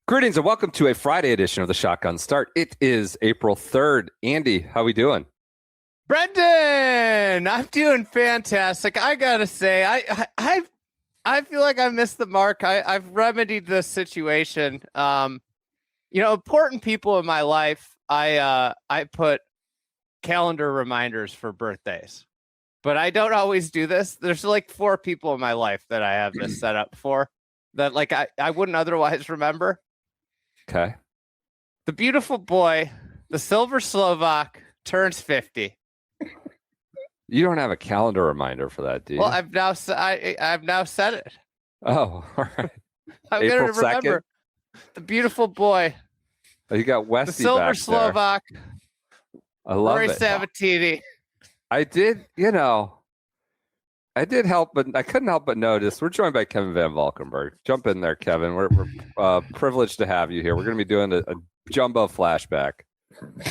Greetings and welcome to a Friday edition of the Shotgun Start. It is April 3rd. Andy, how we doing? Brendan, I'm doing fantastic. I gotta say, I feel like I missed the mark. I've remedied this situation. Important people in my life, I put calendar reminders for birthdays, but I don't always do this. There's like 4 people in my life that I have this set up for that like I wouldn't otherwise remember. Okay. The beautiful boy, the Silver Slovak, turns 50. You don't have a calendar reminder for that, do you? Well, I've now said it. Oh, all right. I'm April going to remember 2nd? the beautiful boy, Oh, you got Westy the Silver back Slovak, there. I love Rory it. Sabatini. I did help, but I couldn't help but notice. We're joined by Kevin Van Valkenburg. Jump in there, Kevin. We're privileged to have you here. We're going to be doing a jumbo flashback.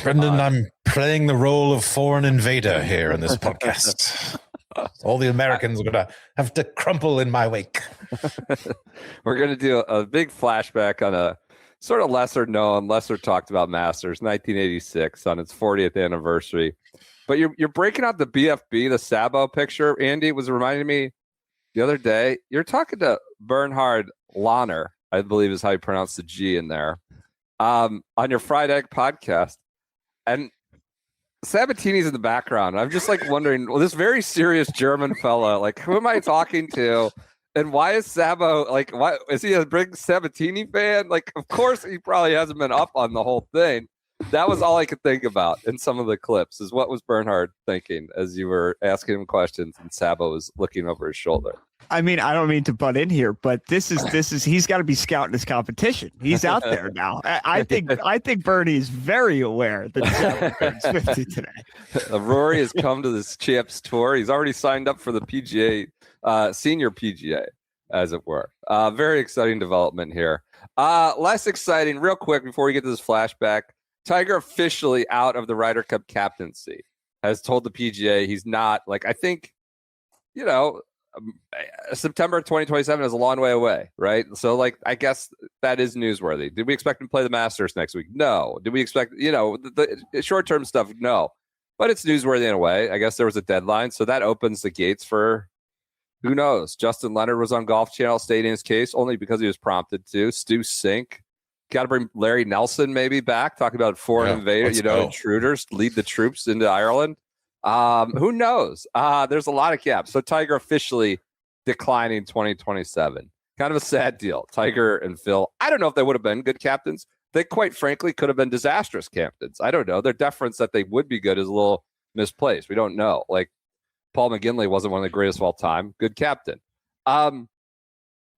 Brendan, I'm playing the role of foreign invader here in this podcast. All the Americans are going to have to crumple in my wake. We're going to do a big flashback on a sort of lesser known, lesser talked about Masters, 1986, on its 40th anniversary. But you're breaking out the BFB, the Sabo picture. Andy was reminding me the other day, you're talking to Bernhard Lahner, I believe is how you pronounce the G in there, on your Fried Egg podcast. And Sabatini's in the background. I'm just like wondering, well, this very serious German fella, like, who am I talking to? And why is Sabo, like, why is he a big Sabatini fan? Like, of course, he probably hasn't been up on the whole thing. That was all I could think about in some of the clips, is what was Bernhard thinking as you were asking him questions and Sabo was looking over his shoulder. I mean, I don't mean to butt in here, but this is he's got to be scouting his competition. He's out there now. I think Bernie is very aware that Sabo turns 50 today. Rory has come to this Champs Tour. He's already signed up for the PGA, senior PGA, as it were. Very exciting development here. Less exciting, real quick, before we get to this flashback. Tiger officially out of the Ryder Cup captaincy, has told the PGA he's not, like, I think, September 2027 is a long way away, right? So, like, I guess that is newsworthy. Did we expect him to play the Masters next week? No. Did we expect, the short-term stuff? No. But it's newsworthy in a way. I guess there was a deadline, so that opens the gates for, who knows? Justin Leonard was on Golf Channel stating his case only because he was prompted to. Stu Cink. Got to bring Larry Nelson maybe back, talking about foreign invaders, intruders, lead the troops into Ireland. Who knows? There's a lot of gaps. So Tiger officially declining 2027. Kind of a sad deal. Tiger and Phil, I don't know if they would have been good captains. They quite frankly could have been disastrous captains. I don't know. Their deference that they would be good is a little misplaced. We don't know. Like, Paul McGinley wasn't one of the greatest of all time. Good captain.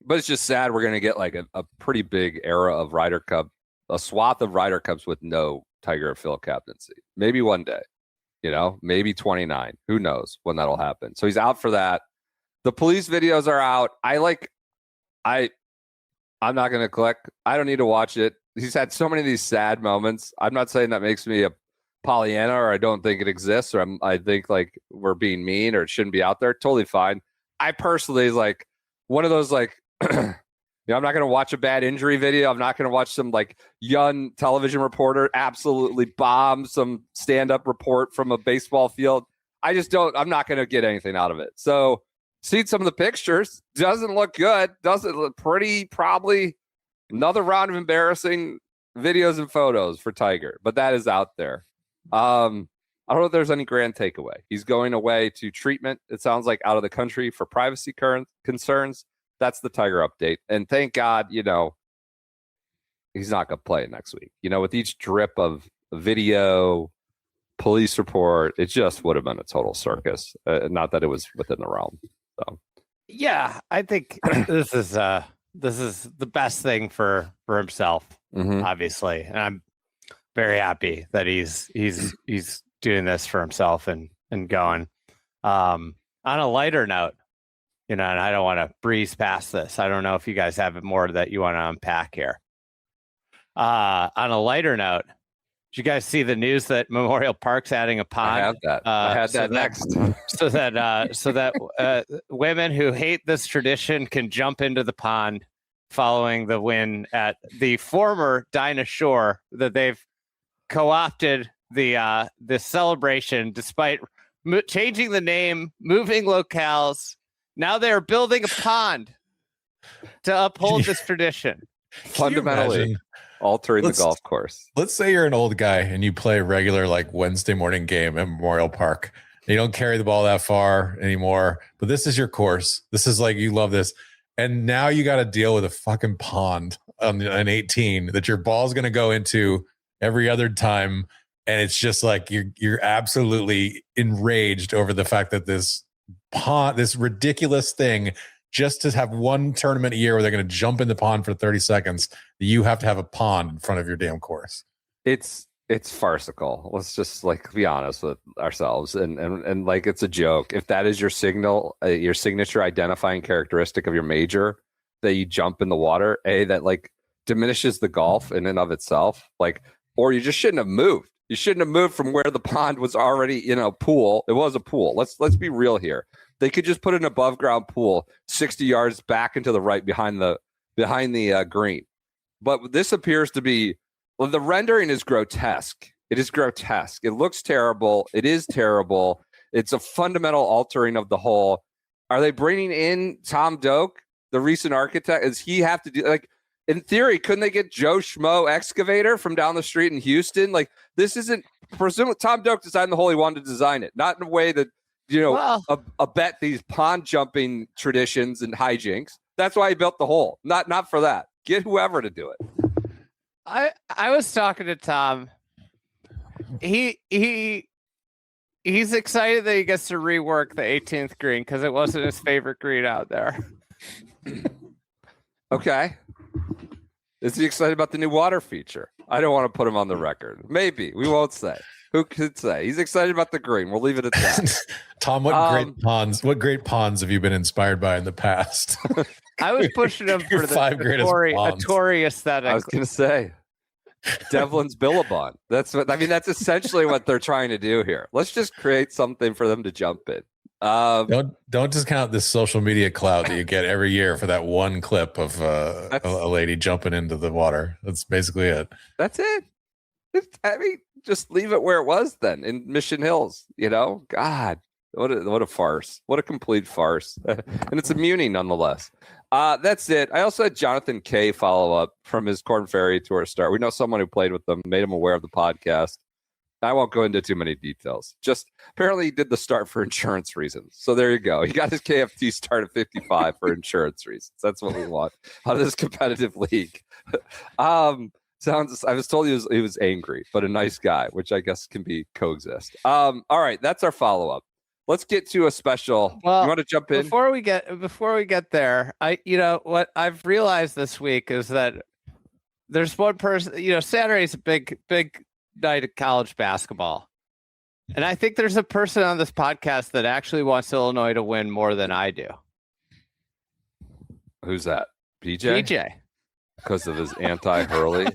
But it's just sad we're going to get like a pretty big era of Ryder Cup, a swath of Ryder Cups with no Tiger or Phil captaincy. Maybe one day, maybe 29. Who knows when that'll happen. So he's out for that. The police videos are out. I'm not going to click. I don't need to watch it. He's had so many of these sad moments. I'm not saying that makes me a Pollyanna or I don't think it exists or I think like we're being mean or it shouldn't be out there. Totally fine. I personally is like one of those like, I'm not going to watch a bad injury video. I'm not going to watch some like young television reporter absolutely bomb some stand-up report from a baseball field. I'm not going to get anything out of it. So seen some of the pictures. Doesn't look good. Doesn't look pretty, probably another round of embarrassing videos and photos for Tiger, but that is out there. I don't know if there's any grand takeaway. He's going away to treatment. It sounds like out of the country for privacy concerns. That's the Tiger update. And thank God, he's not going to play next week. With each drip of video, police report, it just would have been a total circus. Not that it was within the realm. So, yeah, I think this is the best thing for himself, obviously. And I'm very happy that he's doing this for himself and going. On a lighter note, and I don't want to breeze past this. I don't know if you guys have more that you want to unpack here. On a lighter note, did you guys see the news that Memorial Park's adding a pond? I have that. I had that next. So that women who hate this tradition can jump into the pond following the win at the former Dinah Shore, that they've co-opted the celebration despite changing the name, moving locales. Now they're building a pond to uphold this tradition. Fundamentally altering the golf course. Let's say you're an old guy and you play a regular like Wednesday morning game at Memorial Park. You don't carry the ball that far anymore, but this is your course. This is like, you love this. And now you got to deal with a fucking pond on an 18 that your ball's going to go into every other time. And it's just like, you're absolutely enraged over the fact that this pond, this ridiculous thing, just to have one tournament a year where they're going to jump in the pond for 30 seconds, you have to have a pond in front of your damn course. It's farcical. Let's just like be honest with ourselves, and like, it's a joke. If that is your signal, your signature identifying characteristic of your major, that you jump in the water, that like diminishes the golf in and of itself. Like, or you just shouldn't have moved. You shouldn't have moved from where the pond was already, pool. It was a pool. Let's be real here. They could just put an above ground pool 60 yards back into the right behind the green. But this appears to be, well, the rendering is grotesque. It is grotesque. It looks terrible. It is terrible. It's a fundamental altering of the whole. Are they bringing in Tom Doak, the recent architect? Does he have to do, like, in theory, couldn't they get Joe Schmo excavator from down the street in Houston? Like, this isn't, presumably Tom Doak designed the hole. He wanted to design it, not in a way that, abet these pond jumping traditions and hijinks. That's why he built the hole. Not for that. Get whoever to do it. I was talking to Tom. He's excited that he gets to rework the 18th green because it wasn't his favorite green out there. Okay. Is he excited about the new water feature? I don't want to put him on the record. Maybe. We won't say. Who could say? He's excited about the green. We'll leave it at that. Tom, what great ponds have you been inspired by in the past? I was pushing him for the Tory aesthetic. I was going to say Devlin's Billabong. That's essentially what they're trying to do here. Let's just create something for them to jump in. Don't discount this social media clout that you get every year for that one clip of a lady jumping into the water. That's basically it. That's it. Just leave it where it was then in Mission Hills. God, what a farce! What a complete farce! And it's a muni nonetheless. That's it. I also had Jonathan K follow up from his Corn Ferry Tour start. We know someone who played with them, made him aware of the podcast. I won't go into too many details. Just apparently he did the start for insurance reasons. So there you go. He got his KFT start at 55 for insurance reasons. That's what we want out of this competitive league. I was told he was angry, but a nice guy, which I guess can be coexist. All right, that's our follow up. Let's get to a special. Well, you want to jump in before we get there? What I've realized this week is that there's one person. Saturday's a big night of college basketball, and I think there's a person on this podcast that actually wants Illinois to win more than I do. Who's that? PJ. Because of his anti-Hurley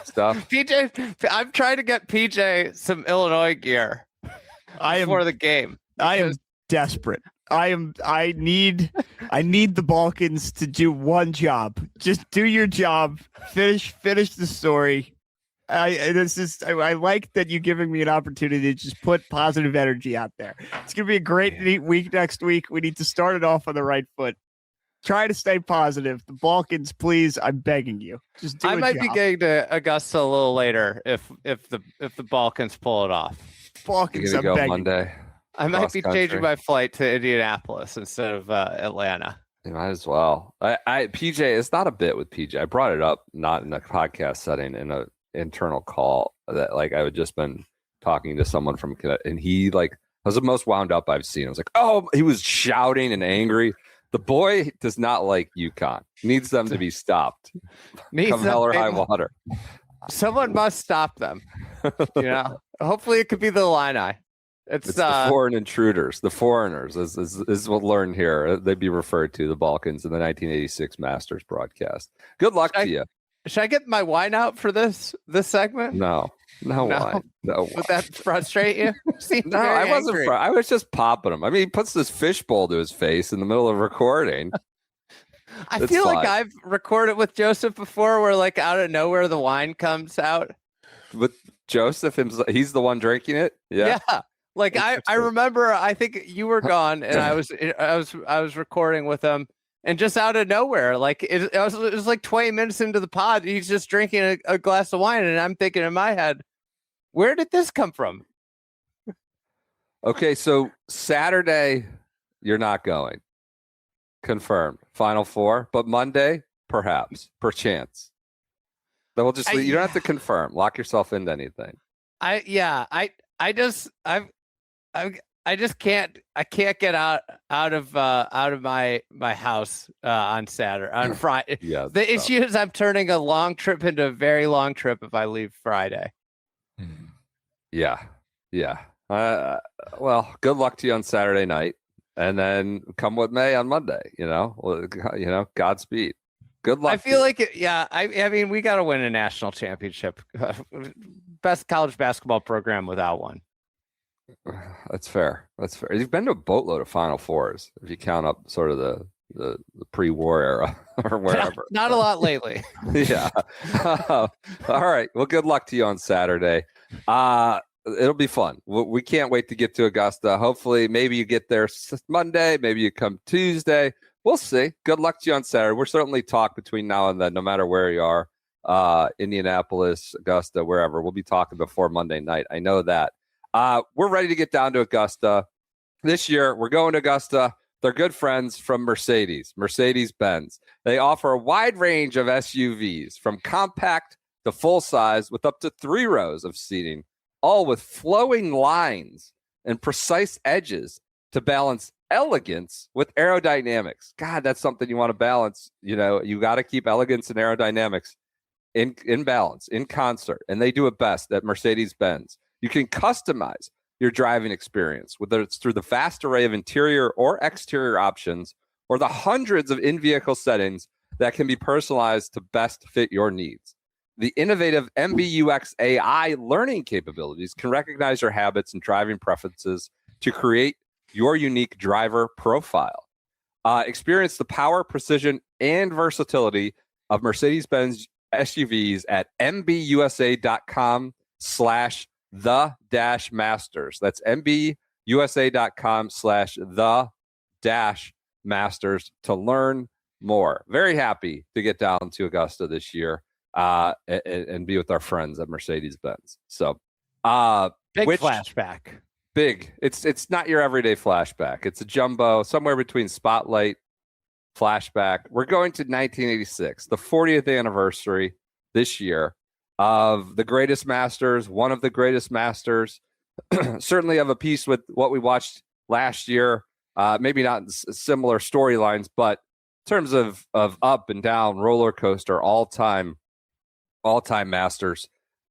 stuff. PJ, I'm trying to get PJ some Illinois gear before the game. I am desperate. I need the Balkans to do one job. Just do your job. Finish the story. I like that you're giving me an opportunity to just put positive energy out there. It's gonna be a great neat week next week. We need to start it off on the right foot. Try to stay positive. The Balkans, please. I'm begging you. Just do. I might be getting to Augusta a little later if the Balkans pull it off. Balkans, I'm begging. Monday. I might be changing my flight to Indianapolis instead of Atlanta. You might as well. PJ, it's not a bit with PJ. I brought it up not in a podcast setting, in a internal call that like I had just been talking to someone from, and he like was the most wound up I've seen. I was like, oh, he was shouting and angry. The boy does not like UConn. Needs them to be stopped. Come hell or high water. Someone must stop them. Hopefully it could be the Illini. It's the foreign intruders, the foreigners, is what learned here. They'd be referred to, the Balkans, in the 1986 Masters broadcast. Good luck to you. Should I get my wine out for this segment? No wine. No. Would that frustrate you? No, I wasn't. I was just popping him. I mean, he puts this fishbowl to his face in the middle of recording. I It's feel like fine. I've recorded with Joseph before where like out of nowhere the wine comes out. With Joseph himself, he's the one drinking it. Yeah. Like I Interesting. remember I think you were gone and I was recording with him and just out of nowhere, like it was like 20 minutes into the pod, he's just drinking a glass of wine and I'm thinking in my head, where did this come from? Okay, so Saturday, you're not going. Confirmed. Final Four. But Monday, perhaps, perchance. Then we'll just you don't have to confirm. Lock yourself into anything. I just can't get out of my house on Saturday on Friday. Yeah. The issue is I'm turning a long trip into a very long trip if I leave Friday. Yeah. Well, good luck to you on Saturday night, and then come what may on Monday. Godspeed. Good luck. I feel like it. Yeah. I mean, we got to win a national championship. Best college basketball program without one. That's fair. You've been to a boatload of Final Fours if you count up sort of the pre-war era or wherever. Not a lot lately. Yeah. All right. Well, good luck to you on Saturday. It'll be fun. We can't wait to get to Augusta. Hopefully, maybe you get there Monday. Maybe you come Tuesday. We'll see. Good luck to you on Saturday. We'll certainly talk between now and then, no matter where you are, Indianapolis, Augusta, wherever. We'll be talking before Monday night. I know that. We're ready to get down to Augusta. This year, we're going to Augusta. They're good friends from Mercedes-Benz. They offer a wide range of SUVs, from compact to full size, with up to 3 rows of seating, all with flowing lines and precise edges to balance elegance with aerodynamics. God, that's something you want to balance. You got to keep elegance and aerodynamics in balance, in concert. And they do it best at Mercedes-Benz. You can customize your driving experience, whether it's through the vast array of interior or exterior options, or the hundreds of in-vehicle settings that can be personalized to best fit your needs. The innovative MBUX AI learning capabilities can recognize your habits and driving preferences to create your unique driver profile. Experience the power, precision, and versatility of Mercedes-Benz SUVs at mbUSA.com/the-masters. That's mbUSA.com/the-masters to learn more. Very happy to get down to Augusta this year and be with our friends at Mercedes-Benz. So, Big flashback. Big. It's not your everyday flashback. It's a jumbo, somewhere between Spotlight, Flashback. We're going to 1986, the 40th anniversary this year of the greatest masters, one of the greatest masters. Certainly have a piece with what we watched last year. Maybe not similar storylines, but in terms of up and down roller coaster, all-time masters,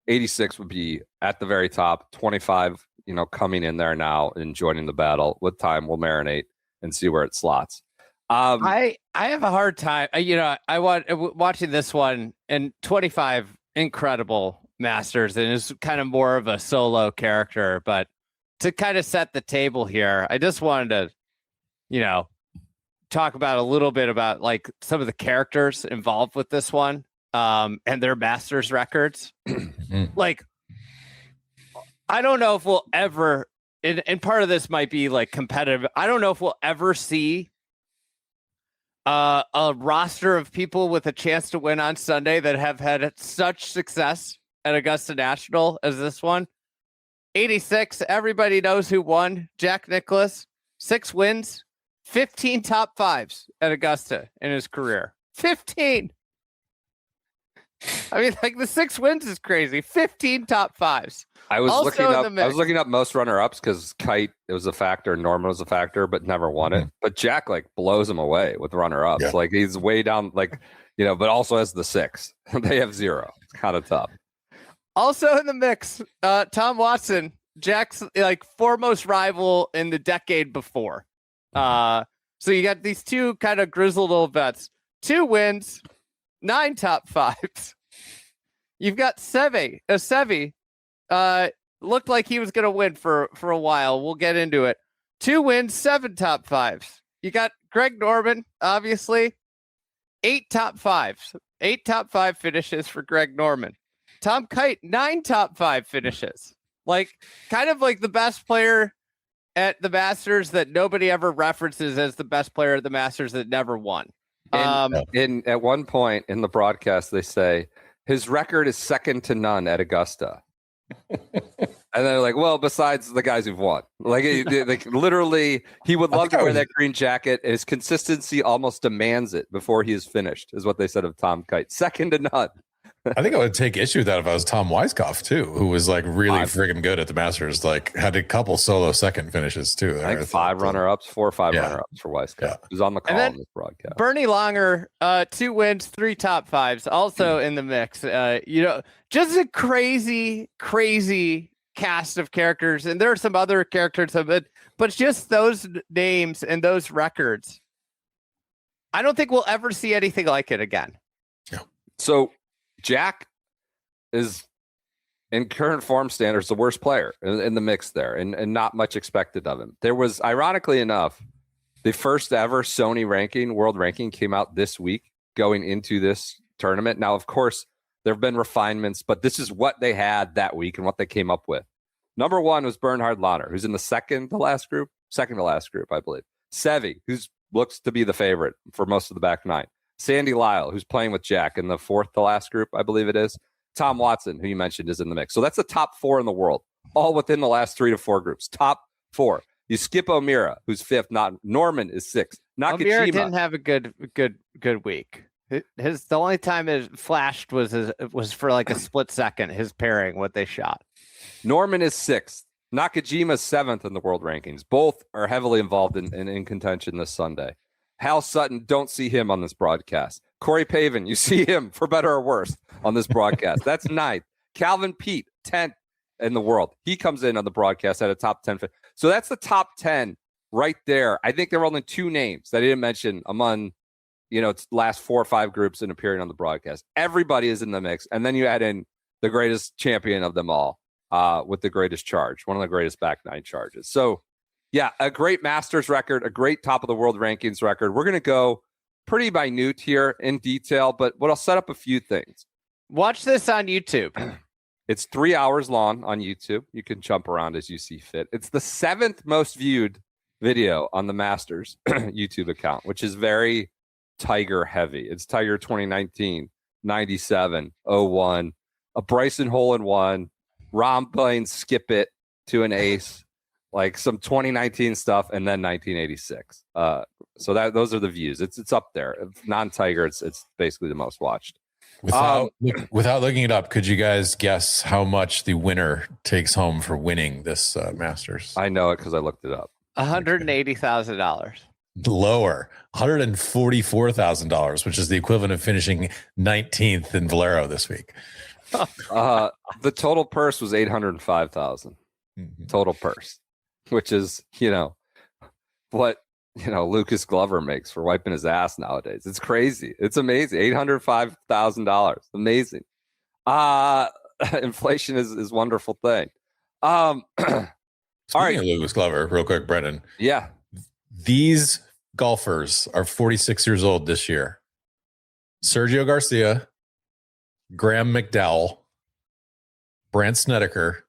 86 would be at the very top. 25, coming in there now and joining the battle. With time, we'll marinate and see where it slots. I have a hard time. I want watching this one, and 25 incredible masters, and it's kind of more of a solo character. But to kind of set the table here, I just wanted to, talk about a little bit about like some of the characters involved with this one, and their masters records. Like, I don't know if we'll ever, and part of this might be like competitive. I don't know if we'll ever see a roster of people with a chance to win on Sunday that have had such success at Augusta National as this one. 86, everybody knows who won. Jack Nicklaus, 6 wins, 15 top 5s at Augusta in his career. 15. I mean, like, the 6 wins is crazy. 15 top 5s. I was looking up most runner-ups because Kite, it was a factor, Norman was a factor, but never won it. But Jack blows him away with runner-ups. Yeah. Like, he's way down, but also has the 6. They have 0. It's kind of tough. Also in the mix, Tom Watson, Jack's foremost rival in the decade before. So you got these two kind of grizzled old vets. 2 wins, 9 top 5s. You've got Sevi. Looked like he was going to win for a while. We'll get into it. 2 wins, 7 top 5s. You got Greg Norman, obviously. 8 top 5s. 8 top 5 finishes for Greg Norman. Tom Kite, 9 top 5 finishes. Like, kind of like the best player at the Masters that nobody ever references as the best player at the Masters that never won. At one point in the broadcast, they say his record is second to none at Augusta. And they're like, well, besides the guys who've won, like literally, he would love to wear that green jacket. His consistency almost demands it before he is finished, is what they said of Tom Kite. Second to none. I think I would take issue with that if I was Tom Weiskopf too, who was like really friggin' good at the Masters. Like had a couple solo second finishes too. I think 4 or 5 runner-ups for Weiskopf. Yeah. Who's on the call on this broadcast. Bernie Longer, 2 wins, 3 top 5s, also in the mix. Just a crazy cast of characters, and there are some other characters of it, but just those names and those records. I don't think we'll ever see anything like it again. Yeah. So Jack is, in current form standards, the worst player in the mix there, and not much expected of him. There was, ironically enough, the first ever Sony world ranking came out this week going into this tournament. Now, of course, there have been refinements, but this is what they had that week and what they came up with. Number 1 was Bernhard Lahner, who's in the second to last group, I believe. Seve, who looks to be the favorite for most of the back 9. Sandy Lyle, who's playing with Jack in the 4th to last group, I believe it is. Tom Watson, who you mentioned, is in the mix. So that's the top 4 in the world, all within the last 3 to 4 groups. Top 4. You skip O'Meara, who's 5th. Not Norman is 6th. O'Meara didn't have a good week. The only time it flashed was for like a split second. His pairing, what they shot. Norman is 6th. Nakajima is 7th in the world rankings. Both are heavily involved in contention this Sunday. Hal Sutton, don't see him on this broadcast. Corey Pavin, you see him for better or worse on this broadcast. That's 9th. Calvin Peete, 10th in the world. He comes in on the broadcast at a top 10. So that's the top 10 right there. I think there were only 2 names that I didn't mention among, it's last 4 or 5 groups in appearing on the broadcast. Everybody is in the mix. And then you add in the greatest champion of them all with the greatest charge, one of the greatest back 9 charges. So, yeah, a great Masters record, a great top of the world rankings record. We're going to go pretty minute here in detail, but I'll set up a few things. Watch this on YouTube. It's 3 hours long on YouTube. You can jump around as you see fit. It's the 7th most viewed video on the Masters YouTube account, which is very Tiger heavy. It's Tiger 2019, 97, 01, a Bryson hole-in-one, Rahm playing skip it to an ace. Like some 2019 stuff, and then 1986. So those are the views. It's up there. Non-Tiger, it's basically the most watched. Without looking it up, could you guys guess how much the winner takes home for winning this Masters? I know it because I looked it up. $180,000. Lower, $144,000, which is the equivalent of finishing 19th in Valero this week. The total purse was $805,000. Total purse. Which is, what, Lucas Glover makes for wiping his ass nowadays. It's crazy. It's amazing. $805,000. Amazing. Inflation is a wonderful thing. All right. Lucas Glover, real quick, Brendan. Yeah. These golfers are 46 years old this year. Sergio Garcia, Graham McDowell, Brandt Snedeker,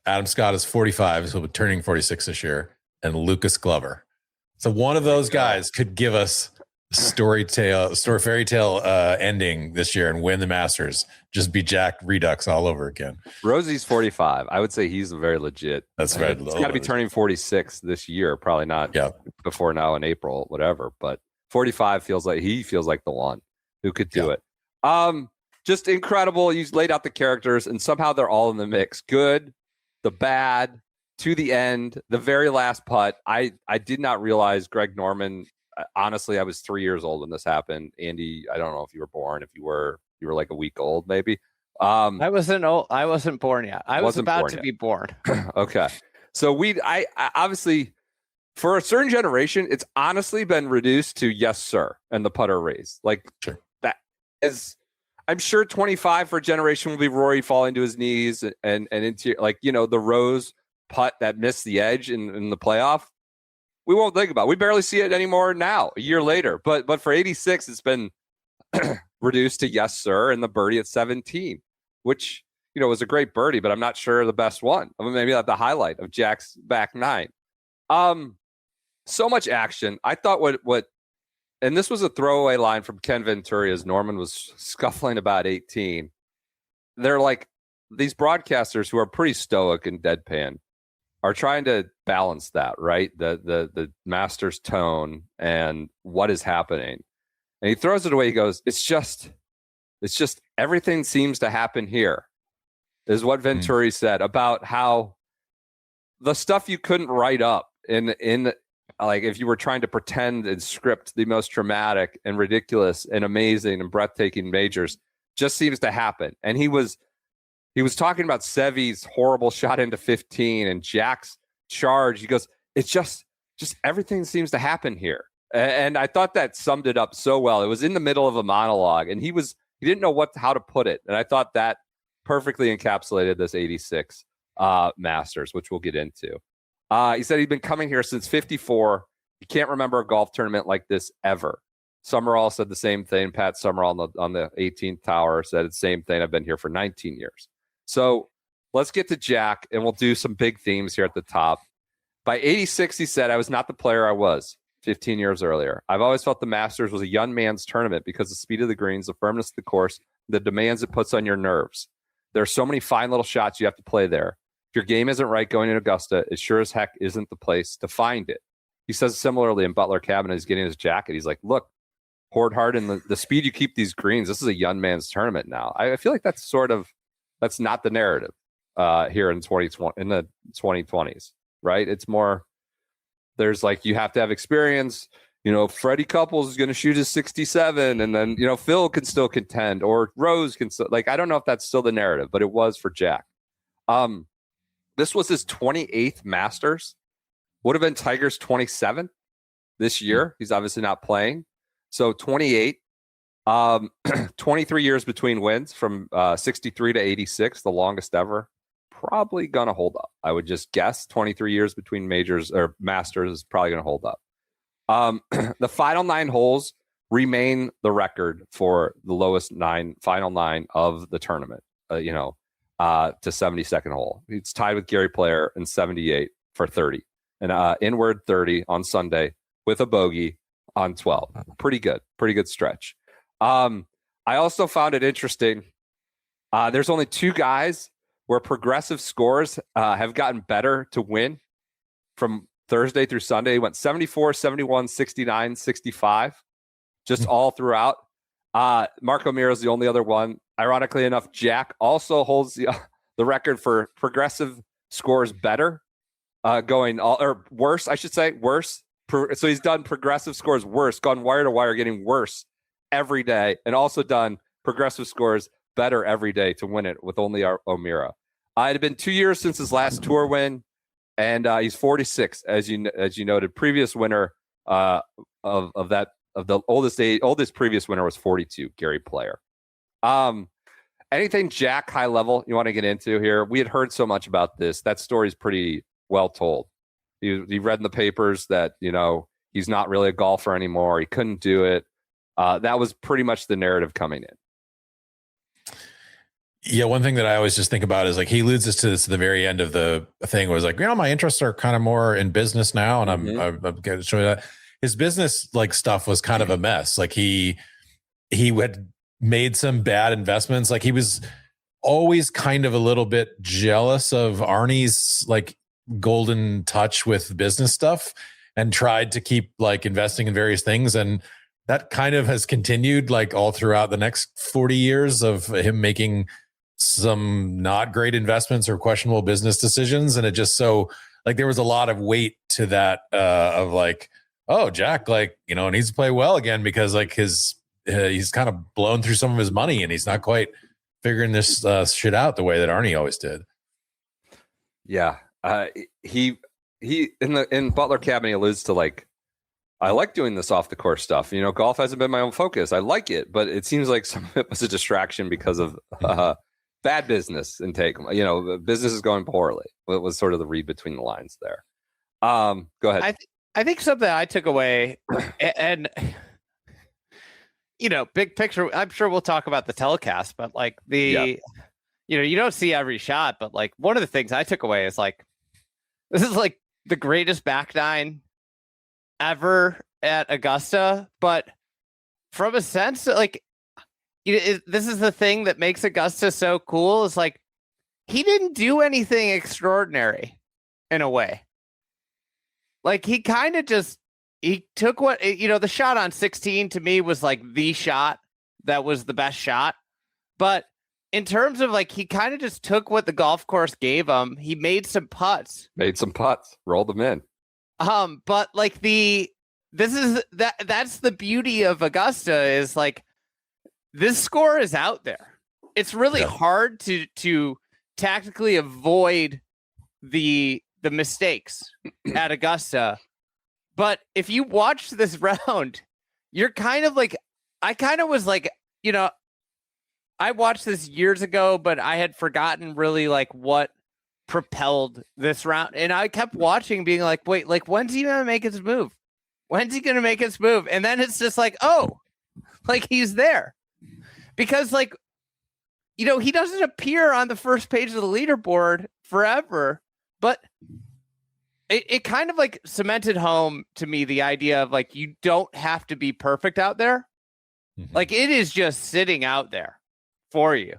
Adam Scott is 45, so turning 46 this year, and Lucas Glover. So one of those guys could give us fairy tale ending this year and win the Masters. Just be Jack Redux all over again. Rosie's 45. I would say he's very legit. That's very low. He's got to be turning 46 this year. Probably not before now in April, whatever. But 45 feels like the one who could do it. Just incredible. You laid out the characters, and somehow they're all in the mix. Good, the bad, to the end, the very last putt. I did not realize Greg Norman. Honestly, I was 3 years old when this happened. Andy, I don't know if you were born. If you were like a week old, maybe. I wasn't born yet. I was about to be born. Okay. So I obviously, for a certain generation, it's honestly been reduced to yes, sir, and the putter raise. Like that is, I'm sure 25 for a generation will be Rory falling to his knees and into the Rose putt that missed the edge in the playoff. We won't think about it. We barely see it anymore now, a year later. But for 86, it's been reduced to yes, sir, and the birdie at 17, which, was a great birdie, but I'm not sure the best one. I mean, maybe the highlight of Jack's back nine. So much action. I thought what, and this was a throwaway line from Ken Venturi as Norman was scuffling about 18. They're like, these broadcasters who are pretty stoic and deadpan are trying to balance that, right? The Masters tone and what is happening. And he throws it away. He goes, it's just everything seems to happen here, is what Venturi said about how the stuff you couldn't write up in like if you were trying to pretend and script the most dramatic and ridiculous and amazing and breathtaking majors just seems to happen. And he was talking about Seve's horrible shot into 15 and Jack's charge. He goes, it's just everything seems to happen here. And I thought that summed it up so well. It was in the middle of a monologue, and he didn't know how to put it. And I thought that perfectly encapsulated this 86 Masters, which we'll get into. He said he'd been coming here since 54. He can't remember a golf tournament like this ever. Summerall said the same thing. Pat Summerall on the 18th tower said the same thing. I've been here for 19 years. So let's get to Jack, and we'll do some big themes here at the top. By 86, he said, I was not the player I was 15 years earlier. I've always felt the Masters was a young man's tournament because the speed of the greens, the firmness of the course, the demands it puts on your nerves. There are so many fine little shots you have to play there. If your game isn't right going in Augusta, it sure as heck isn't the place to find it. He says similarly in Butler Cabin, he's getting his jacket. He's like, look, poured hard in the speed you keep these greens. This is a young man's tournament now. I feel like that's not the narrative here in 2020 in the 2020s, right? It's more, there's like, you have to have experience. Freddie Couples is going to shoot his 67, and then Phil can still contend, or Rose can still, like, I don't know if that's still the narrative, but it was for Jack. This was his 28th Masters. Would have been Tiger's 27th this year. He's obviously not playing. So 28, 23 years between wins from 63 to 86, the longest ever. Probably going to hold up. I would just guess 23 years between majors or Masters is probably going to hold up. The final 9 holes remain the record for the lowest final nine of the tournament, to 72nd hole. It's tied with Gary Player in 78 for 30. And inward 30 on Sunday with a bogey on 12. Pretty good stretch. I also found it interesting. There's only 2 guys where progressive scores have gotten better to win from Thursday through Sunday. He went 74, 71, 69, 65, just all throughout. Mark O'Meara is the only other one. Ironically enough, Jack also holds the record for progressive scores better, worse, I should say, worse. So he's done progressive scores worse, gone wire to wire, getting worse every day, and also done progressive scores better every day to win it with only O'Meara. It had been 2 years since his last tour win, and he's 46, as you noted. Previous winner of the oldest previous winner was 42, Gary Player. Anything Jack high level you want to get into here? We had heard so much about this. That story's pretty well told. You read in the papers that he's not really a golfer anymore. He couldn't do it. That was pretty much the narrative coming in. Yeah, one thing that I always just think about is like he alludes to this at the very end of the thing was like, my interests are kind of more in business now, and I'm going to show you that his business like stuff was kind of a mess. Like he had made some bad investments. Like he was always kind of a little bit jealous of Arnie's like golden touch with business stuff, and tried to keep like investing in various things, and that kind of has continued like all throughout the next 40 years of him making some not great investments or questionable business decisions. And it just so like there was a lot of weight to that of like, oh, Jack like needs to play well again because like he's kind of blown through some of his money and he's not quite figuring this shit out the way that Arnie always did. Yeah. He in Butler Cabin, he alludes to like, I like doing this off the course stuff. Golf hasn't been my own focus. I like it, but it seems like some of it was a distraction because of bad business intake. Business is going poorly. It was sort of the read between the lines there. Go ahead. I think something I took away, and big picture, I'm sure we'll talk about the telecast, but like you don't see every shot, but like one of the things I took away is like, this is like the greatest back nine ever at Augusta, but from a sense, like, this is the thing that makes Augusta so cool is like, he didn't do anything extraordinary in a way. Like he kind of just, he took what, the shot on 16 to me was like the shot that was the best shot. But in terms of like, he kind of just took what the golf course gave him. He made some putts, rolled them in. But like that's the beauty of Augusta is like, this score is out there. It's really hard to tactically avoid the mistakes at Augusta. But if you watch this round, you're kind of like, I kind of was like, I watched this years ago, but I had forgotten really like what propelled this round. And I kept watching being like, wait, like when's he going to make his move? When's he going to make his move? And then it's just like, oh, like he's there. Because like, he doesn't appear on the first page of the leaderboard forever, but it kind of like cemented home to me the idea of like, you don't have to be perfect out there. Mm-hmm. Like it is just sitting out there for you.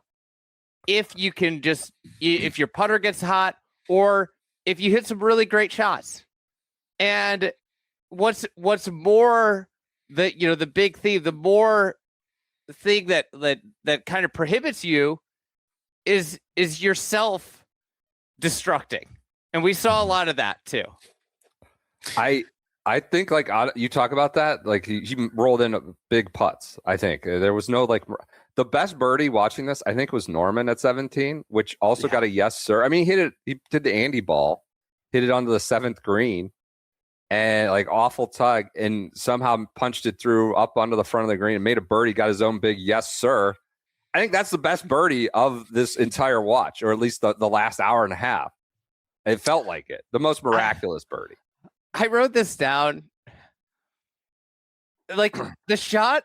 If you can just, if your putter gets hot or if you hit some really great shots. And what's more the big theme, the more thing that kind of prohibits you is yourself destructing. And we saw a lot of that too. I think like you talk about that, like he rolled in big putts. I think there was no like the best birdie watching this, I think was Norman at 17, which also got a yes, sir. I mean, he did the Andy ball, hit it onto the 7th green and like awful tug and somehow punched it through up onto the front of the green and made a birdie, got his own big yes, sir. I think that's the best birdie of this entire watch, or at least the last hour and a half. It felt like it. The most miraculous birdie. I wrote this down. Like the shot,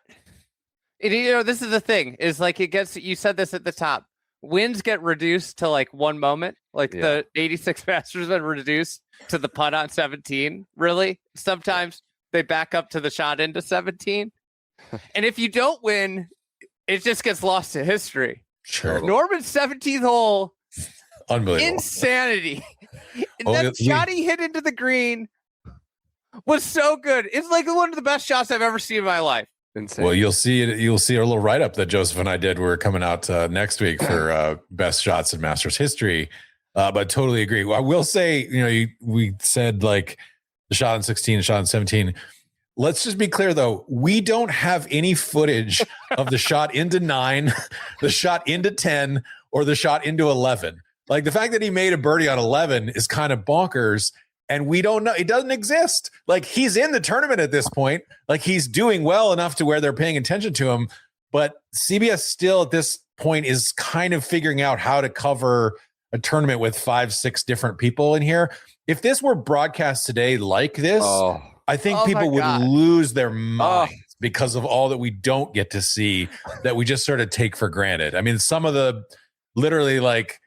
this is the thing, is like it gets, you said this at the top, wins get reduced to like one moment. Like the 86 Masters been reduced to the putt on 17. Really? Sometimes they back up to the shot into 17. And if you don't win, it just gets lost to history. Sure. Norman's 17th hole. Unbelievable. Insanity. That shot he hit into the green was so good. It's like one of the best shots I've ever seen in my life. Insane. Well, you'll see it. You'll see our little write-up that Joseph and I did. We're coming out next week for best shots in Masters history. But totally agree. I will say, we said like the shot on 16, the shot on 17. Let's just be clear, though. We don't have any footage of the shot into 9, the shot into 10, or the shot into 11. Like the fact that he made a birdie on 11 is kind of bonkers. And we don't know. It doesn't exist. Like he's in the tournament at this point. Like he's doing well enough to where they're paying attention to him. But CBS still at this point is kind of figuring out how to cover a tournament with 5-6 different people in here. If this were broadcast today like this, I think people would lose their minds because of all that we don't get to see that we just sort of take for granted. I mean, some of the literally like,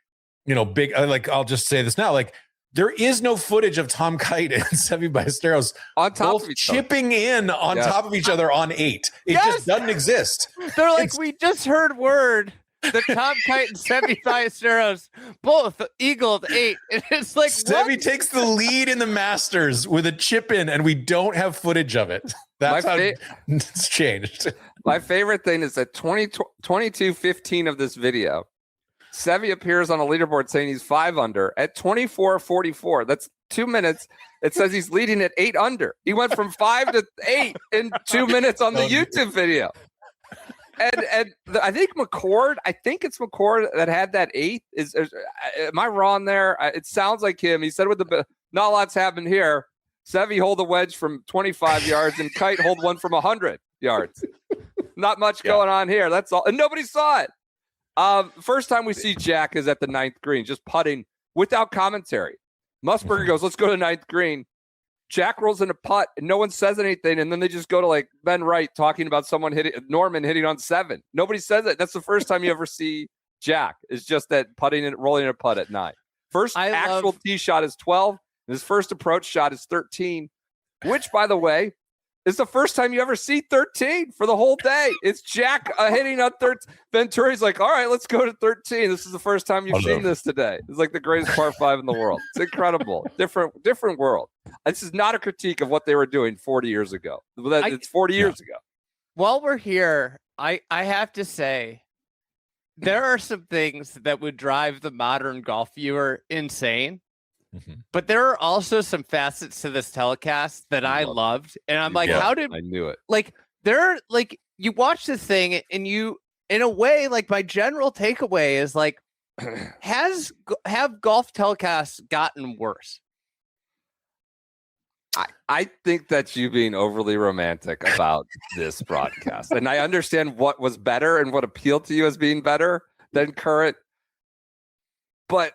big, like I'll just say this now, like there is no footage of Tom Kite and Seve Ballesteros on top of each chipping in on top of each other on 8. It just doesn't exist. They're like, we just heard word that Tom Kite and Seve Ballesteros both eagled 8. And it's like Seve takes the lead in the Masters with a chip in, and we don't have footage of it. That's how it's changed. My favorite thing is that 22:15 of this video, Seve appears on a leaderboard saying he's 5 under at 24:44. That's 2 minutes. It says he's leading at 8 under. He went from 5 to 8 in 2 minutes on the YouTube video. And I think it's McCord that had that 8. Am I wrong there? It sounds like him. He said not a lot's happened here. Seve hold a wedge from 25 yards and Kite hold one from 100 yards. Not much going on here. That's all. And nobody saw it. First time we see Jack is at the 9th green, just putting without commentary. Musburger goes, let's go to 9th green. Jack rolls in a putt and no one says anything, and then they just go to like Ben Wright talking about Norman hitting on 7. Nobody says that. That's the first time you ever see Jack. It's just that rolling in a putt at 9. First actual tee shot is 12. And his first approach shot is 13, which, by the way, is the first time you ever see 13 for the whole day. It's Jack hitting on 13. Venturi's like, all right, let's go to 13. This is the first time you've seen this today. It's like the greatest par 5 in the world. It's incredible. Different world. This is not a critique of what they were doing 40 years ago. It's 40 years ago. While we're here, I have to say, there are some things that would drive the modern golf viewer insane. But there are also some facets to this telecast that I loved. And I'm like, how did I knew it? Like, you watch this thing and you, in a way, like my general takeaway is like, have golf telecasts gotten worse? I think that's you being overly romantic about this broadcast. And I understand what was better and what appealed to you as being better than current. But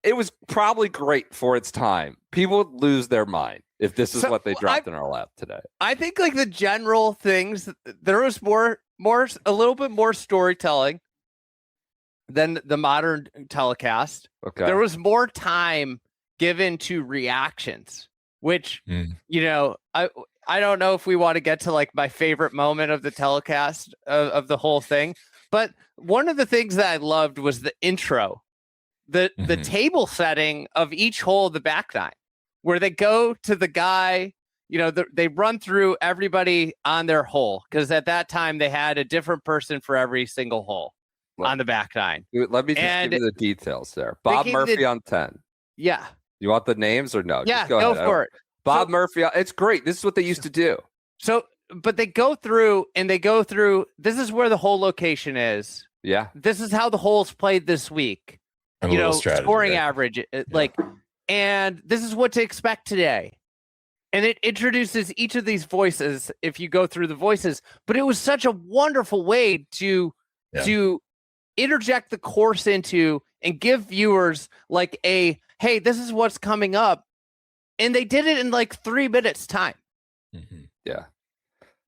it was probably great for its time. People would lose their mind if this is what they dropped in our lap today. I think like the general things, there was a little bit more storytelling than the modern telecast. Okay. There was more time given to reactions, which, you know, I don't know if we want to get to like my favorite moment of the telecast of the whole thing, but one of the things that I loved was the intro. The table setting of each hole of the back 9, where they go to the guy, you know, they run through everybody on their hole, because at that time they had a different person for every single hole on the back 9. Let me just give you the details there. Bob Murphy on 10. Yeah. You want the names or no? Yeah, just go ahead. for it. Bob Murphy. It's great. This is what they used to do. So, but they go through. This is where the hole location is. Yeah. This is how the hole's played this week. You know, scoring average, and this is what to expect today. And it introduces each of these voices if you go through the voices. But it was such a wonderful way to interject the course into and give viewers like hey, this is what's coming up. And they did it in like 3 minutes time. Yeah.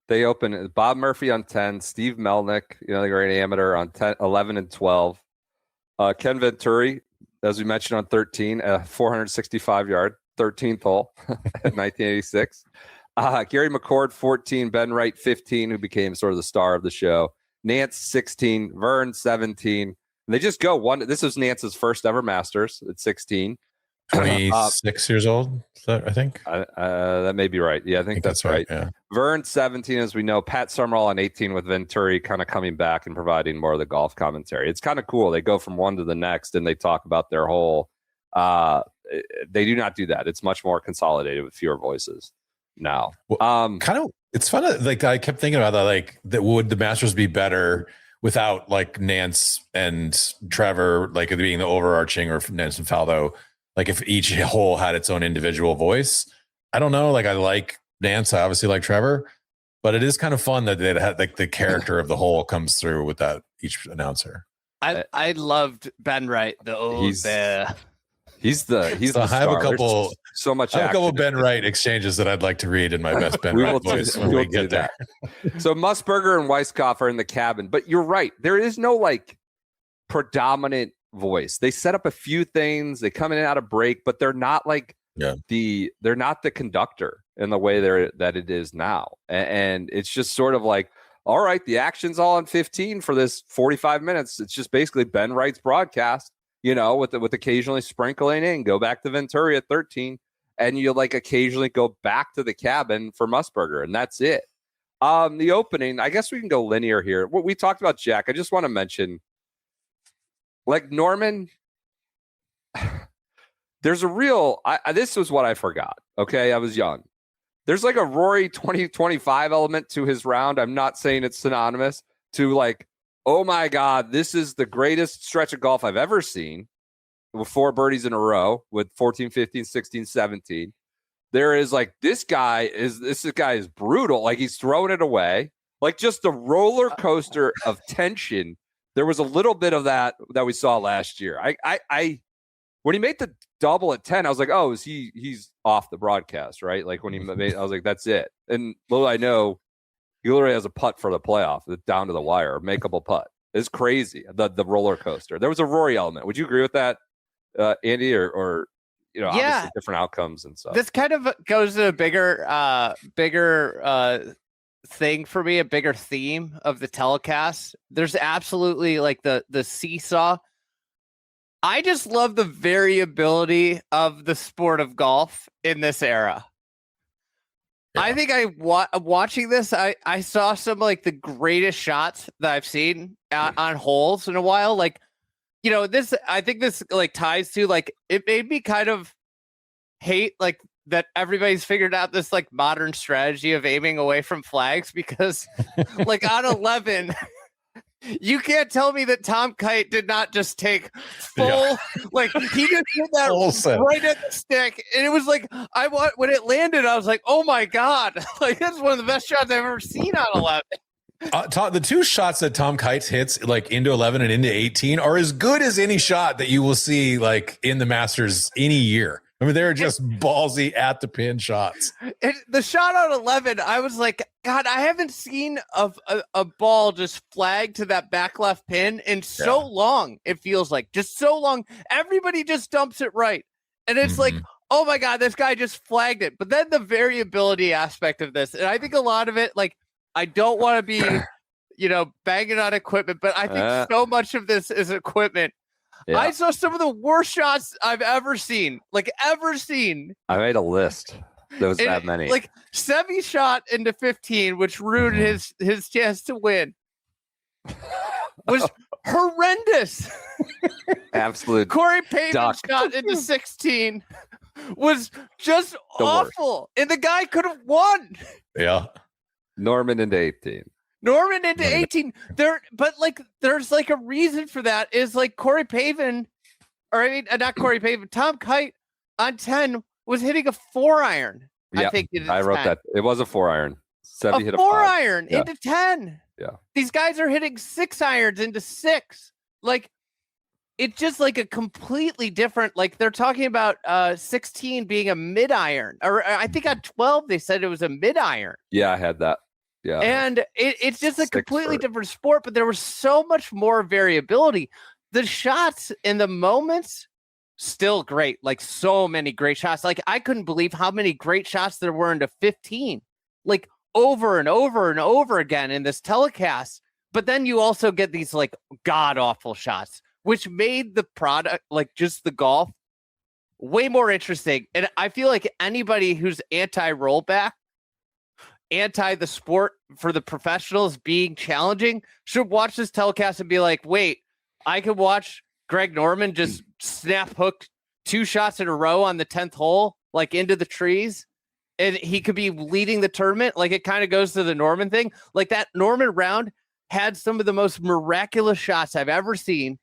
They open Bob Murphy on 10, Steve Melnick, you know, the great amateur on 10, 11 and 12. Ken Venturi, as we mentioned, on 13, 465-yard, 13th hole in 1986. Gary McCord, 14, Ben Wright, 15, who became sort of the star of the show. Nance, 16, Vern, 17. And they just go one. This was Nance's first ever Masters at 16. 26 years old, I think. That may be right. Yeah, I think that's right. Yeah. Vern, 17, as we know. Pat Summerall on 18, with Venturi kind of coming back and providing more of the golf commentary. It's kind of cool. They go from one to the next and they talk about their hole. They do not do that. It's much more consolidated with fewer voices now. It's fun. Like, I kept thinking about that. Like, would the Masters be better without like Nance and Trevor, like being the overarching, or Nance and Faldo? Like, if each hole had its own individual voice, I don't know. Like, I like Nance, I obviously like Trevor, but it is kind of fun that they had like the character of the hole comes through with that each announcer. I loved Ben Wright. He's the I have a couple so much. I have a couple Ben Wright exchanges that I'd like to read in my best Ben Wright voice when we get there. So Musburger and Weisskopf are in the cabin, but you're right. There is no like predominant voice. They set up a few things. They come in and out of break, but they're not like they're not the conductor in the way that it is now. And it's just sort of like, all right, the action's all on 15 for this 45 minutes. It's just basically Ben Wright's broadcast, you know, with occasionally sprinkling in, go back to Venturi at 13, and you like occasionally go back to the cabin for Musburger, and that's it. The opening, I guess we can go linear here. What we talked about, Jack, I just want to mention, like Norman, there's a real, this was what I forgot. Okay. I was young. There's like a Rory 2025 element to his round. I'm not saying it's synonymous to like, oh my God, this is the greatest stretch of golf I've ever seen with 4 birdies in a row with 14, 15, 16, 17. There is like, this guy is brutal. Like, he's throwing it away. Like, just the roller coaster of tension. There was a little bit of that we saw last year. when he made the double at 10, I was like, oh, he's off the broadcast, right? Like when he made, I was like, that's it. And little I know, he literally has a putt for the playoff, down to the wire, a makeable putt. It's crazy. The roller coaster. There was a Rory element. Would you agree with that, Andy? Or obviously different outcomes and stuff. This kind of goes to a bigger thing for me, a bigger theme of the telecast. There's absolutely like the seesaw. I just love the variability of the sport of golf in this era. Yeah. I think watching this, I saw some like the greatest shots that I've seen on holes in a while. Like, this, I think this like ties to like, it made me kind of hate like that everybody's figured out this like modern strategy of aiming away from flags, because like on 11, you can't tell me that Tom Kite did not just take full, like he just did that right at the stick. And it was like, when it landed, I was like, oh my God, like that's one of the best shots I've ever seen on 11. The two shots that Tom Kite hits like into 11 and into 18 are as good as any shot that you will see like in the Masters any year. I mean, they're just ballsy at the pin shots. The shot on 11, I was like, God, I haven't seen a ball just flag to that back left pin in so long. It feels like just so long. Everybody just dumps it right. And it's like, oh my God, this guy just flagged it. But then the variability aspect of this, and I think a lot of it, like, I don't want to be, banging on equipment, but I think so much of this is equipment. Yeah. I saw some of the worst shots I've ever seen. I made a list. There was that many. Like Seve shot into 15, which ruined his chance to win, was horrendous. Absolute. Corey Pavin shot into 16 was just awful. And the guy could have won. Yeah. Norman into 18. 18. There's like a reason for that. Is like Corey Pavin, or I mean, not Corey Pavin. Tom Kite on 10 was hitting a 4-iron. Yeah, I think I wrote 10. That it was a 4-iron. Seve hit a 4-iron into 10. Yeah, these guys are hitting 6-irons into 6. Like, it's just like a completely different. Like they're talking about 16 being a mid-iron, or I think on 12 they said it was a mid-iron. Yeah, I had that. Yeah. And it's just a completely different sport, but there was so much more variability. The shots in the moments, still great. Like so many great shots. Like I couldn't believe how many great shots there were into 15, like over and over and over again in this telecast. But then you also get these like god awful shots, which made the product, like just the golf, way more interesting. And I feel like anybody who's anti-rollback, anti the sport for the professionals being challenging should watch this telecast and be like, wait, I could watch Greg Norman just snap hook 2 shots in a row on the 10th hole, like into the trees, and he could be leading the tournament. Like it kind of goes to the Norman thing. Like that Norman round had some of the most miraculous shots I've ever seen,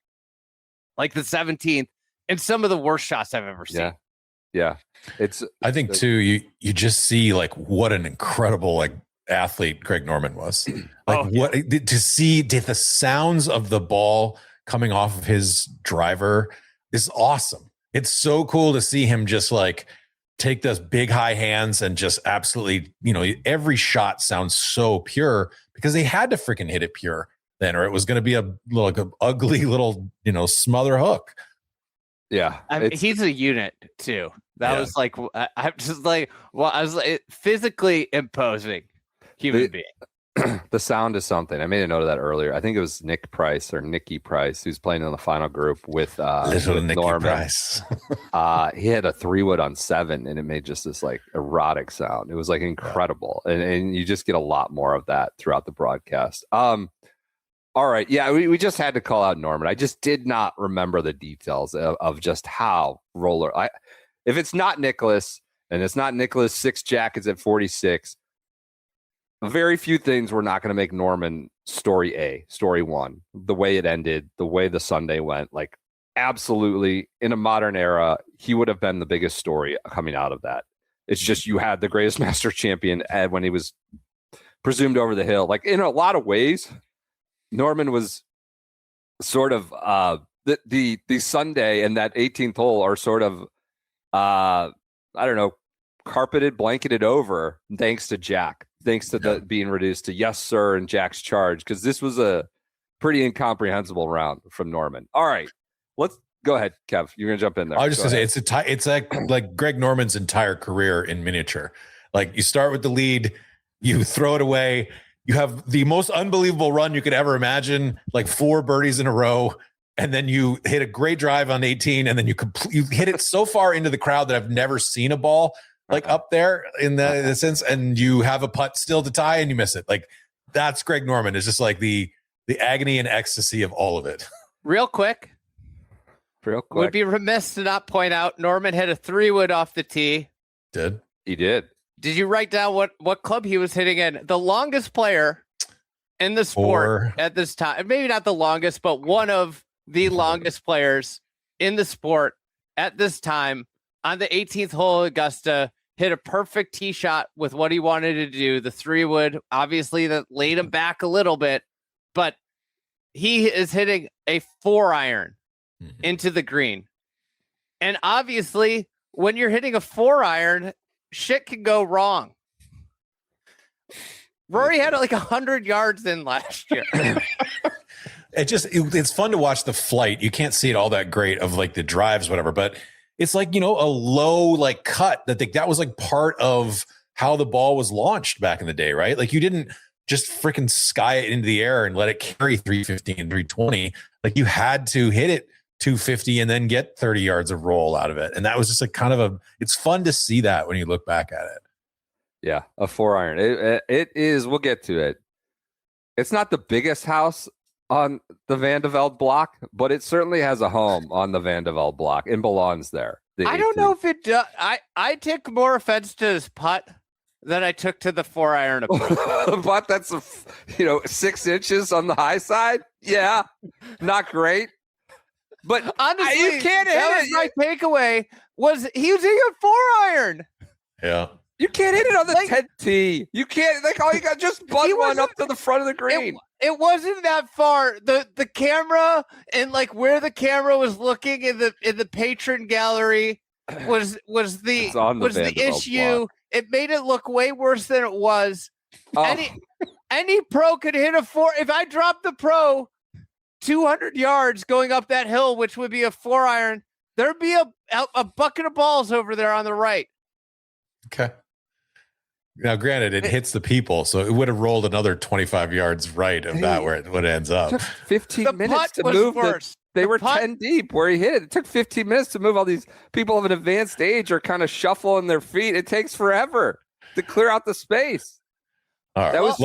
like the 17th, and some of the worst shots I've ever seen. Yeah. I think too, you just see like what an incredible like athlete Greg Norman was. Like to see the sounds of the ball coming off of his driver is awesome. It's so cool to see him just like take those big high hands and just absolutely, every shot sounds so pure because they had to freaking hit it pure then, or it was going to be a ugly little, smother hook. Yeah. I mean, he's a unit too. That was like, I'm just like, I was like, physically imposing human being. The sound is something. I made a note of that earlier. I think it was Nicky Price who's playing in the final group with Nicky Norman. Price. He had a 3-wood on 7 and it made just this like erotic sound. It was like incredible. And you just get a lot more of that throughout the broadcast. All right. Yeah, we just had to call out Norman. I just did not remember the details of just how if it's not Nicholas and it's not Nicholas 6 jackets at 46, very few things were not going to make Norman story 1, the way it ended, the way the Sunday went. Like absolutely in a modern era, he would have been the biggest story coming out of that. It's just you had the greatest master champion when he was presumed over the hill. Like in a lot of ways, Norman was sort of the Sunday and that 18th hole are sort of I don't know, carpeted, blanketed over thanks to Jack, thanks to the being reduced to yes sir and Jack's charge, because this was a pretty incomprehensible round from Norman. All right, let's go ahead, Kev. You're gonna jump in there. I was just gonna say it's like Greg Norman's entire career in miniature. Like you start with the lead, you throw it away, you have the most unbelievable run you could ever imagine, like 4 birdies in a row. And then you hit a great drive on 18, and then you hit it so far into the crowd that I've never seen a ball like up there in the sense, and you have a putt still to tie and you miss it. Like that's Greg Norman. It's just like the agony and ecstasy of all of it. Real quick. Would be remiss to not point out Norman hit a 3-wood off the tee. He did. Did you write down what club he was hitting in? The longest player in the sport at this time, maybe not the longest, but one of the longest players in the sport at this time on the 18th hole at Augusta, hit a perfect tee shot with what he wanted to do. The 3-wood, obviously that laid him back a little bit, but he is hitting a 4-iron into the green. And obviously when you're hitting a 4-iron, shit can go wrong. Rory had like 100 yards in last year. It's fun to watch the flight. You can't see it all that great of like the drives, whatever, but it's like, a low like cut that was like part of how the ball was launched back in the day, right? Like you didn't just freaking sky it into the air and let it carry 350 and 320. Like you had to hit it 250 and then get 30 yards of roll out of it. And that was just like it's fun to see that when you look back at it. Yeah, a 4-iron. It is, we'll get to it. It's not the biggest house on the Van de Velde block, but it certainly has a home on the Van de Velde block and belongs there. I don't know if it does. I took more offense to his putt than I took to the 4-iron approach. But that's 6 inches on the high side. Yeah, not great. But honestly, you can't hit it. My takeaway was he was hitting a 4-iron. Yeah. You can't hit it on the 10th tee. You can't, all you got just butt one up to the front of the green. It wasn't that far. The camera and like where the camera was looking in the patron gallery was the issue. Block. It made it look way worse than it was. Oh. Any pro could hit a 4. If I dropped the pro 200 yards going up that hill, which would be a 4-iron, there'd be a bucket of balls over there on the right. Okay. Now, granted, it hits the people, so it would have rolled another 25 yards right of that where it ends up. It took 15 minutes to move. They were 10 deep where he hit it. It took 15 minutes to move all these people of an advanced age are kind of shuffling their feet. It takes forever to clear out the space. All right. That was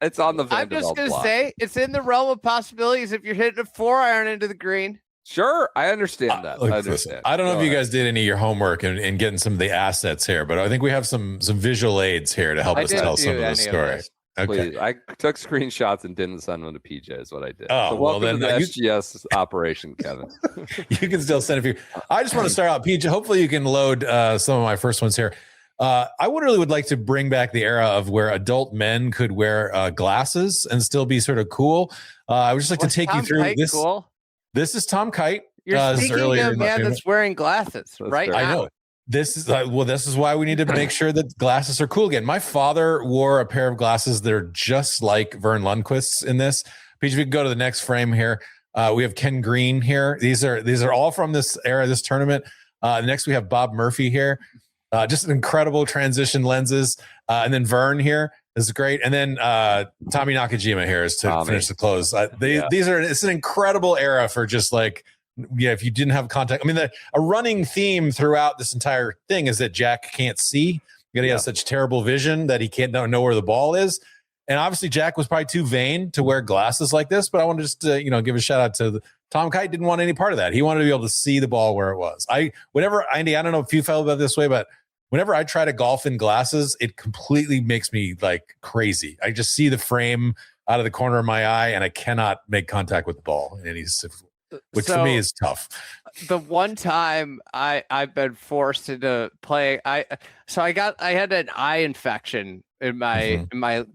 it's on the Van de Velde block. I'm just going to say it's in the realm of possibilities if you're hitting a 4-iron into the green. Sure, I understand that. Listen, I don't know if you guys did any of your homework and getting some of the assets here, but I think we have some visual aids here to help us tell some of the story. Okay. Please. I took screenshots and didn't send them to PJ is what I did. Oh, so well then to the SGS operation, Kevin. You can still send a few. I just want to start out, PJ. Hopefully you can load some of my first ones here. I would like to bring back the era of where adult men could wear glasses and still be sort of cool. I would just like to take you through this. Cool? This is Tom Kite. You're speaking of a man that's wearing glasses, right? I know. This is this is why we need to make sure that glasses are cool again. My father wore a pair of glasses that are just like Vern Lundquist's in this. Peach, if we can go to the next frame here. We have Ken Green here. These are all from this era, this tournament. Next, we have Bob Murphy here. Just incredible transition lenses. And then Vern here is great. And then Tommy Nakajima here is to finish the close. It's an incredible era for just like, if you didn't have contact. I mean, a running theme throughout this entire thing is that Jack can't see. He has such terrible vision that he can't know where the ball is. And obviously Jack was probably too vain to wear glasses like this, but I want to just give a shout out to Tom Kite. Didn't want any part of that. He wanted to be able to see the ball where it was. Andy, I don't know if you felt about this way, but whenever I try to golf in glasses, it completely makes me like crazy. I just see the frame out of the corner of my eye and I cannot make contact with the ball in any which for me is tough. The one time I've been forced to play, I had an eye infection in my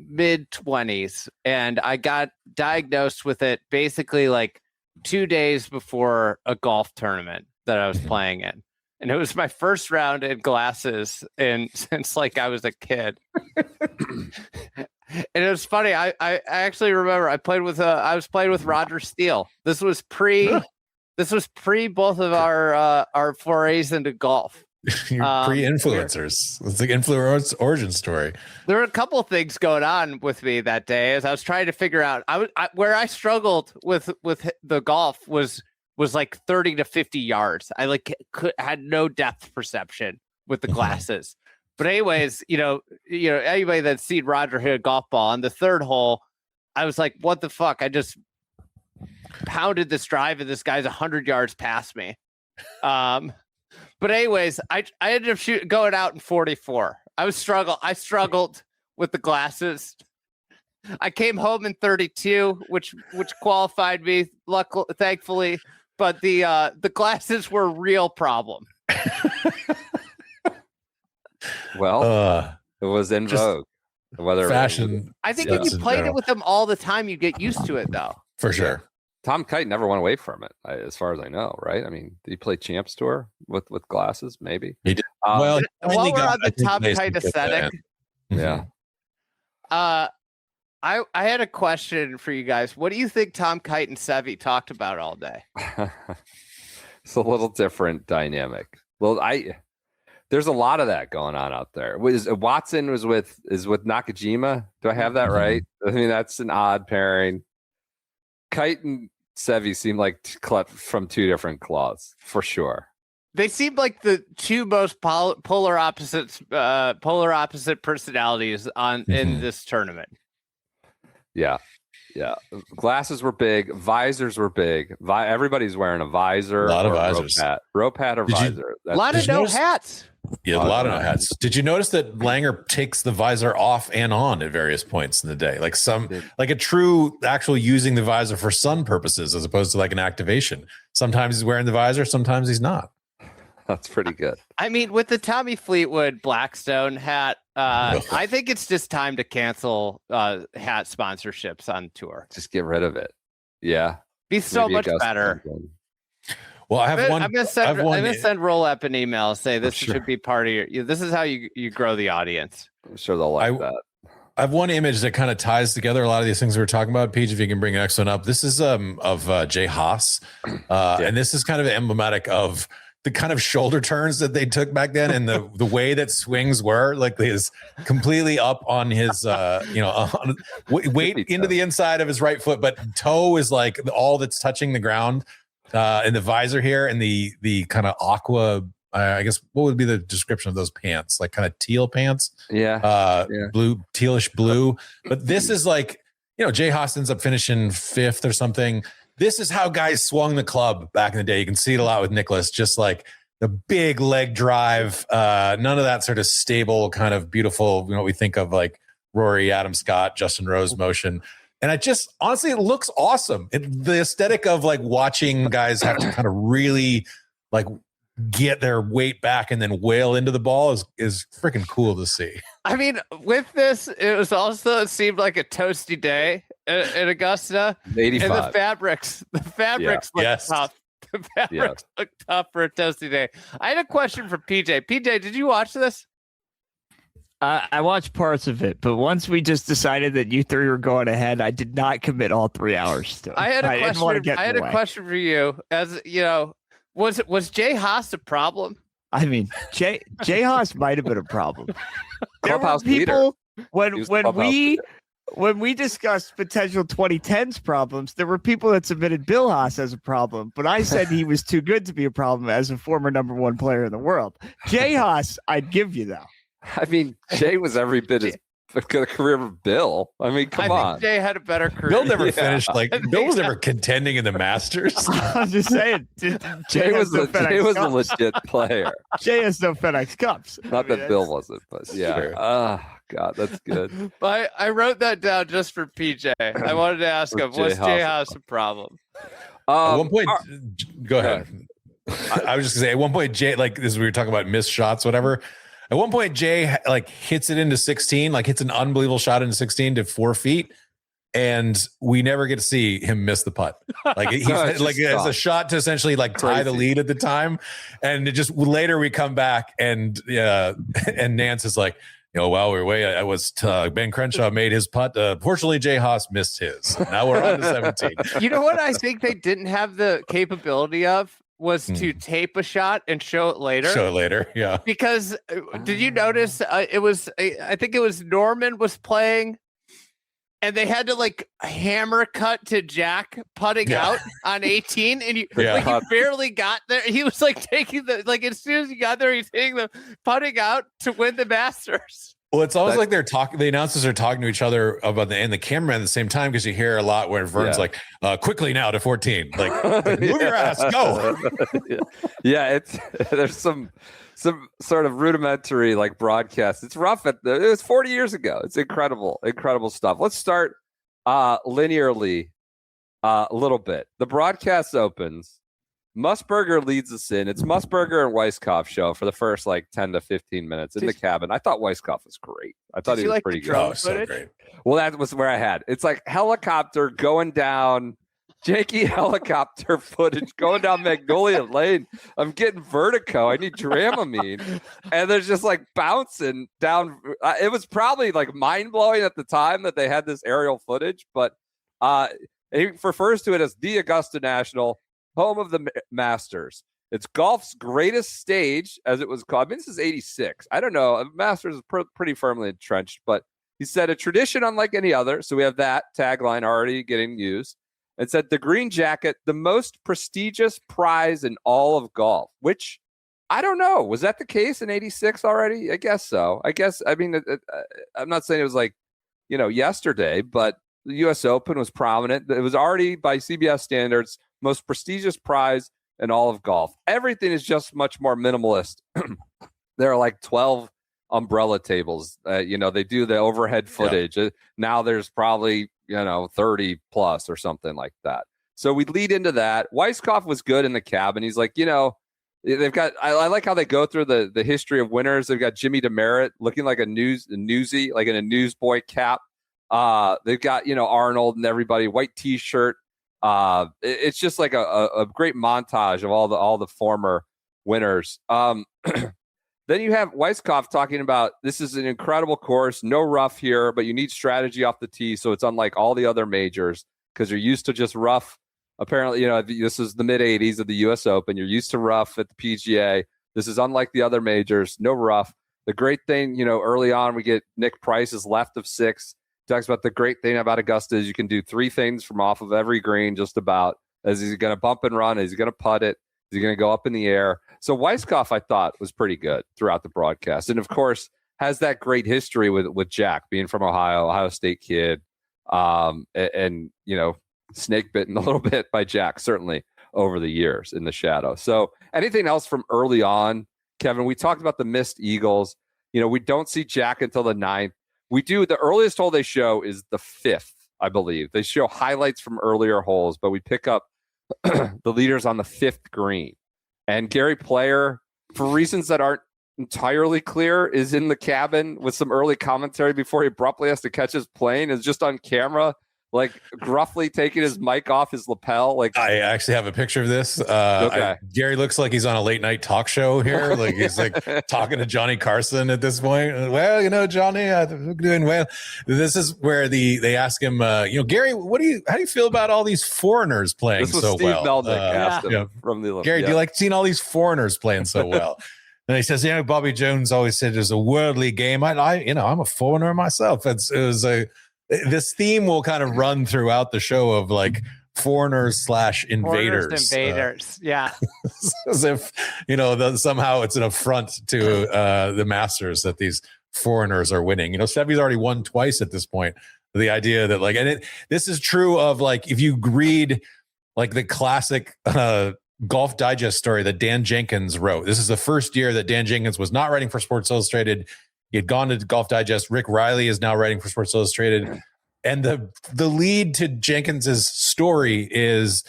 mid 20s, and I got diagnosed with it basically like 2 days before a golf tournament that I was playing in. And it was my first round in glasses since like I was a kid. And it was funny. I actually remember I was playing with Roger Steele. This was pre both of our forays into golf. You're pre-influencers. It's like influencer origin story. There were a couple of things going on with me that day as I was trying to figure out. Where I struggled with the golf was like 30 to 50 yards. I had no depth perception with the glasses. But anyways, anybody that's seen Roger hit a golf ball on the third hole, I was like, what the fuck? I just pounded this drive and this guy's 100 yards past me. But anyways, I ended up going out in 44. I struggled with the glasses. I came home in 32, which qualified me, thankfully. But the glasses were a real problem. Well, it was in vogue. Whether fashion, I think if you played it with them all the time, you get used to it, though. For sure. Tom Kite never went away from it, as far as I know, right? I mean, did he play Champs Tour with glasses? Maybe he did. While we're on the Tom Kite aesthetic, yeah. I had a question for you guys. What do you think Tom Kite and Sevy talked about all day? It's a little different dynamic. Well, there's a lot of that going on out there. Watson is with Nakajima? Do I have that right? I mean, that's an odd pairing. Kite and Sevy seem like cut from two different cloths, for sure. They seem like the two most polar opposite personalities in this tournament. Yeah. Glasses were big. Visors were big. Everybody's wearing a visor. A lot of visors. Rope hat or visor. A lot of no hats. Yeah, a lot of no hats. Did you notice that Langer takes the visor off and on at various points in the day? Like a true actual using the visor for sun purposes as opposed to like an activation. Sometimes he's wearing the visor, sometimes he's not. That's pretty good. I mean, with the Tommy Fleetwood Blackstone hat, I think it's just time to cancel hat sponsorships on tour. Just get rid of it. Yeah. Be so much better. Well, I have one. I'm gonna send Roll Up an email and say this should be part of your. This is how you grow the audience. I'm sure they'll like that. I have one image that kind of ties together a lot of these things we were talking about. Peach, if you can bring the next one up. This is of Jay Haas, and this is kind of emblematic of the kind of shoulder turns that they took back then, and the way that swings were like his completely up on his weight into the inside of his right foot, but toe is like all that's touching the ground. And the visor here and the kind of aqua, I guess, what would be the description of those pants? Like kind of teal pants? Yeah. Blue, tealish blue. But this is like, Jay Haas ends up finishing 5th or something. This is how guys swung the club back in the day. You can see it a lot with Nicholas, just like the big leg drive, none of that sort of stable kind of beautiful, we think of like Rory, Adam Scott, Justin Rose motion. And honestly, it looks awesome. The aesthetic of like watching guys have to kind of really like get their weight back and then wail into the ball is freaking cool to see. I mean, with this, it seemed like a toasty day in Augusta. 85. And the fabrics look tough. The fabrics look tough for a toasty day. I had a question for PJ. PJ, did you watch this? I watched parts of it, but once we just decided that you three were going ahead, I did not commit all 3 hours to it. I had a question for you. As was Jay Haas a problem? I mean, Jay Haas might have been a problem. There were Clubhouse people leader. when we discussed potential 2010s problems, there were people that submitted Bill Haas as a problem, but I said he was too good to be a problem as a former #1 player in the world. Jay Haas, I'd give you though. I mean, Jay was every bit as good a career of Bill. I mean, come on. Jay had a better career. Bill never finished. Bill was never contending in the Masters. I'm just saying. Jay was a legit player. Jay has no FedEx Cups. Not that Bill wasn't, but yeah. Sure. God, that's good. I wrote that down just for PJ. I wanted to ask him, was Jay Haas a problem? At one point, go ahead. I was just gonna say, at one point, Jay, like this, we were talking about missed shots, whatever. At one point, Jay like hits it into 16, like hits an unbelievable shot into 16 to 4 feet. and we never get to see him miss the putt. Like he's like it's a shot to essentially like tie the lead at the time, and it just later we come back and Nance is like, while we were away, I was Ben Crenshaw made his putt. Fortunately, Jay Haas missed his. Now we're on to 17. You know what I think they didn't have the capability of was to tape a shot and show it later. Yeah. Because did you notice I think it was Norman was playing, and they had to like hammer cut to Jack putting out on 18, and he barely got there. He was like taking as soon as he got there, he's hitting the putting out to win the Masters. Well, it's almost like they're talking. The announcers are talking to each other about the camera at the same time, because you hear a lot where Vern's like, "Quickly now to 14, like move your ass, go." There's some sort of rudimentary like broadcast. It's rough. It was 40 years ago. It's incredible stuff. Let's start linearly a little bit. The broadcast opens. Musburger leads us in. It's Musburger and Weisskopf show for the first like 10 to 15 minutes in the cabin. I thought Weisskopf was great. I thought he was pretty good. Oh, so great. Well, that was where I had. It's like helicopter going down, janky helicopter footage going down Magnolia Lane. I'm getting vertigo. I need Dramamine. And there's just like bouncing down. It was probably like mind blowing at the time that they had this aerial footage, but he refers to it as the Augusta National, home of the Masters. It's golf's greatest stage, as it was called. I mean, this is 86. I don't know. Masters is pretty firmly entrenched, but he said a tradition unlike any other. So we have that tagline already getting used. It said the green jacket, the most prestigious prize in all of golf, which I don't know. Was that the case in 86 already? I guess so. I'm not saying it was like, yesterday, but the U.S. Open was prominent. It was already by CBS standards most prestigious prize in all of golf. Everything is just much more minimalist. There are like 12 umbrella tables. They do the overhead footage. Yeah. Now there's probably 30 plus or something like that. So we lead into that. Weisskopf was good in the cabin. He's like, they've got. I like how they go through the history of winners. They've got Jimmy DeMerit looking like a newsie, like in a newsboy cap. They've got Arnold and everybody, white T-shirt. It's just like a great montage of all the former winners. Then you have Weisskopf talking about this is an incredible course, no rough here, but you need strategy off the tee, so it's unlike all the other majors because you're used to just rough. Apparently, this is the mid 80s of the U.S. Open. You're used to rough at the PGA. This is unlike the other majors, no rough. The great thing, early on, we get Nick Price's left of 6. Talks about the great thing about Augusta is you can do 3 things from off of every green, just about. As he's going to bump and run, is he going to putt it? Is he going to go up in the air? So Weisskopf, I thought, was pretty good throughout the broadcast, and of course has that great history with Jack being from Ohio State kid, and snake bitten a little bit by Jack certainly over the years in the shadow. So anything else from early on, Kevin? We talked about the missed eagles. We don't see Jack until the 9th. We do. The earliest hole they show is the 5th, I believe. They show highlights from earlier holes, but we pick up the leaders on the 5th green. And Gary Player, for reasons that aren't entirely clear, is in the cabin with some early commentary before he abruptly has to catch his plane, is just on camera, like gruffly taking his mic off his lapel. Like, I actually have a picture of this. Okay. Gary looks like he's on a late night talk show here. Like he's like talking to Johnny Carson at this point. Well, Johnny, I'm doing well. This is where they ask him, Gary, how do you feel about all these foreigners playing this was so Steve well? Melnick asked him from the Gary, do you like seeing all these foreigners playing so well? And he says, Bobby Jones always said it's a worldly game. I'm a foreigner myself. This theme will kind of run throughout the show of like foreigners / invaders. Yeah. As if, somehow it's an affront to the Masters that these foreigners are winning. Seve's already won twice at this point. The idea that this is true of like, if you read like the classic Golf Digest story that Dan Jenkins wrote. This is the first year that Dan Jenkins was not writing for Sports Illustrated. He had gone to Golf Digest. Rick Riley is now writing for Sports Illustrated. And the lead to Jenkins's story is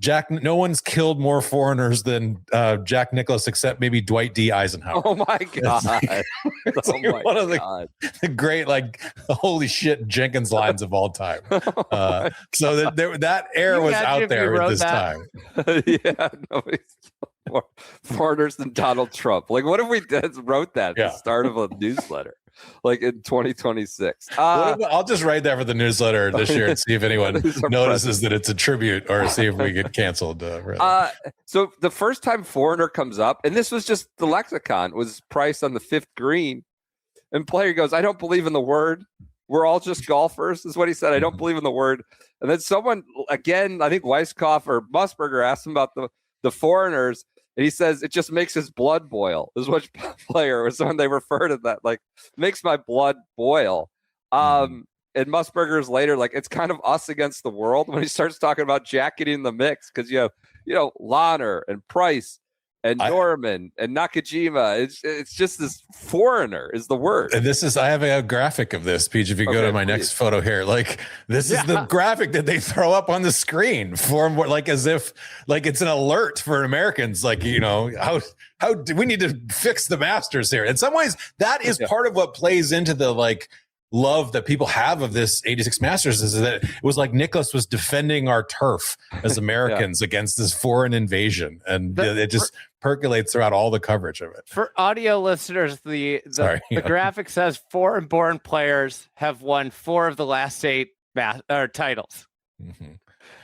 Jack. No one's killed more foreigners than Jack Nicklaus, except maybe Dwight D. Eisenhower. Oh my God. It's Oh like my one of God. the great, like, holy shit Jenkins lines of all time. So that air You was imagine out if you there at wrote this that? time. Yeah, nobody's more foreigners than Donald Trump. Like, what if we wrote that at Yeah. the start of a newsletter, like in 2026? I'll just write that for the newsletter this year and see if anyone These are notices that it's a tribute, or see if we get canceled. So the first time foreigner comes up, and this was just the lexicon, was Price on the fifth green, and player goes, "I don't believe in the word. We're all just golfers," is what he said. "I don't believe in the word." And then someone, again, I think Weisskopf or Musburger, asked him about the foreigners, and he says it just makes his blood boil. Is what player was when they refer to that, like, makes my blood boil. And Musburger's later, like, it's kind of us against the world when he starts talking about jacketing the mix, because you have, Lahner and Price and Norman and Nakajima. It's just this foreigner is the word. And I have a graphic of this, Peach. If you go to my next photo here, like, this is the graphic that they throw up on the screen for, like, as if like it's an alert for Americans. Like, how do we need to fix the Masters here? In some ways, that is part of what plays into the, like, love that people have of this 86 Masters, is that it was like Nicklaus was defending our turf as Americans against this foreign invasion, and it just percolates throughout all the coverage of it. For audio listeners, the graphic says foreign-born players have won 4 of the last 8 titles.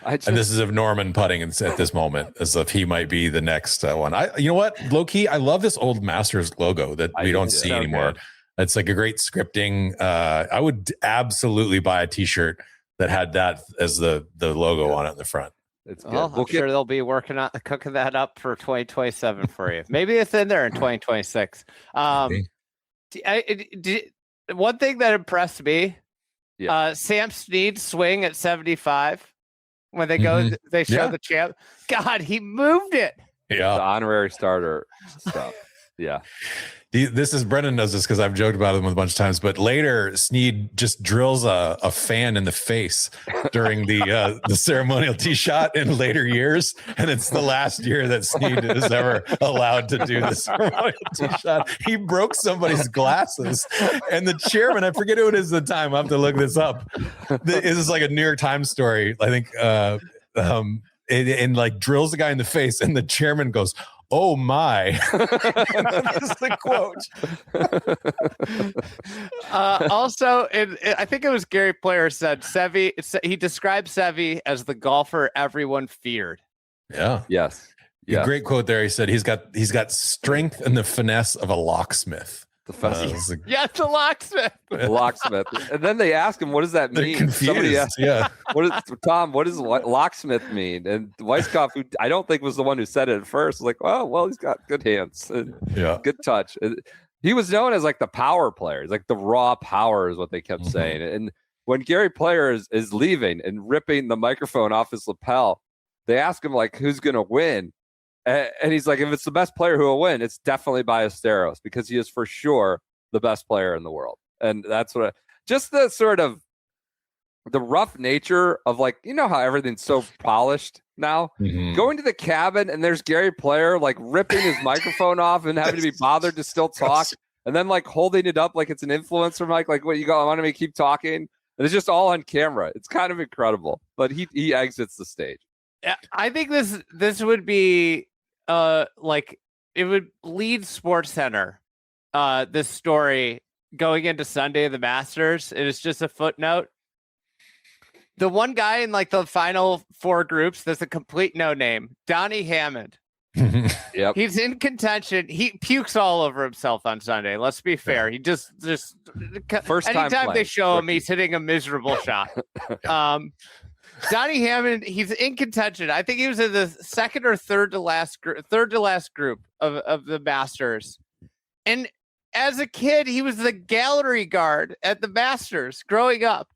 And this is of Norman putting at this moment, as if he might be the next one. You know what, low key, I love this old Masters logo that we don't see anymore. Good. It's like a great scripting. I would absolutely buy a T-shirt that had that as the logo on it in the front. It's good. Well, I'm sure they'll be cooking that up for 2027 for you. Maybe it's in there in 2026. One thing that impressed me, Sam Snead's swing at 75 when they go, they show the champ. God, he moved it. Yeah, the honorary starter stuff. Yeah. This is Brendan knows this because I've joked about him a bunch of times, but later Snead just drills a fan in the face during the ceremonial tee shot in later years, and it's the last year that Snead is ever allowed to do the ceremonial tee shot. He broke somebody's glasses, and the chairman, I forget who it is at the time, I have to look this up. This is like a New York Times story, I think, and like drills the guy in the face, and the chairman goes, "Oh my!" That's the quote. Also, I think it was Gary Player said Seve. He described Seve as the golfer everyone feared. Yeah. Yes. Great quote there. He said he's got strength and the finesse of a locksmith. The locksmith. The locksmith. And then they ask him, "What does that mean?" Confused. Somebody asked, what does locksmith mean? And Weisskopf, who I don't think was the one who said it at first, was like, well, he's got good hands, good touch. He was known as like the power player. He's like the raw power is what they kept saying. And when Gary Player is leaving and ripping the microphone off his lapel, they ask him, like, who's going to win? And he's like, if it's the best player who will win, it's definitely Ballesteros, because he is for sure the best player in the world. And that's just the sort of the rough nature of, like, how everything's so polished now. Going to the cabin and there's Gary Player, like, ripping his microphone off and having to be bothered to still talk, and then, like, holding it up like it's an influencer mic, like, what, you go, I want to keep talking, and it's just all on camera. It's kind of incredible. But he exits the stage. Yeah, I think this would be like, it would lead Sports Center, this story going into Sunday of the Masters. It is just a footnote. The one guy in, like, the final 4 groups that's a complete no name, Donnie Hammond. Yep. He's in contention. He pukes all over himself on Sunday. Let's be fair. He just first time anytime they show him, he's hitting a miserable shot. Donnie Hammond, he's in contention. I think he was in the second or third to last group of the Masters. And as a kid, he was the gallery guard at the Masters growing up.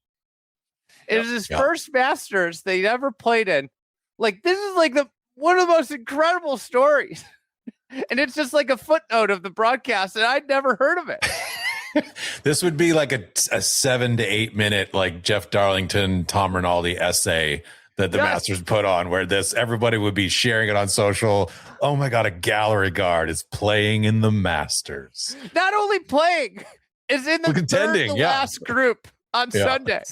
It was his first Masters that he ever played in. Like, this is like one of the most incredible stories. And it's just like a footnote of the broadcast, and I'd never heard of it. This would be like a 7 to 8 minute, like, Jeff Darlington, Tom Rinaldi essay that the Masters put on, where everybody would be sharing it on social, Oh my God, a gallery guard is playing in the Masters. Not only playing, is in the Contending, third to last group on Sunday.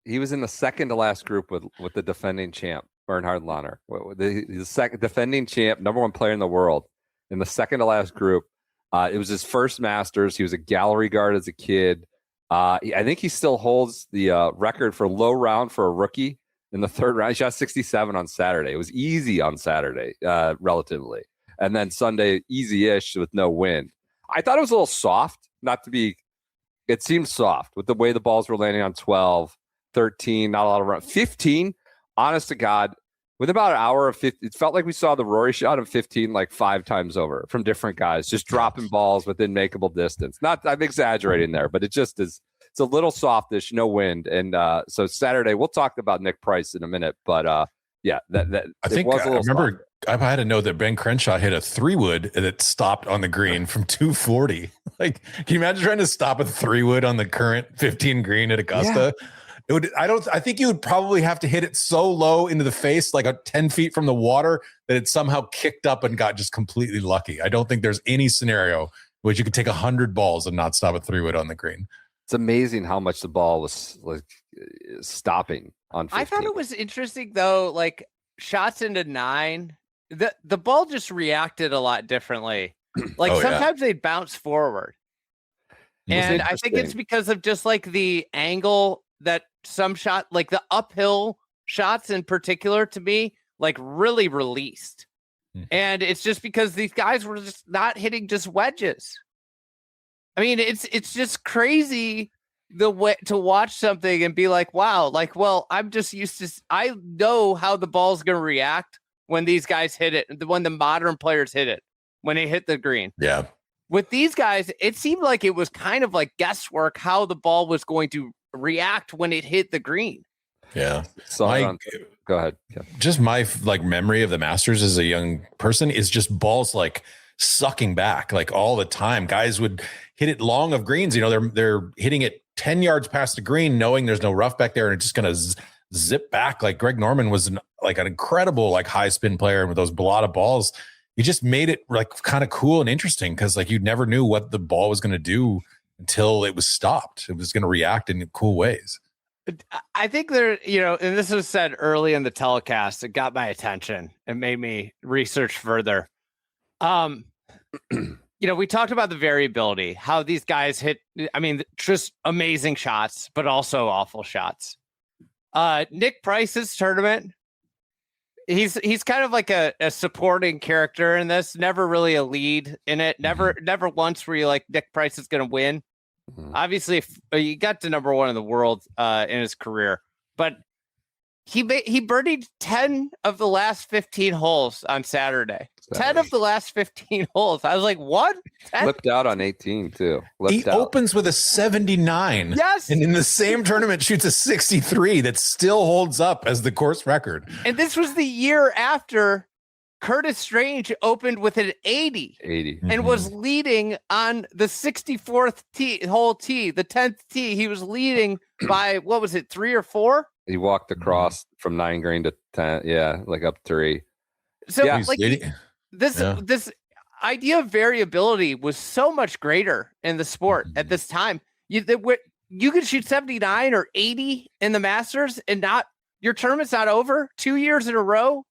He was in the second to last group with the defending champ, Bernhard Langer. The second defending champ, number one player in the world, in the second to last group. It was his first Masters. He was a gallery guard as a kid. I think he still holds the record for low round for a rookie in the third round. He shot 67 on Saturday. It was easy on Saturday, relatively. And then Sunday, easy-ish with no wind. I thought it was a little soft, it seemed soft with the way the balls were landing on 12, 13, not a lot of run. 15, honest to God, with about an hour of 50, it felt like we saw the Rory shot of 15 like 5 times over from different guys, just dropping balls within makeable distance. I'm exaggerating there, but it just is. It's a little softish, no wind. And so Saturday, we'll talk about Nick Price in a minute, but I remember I had to know that Ben Crenshaw hit a 3-wood that stopped on the green from 240. Like, can you imagine trying to stop a 3-wood on the current 15 green at Augusta? Yeah. I think you would probably have to hit it so low into the face, like 10 feet from the water, that it somehow kicked up and got just completely lucky. I don't think there's any scenario which you could take 100 balls and not stop a 3-wood on the green. It's amazing how much the ball was like stopping on 15. I thought it was interesting though, like shots into 9, the ball just reacted a lot differently. Like sometimes they'd bounce forward. And I think it's because of just like the angle that some shot, like the uphill shots in particular, to me, like really released. And it's just because these guys were just not hitting just wedges. I mean, it's just crazy the way to watch something and be like, wow, like, well, I'm just used to, I know how the ball's going to react when these guys hit it, when the modern players hit it, when they hit the green. Yeah. With these guys, it seemed like it was kind of like guesswork how the ball was going to react when it hit the green. Yeah. So go ahead. Yeah. Just my memory of the Masters as a young person is just balls like sucking back like all the time. Guys would hit it long of greens. You know, they're hitting it 10 yards past the green, knowing there's no rough back there, and it's just going to zip back. Like Greg Norman was an incredible like high spin player, and with those Balata balls, he just made it like kind of cool and interesting because like you never knew what the ball was going to do until it was stopped. It was going to react in cool ways. I think there, you know, and this was said early in the telecast, it got my attention and made me research further. You know, we talked about the variability, how these guys hit, I mean, just amazing shots, but also awful shots. Nick Price's tournament, he's kind of like a supporting character in this, never really a lead in it. Never once were you like, Nick Price is going to win. Obviously, if he got to number 1 in the world in his career, but he birdied 10 of the last 15 holes on Saturday. 10 of the last 15 holes. I was like, what? 10? Flipped out on 18 too. Opens with a 79. Yes. And in the same tournament shoots a 63 that still holds up as the course record. And this was the year after Curtis Strange opened with an 80 and was leading on the 64th hole tee, the 10th tee. He was leading by, what was it, 3 or 4? He walked across from 9 green to 10. Yeah, like up 3. So like this idea of variability was so much greater in the sport at this time. You could shoot 79 or 80 in the Masters and not, your tournament's not over 2 years in a row.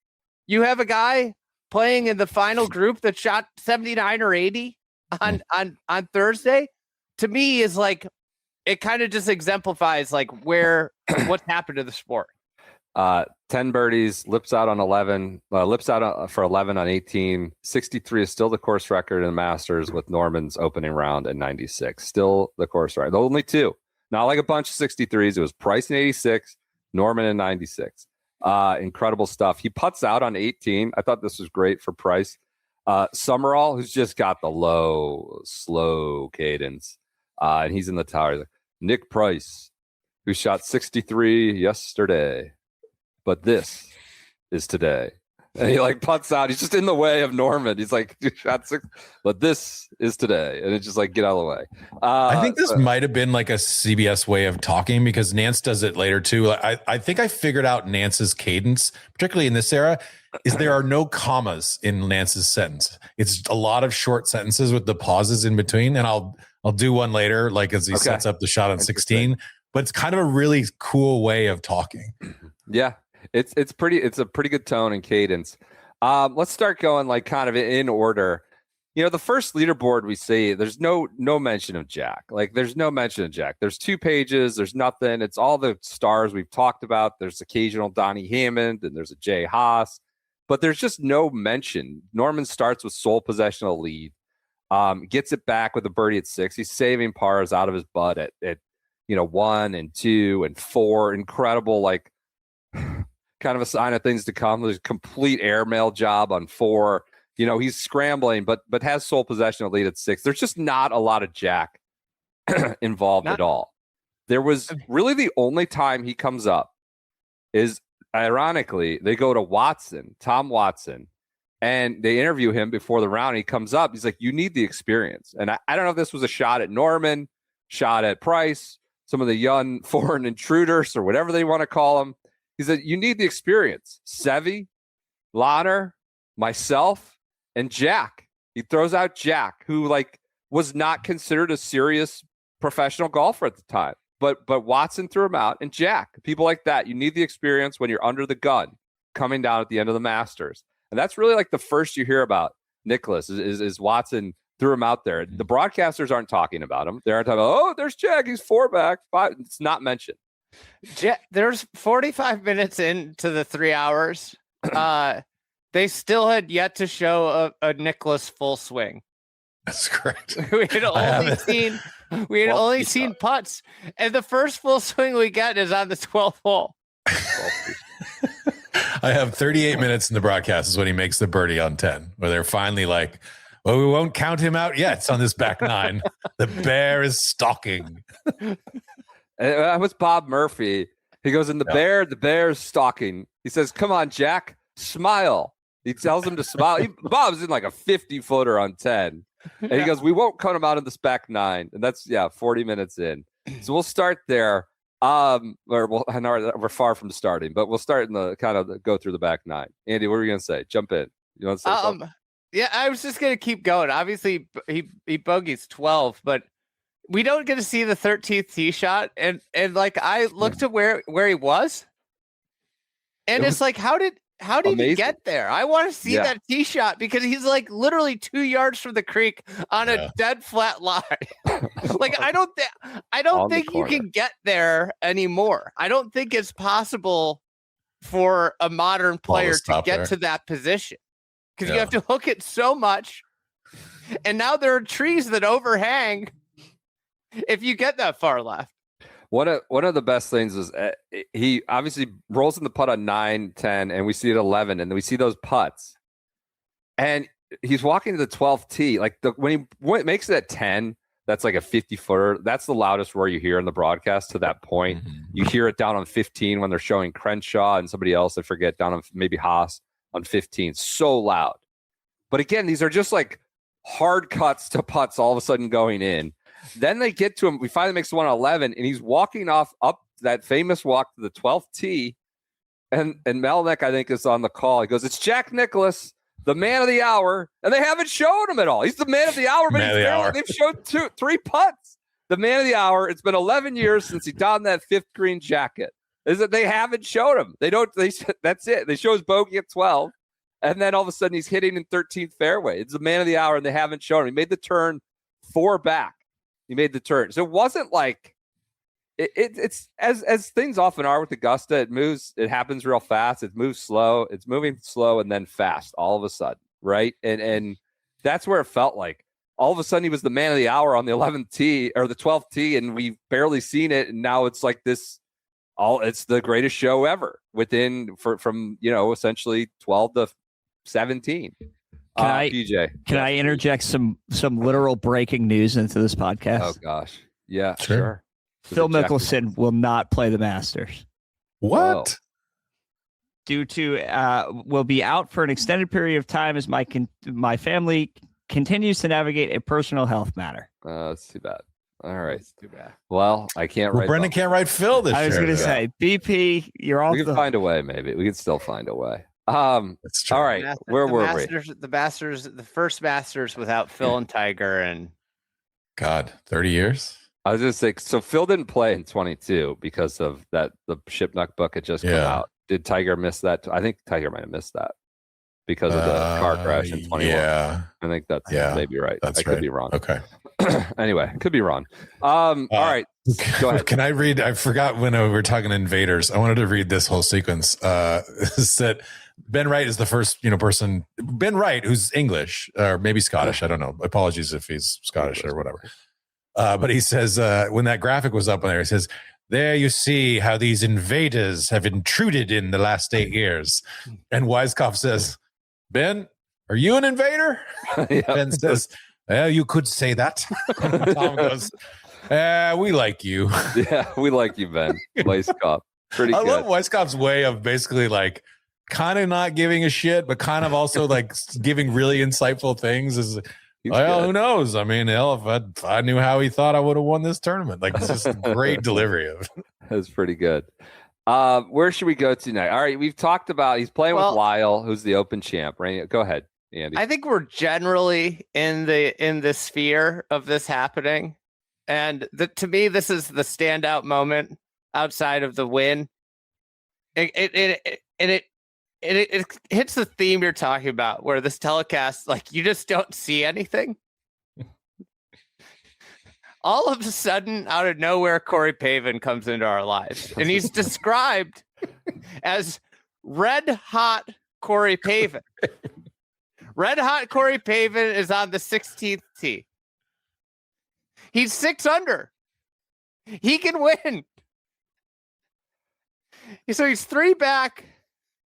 You have a guy playing in the final group that shot 79 or 80 on Thursday. To me, is like, it kind of just exemplifies like what's happened to the sport. 10 birdies, lips out on 11, for 11 on 18. 63 is still the course record in the Masters with Norman's opening round at 96. Still the course record. Only 2. Not like a bunch of 63s. It was Price in 86, Norman in 96. Incredible stuff. He putts out on 18. I thought this was great for Price. Summerall, who's just got the low, slow cadence, and he's in the tower. He's like, Nick Price, who shot 63 yesterday, but this is today. And he like putts out. He's just in the way of Norman. He's like, shot 6, but this is today. And it's just like, get out of the way. I think this might have been like a CBS way of talking because Nance does it later too. I think I figured out Nance's cadence, particularly in this era, is there are no commas in Nance's sentence. It's a lot of short sentences with the pauses in between. And I'll do one later, like as he sets up the shot on 16. But it's kind of a really cool way of talking. Yeah. It's a pretty good tone and cadence. Let's start going like kind of in order. You know, the first leaderboard we see, there's no mention of Jack. Like there's no mention of Jack. There's 2 pages. There's nothing. It's all the stars we've talked about. There's occasional Donnie Hammond and there's a Jay Haas, but there's just no mention. Norman starts with sole possession of the lead, gets it back with a birdie at 6. He's saving pars out of his butt at 1 and 2 and 4. Incredible, like kind of a sign of things to come. There's a complete airmail job on 4. He's scrambling, but has sole possession of lead at 6. There's just not a lot of Jack involved at all. There was really the only time he comes up is, ironically, they go to Tom Watson, and they interview him before the round. He comes up. He's like, you need the experience. And I don't know if this was a shot at Norman, shot at Price, some of the young foreign intruders or whatever they want to call them. He said, you need the experience. Seve, Lahner, myself, and Jack. He throws out Jack, who like was not considered a serious professional golfer at the time. But Watson threw him out, and Jack. People like that. You need the experience when you're under the gun coming down at the end of the Masters. And that's really like the first you hear about Nicklaus is Watson threw him out there. The broadcasters aren't talking about him. They aren't talking about, there's Jack. He's 4 back. 5. It's not mentioned. There's 45 minutes into the 3 hours. They still had yet to show a Nicklaus full swing. That's correct. We had only seen putts, and the first full swing we get is on the 12th hole. I have 38 minutes in the broadcast is when he makes the birdie on 10, where they're finally like, well, we won't count him out yet. It's on this back 9. The bear is stalking. That was Bob Murphy. He goes in the bear's stalking. He says, come on, Jack, smile. He tells him to smile. Bob's in like a 50-footer on 10. And he goes, we won't count him out in this back 9. And that's, 40 minutes in. So we'll start there. I know we're far from starting, but we'll start in the kind of go through the back 9. Andy, what are you going to say? Jump in. You want to say something? Yeah, I was just going to keep going. Obviously, he bogeys 12, but we don't get to see the 13th tee shot. And like, I looked at where he was, and it's like, how did he get there? I want to see that tee shot because he's like literally 2 yards from the creek on a dead flat line. Like, I don't think you can get there anymore. I don't think it's possible for a modern player to get to that position because you have to hook it so much. And now there are trees that overhang if you get that far left. One of the best things is he obviously rolls in the putt on 9, 10, and we see it 11, and we see those putts. And he's walking to the 12th tee. Like when he makes it at 10, that's like a 50-footer. That's the loudest roar you hear in the broadcast to that point. Mm-hmm. You hear it down on 15 when they're showing Crenshaw and somebody else, I forget, down on maybe Haas on 15. So loud. But again, these are just like hard cuts to putts all of a sudden going in. Then they get to him. We finally makes the one on 11, and he's walking up that famous walk to the 12th tee. And Melnick, I think, is on the call. He goes, it's Jack Nicklaus, the man of the hour. And they haven't shown him at all. He's the man of the hour, but they've showed 3 putts. The man of the hour. It's been 11 years since he donned that 5th green jacket. Is that they haven't showed him. That's it. They show his bogey at 12. And then all of a sudden he's hitting in 13th fairway. It's the man of the hour, and they haven't shown him. He made the turn 4 back. He made the turn. So it wasn't like it's as things often are with Augusta. It moves. It happens real fast. It moves slow. It's moving slow and then fast all of a sudden, right? And that's where it felt like all of a sudden he was the man of the hour on the 11th tee or the 12th tee, and we've barely seen it. And now it's like this. It's the greatest show ever from essentially 12 to 17. Can I interject some literal breaking news into this podcast? Oh gosh, yeah, sure. Phil Mickelson will not play the Masters. What? due to will be out for an extended period of time as my family continues to navigate a personal health matter. That's too bad. All right. That's too bad. Well, I can't write. Brendan can't write Phil this year. I was going to say, BP, you're off We can find a way. Maybe we can still find a way. That's true. All right. Where were we? The first Masters without Phil and Tiger, and God, 30 years. I was just saying. So Phil didn't play in 22 because of that. The Shipnuck book had just come out. Did Tiger miss that? I think Tiger might have missed that because of the car crash in 21. Yeah, I think that's maybe right. That's I could be wrong. Okay. Anyway, could be wrong. All right. Go ahead. Can I read? I forgot when we were talking invaders. I wanted to read this whole sequence. Is that Ben Wright is the first, person. Ben Wright, who's English or maybe Scottish. I don't know. Apologies if he's Scottish or whatever. But he says when that graphic was up on there, he says, "There you see how these invaders have intruded in the last 8 years." And Weiskopf says, "Ben, are you an invader?" Yeah. Ben says, "Well, you could say that." Tom goes, "We like you." Yeah, we like you, Ben. Weiskopf. Pretty I good. love Weiskopf's way of basically like kind of not giving a shit, but kind of also like giving really insightful things. Well, who knows? I mean, hell, if I knew how he thought I would have won this tournament. Like, it's just a great delivery of. That's pretty good. Where should we go to now? All right, we've talked about he's playing with Lyle, who's the Open champ. Right? Go ahead, Andy. I think we're generally in the sphere of this happening, and to me, this is the standout moment outside of the win. It hits the theme you're talking about, where this telecast, like, you just don't see anything. All of a sudden, out of nowhere, Corey Pavin comes into our lives, and he's described as red hot Corey Pavin. Red hot Corey Pavin is on the 16th tee. He's 6 under. He can win. So he's 3 back.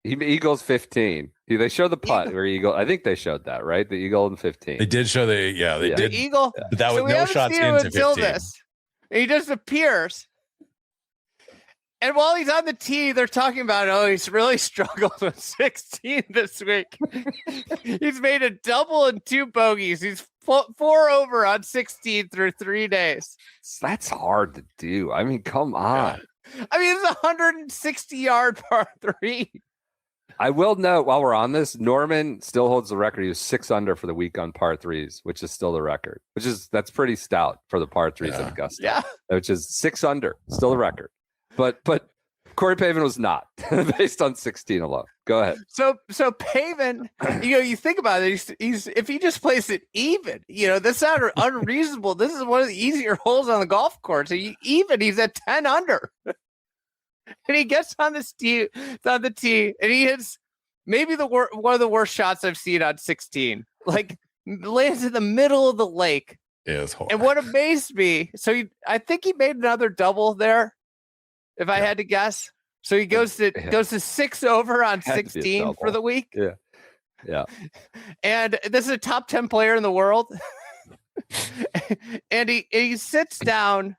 He goes 15. They show the putt where Eagle. I think they showed that, right? The Eagle in 15. They did show they did. The Eagle. But that was no shots into 15. This. He just appears. And while he's on the tee, they're talking about, he's really struggled with 16 this week. He's made a double and 2 bogeys. He's 4 over on 16 through 3 days. That's hard to do. I mean, come on. I mean, it's a 160-yard par 3. I will note while we're on this, Norman still holds the record. He was 6 under for the week on par 3s, which is still the record. That's pretty stout for the par 3s at Augusta. Yeah, which is 6 under, still the record. But Corey Pavin was not based on 16 alone. Go ahead. So Pavin, you think about it. He's if he just plays it even, that's not unreasonable. This is one of the easier holes on the golf course. So he's at 10 under. And he gets on the tee, and he hits maybe one of the worst shots I've seen on 16. Like, lands in the middle of the lake. Yeah, it's horrible. And what amazed me, I think he made another double there, if I had to guess. So he goes to 6 over on 16 for the week. Yeah. And this is a top 10 player in the world. And he sits down.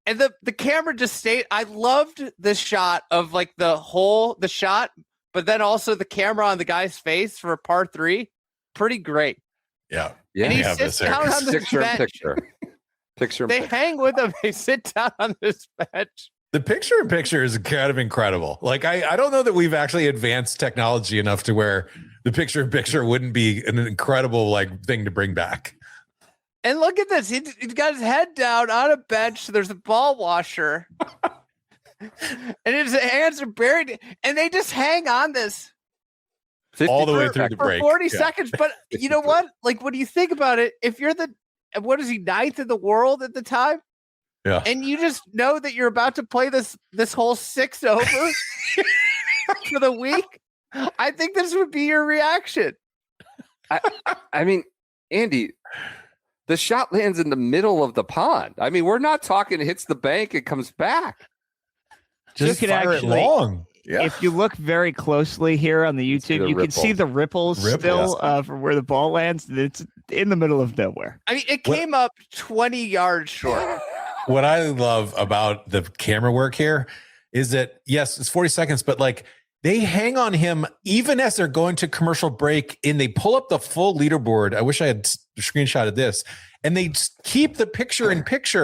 And the camera just stayed. I loved the shot of like the shot, but then also the camera on the guy's face for a par 3. Pretty great. Yeah. And he sits down on this bench. Picture. They hang with him. They sit down on this bench. The picture-in-picture is kind of incredible. Like, I don't know that we've actually advanced technology enough to where the picture-in-picture wouldn't be an incredible like thing to bring back. And look at this. He's got his head down on a bench. There's a ball washer. And his hands are buried. And they just hang on this. All the way through the break. For 40 seconds. But you know what? Like, when you think about it, if you're what is he, 9th in the world at the time? Yeah. And you just know that you're about to play this whole 6 over for the week, I think this would be your reaction. I mean, Andy, the shot lands in the middle of the pond. I mean, we're not talking hits the bank and comes back. Just you can fire actually, it long. Yeah. If you look very closely here on the YouTube, you can see the ripples still from where the ball lands. It's in the middle of nowhere. I mean, it came up 20 yards short. What I love about the camera work here is that, yes, it's 40 seconds, but like They hang on him even as they're going to commercial break, and they pull up the full leaderboard. I wish I had screenshotted this. And they keep the picture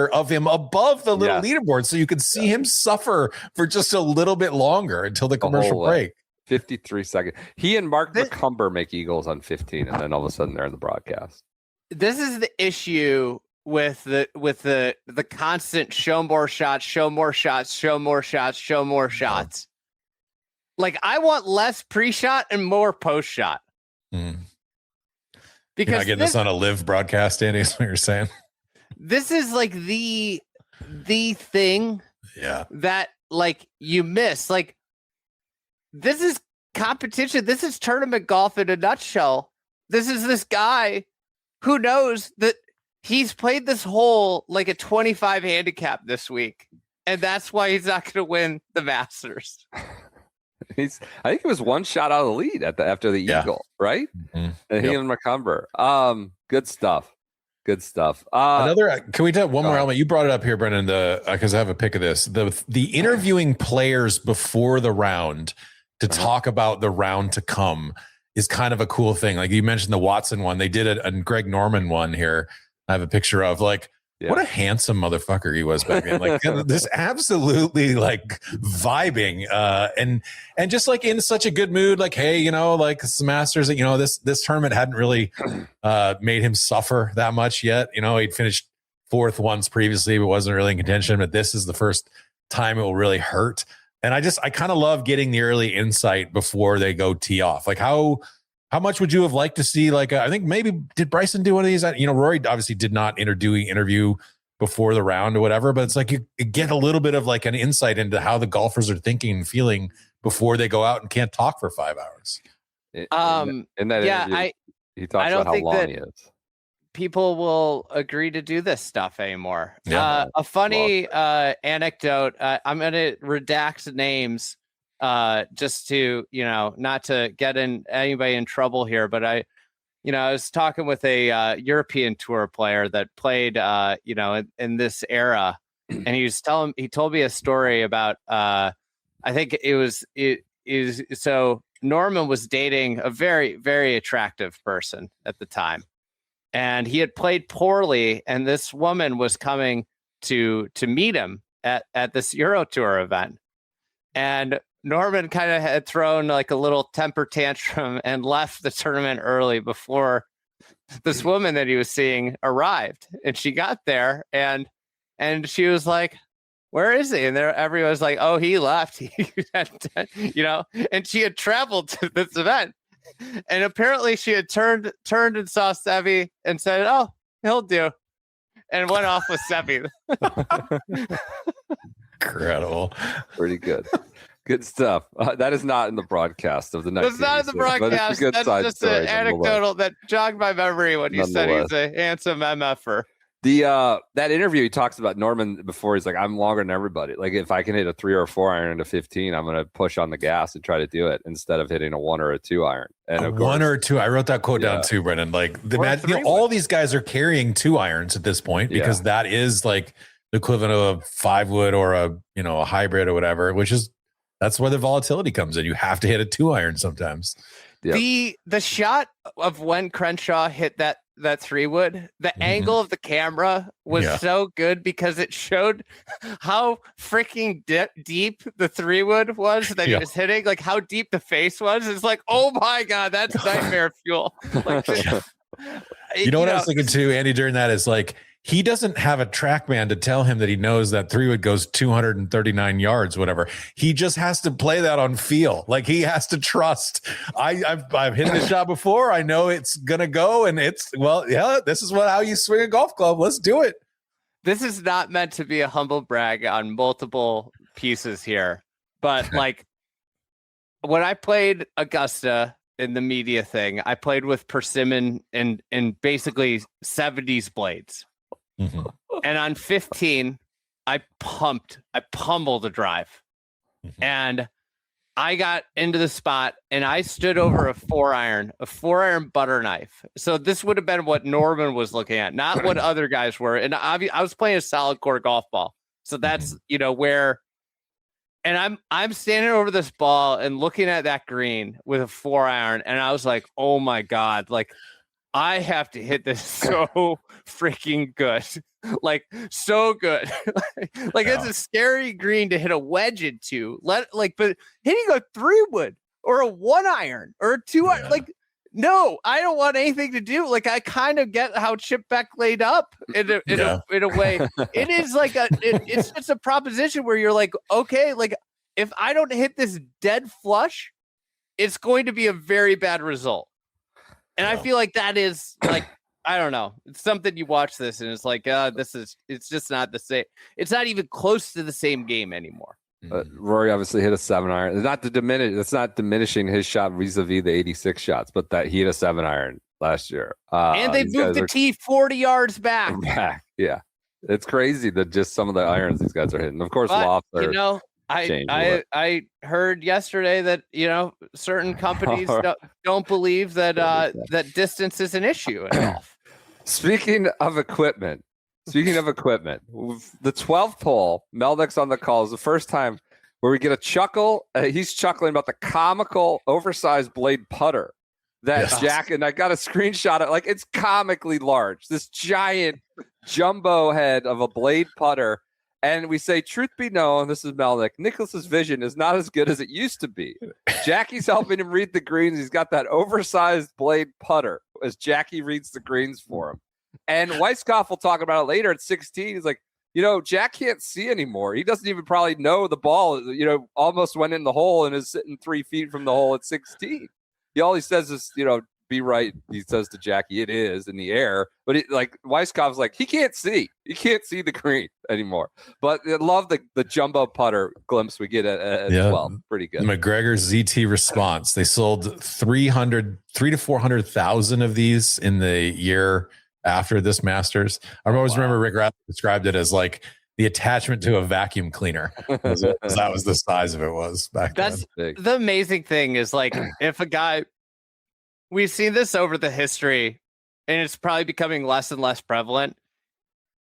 of him above the little leaderboard so you can see him suffer for just a little bit longer until the commercial break. 53 seconds. He and Mark McCumber make eagles on 15, and then all of a sudden they're in the broadcast. This is the issue with the constant show more shots. Like, I want less pre-shot and more post-shot. Mm. Because you're not getting this on a live broadcast, Andy, is what you're saying. This is like the thing that like you miss. Like, this is competition. This is tournament golf in a nutshell. This is this guy who knows that he's played this hole like a 25 handicap this week, and that's why he's not going to win the Masters. I think it was one shot out of the lead after the eagle, right? Mm-hmm. And he and McCumber. Good stuff. Can we tell one more element? You brought it up here, Brendan, because I have a pic of this. The interviewing players before the round to talk about the round to come is kind of a cool thing. Like you mentioned the Watson one. They did a Greg Norman one here. I have a picture of what a handsome motherfucker he was back then. Like this absolutely like vibing and just like in such a good mood. Like, hey, like it's the Masters, this tournament hadn't really made him suffer that much yet. He'd finished fourth once previously, but wasn't really in contention. But this is the first time it will really hurt. And I kind of love getting the early insight before they go tee off. Like how much would you have liked to see? Like, I think maybe did Bryson do one of these? Rory obviously did not interview before the round or whatever, but it's like you get a little bit of like an insight into how the golfers are thinking and feeling before they go out and can't talk for 5 hours. In that interview, he talks about how long he is. People will agree to do this stuff anymore. Yeah. A funny anecdote. I'm going to redact names. Just to not to get anybody in trouble here, but I was talking with a European tour player that played in this era, and he told me a story about I think so Norman was dating a very, very attractive person at the time, and he had played poorly, and this woman was coming to meet him at this Euro Tour event, and Norman kind of had thrown like a little temper tantrum and left the tournament early before this woman that he was seeing arrived. And she got there and she was like, "Where is he?" And everyone was like, "Oh, he left." And she had traveled to this event. And apparently she had turned and saw Seve and said, "Oh, he'll do." And went off with Seve. Incredible. Pretty good. Good stuff. That is not in the broadcast of the night. It's not in the broadcast. That's just an anecdotal that jogged my memory when you said he's a handsome MFer. That interview, he talks about Norman before. He's like, "I'm longer than everybody. Like, if I can hit a 3 or a 4 iron into 15, I'm going to push on the gas and try to do it instead of hitting a 1 or a 2 iron." And a 1 or a 2. I wrote that quote down too, Brendan. Like all these guys are carrying 2 irons at this point because that is like the equivalent of a 5 wood or a hybrid or whatever, which is. That's where the volatility comes in. You have to hit a 2 iron sometimes. Yep. The shot of when Crenshaw hit that 3 wood, the angle of the camera was so good because it showed how freaking deep the 3 wood was that he was hitting, like how deep the face was. It's like, oh my God, that's nightmare fuel. Like, what I was thinking too, Andy, during that is like, he doesn't have a TrackMan to tell him that he knows that 3 wood goes 239 yards, whatever. He just has to play that on feel. Like he has to trust. I've hit this shot before. I know it's gonna go, and this is how you swing a golf club. Let's do it. This is not meant to be a humble brag on multiple pieces here, but like when I played Augusta in the media thing, I played with persimmon and basically 70s blades. Mm-hmm. And on 15, I pummeled the drive. Mm-hmm. And I got into the spot and I stood over a 4 iron butter knife. So this would have been what Norman was looking at, not what other guys were. And I was playing a solid core golf ball. So that's, where And I'm standing over this ball and looking at that green with a 4-iron, and I was like, oh my God, like I have to hit this so freaking good. Like so good. Like it's a scary green to hit a wedge into. But hitting a 3-wood or a 1-iron or a 2-iron, like no, I don't want anything to do. Like I kind of get how Chip Beck laid up in a way. It is like it's just a proposition where you're like, okay, like if I don't hit this dead flush, it's going to be a very bad result. And I feel like that is like, I don't know. It's something you watch this and it's like, it's just not the same. It's not even close to the same game anymore. Rory obviously hit a 7-iron. It's not diminishing his shot vis-a-vis the 86 shots, but that he hit a 7-iron last year. And they moved the tee 40 yards back. Yeah. It's crazy that just some of the irons these guys are hitting. Of course, lofts are I heard yesterday that certain companies don't believe that that distance is an issue at all. Speaking of equipment, the 12th hole, Melnick's on the call, is the first time where we get a chuckle. He's chuckling about the comical oversized blade putter that Jack, and I got a screenshot of, like, it's comically large, this giant jumbo head of a blade putter. And we say, truth be known, this is Melnick, Nicklaus's vision is not as good as it used to be. Jackie's helping him read the greens. He's got that oversized blade putter as Jackie reads the greens for him. And Weiskopf will talk about it later at 16. He's like, Jack can't see anymore. He doesn't even probably know the ball, almost went in the hole and is sitting 3 feet from the hole at 16. All he says is, be right. He says to Jackie, it is in the air. But Weiskopf's like, he can't see. He can't see the green anymore. But I love the jumbo putter glimpse we get at 12. Pretty good. McGregor's ZT response. They sold 300 to 400,000 of these in the year after this Masters. I always remember Rick Rath described it as like the attachment to a vacuum cleaner. That was the size of it was back then. That's the amazing thing is, like, if a guy, we've seen this over the history and it's probably becoming less and less prevalent.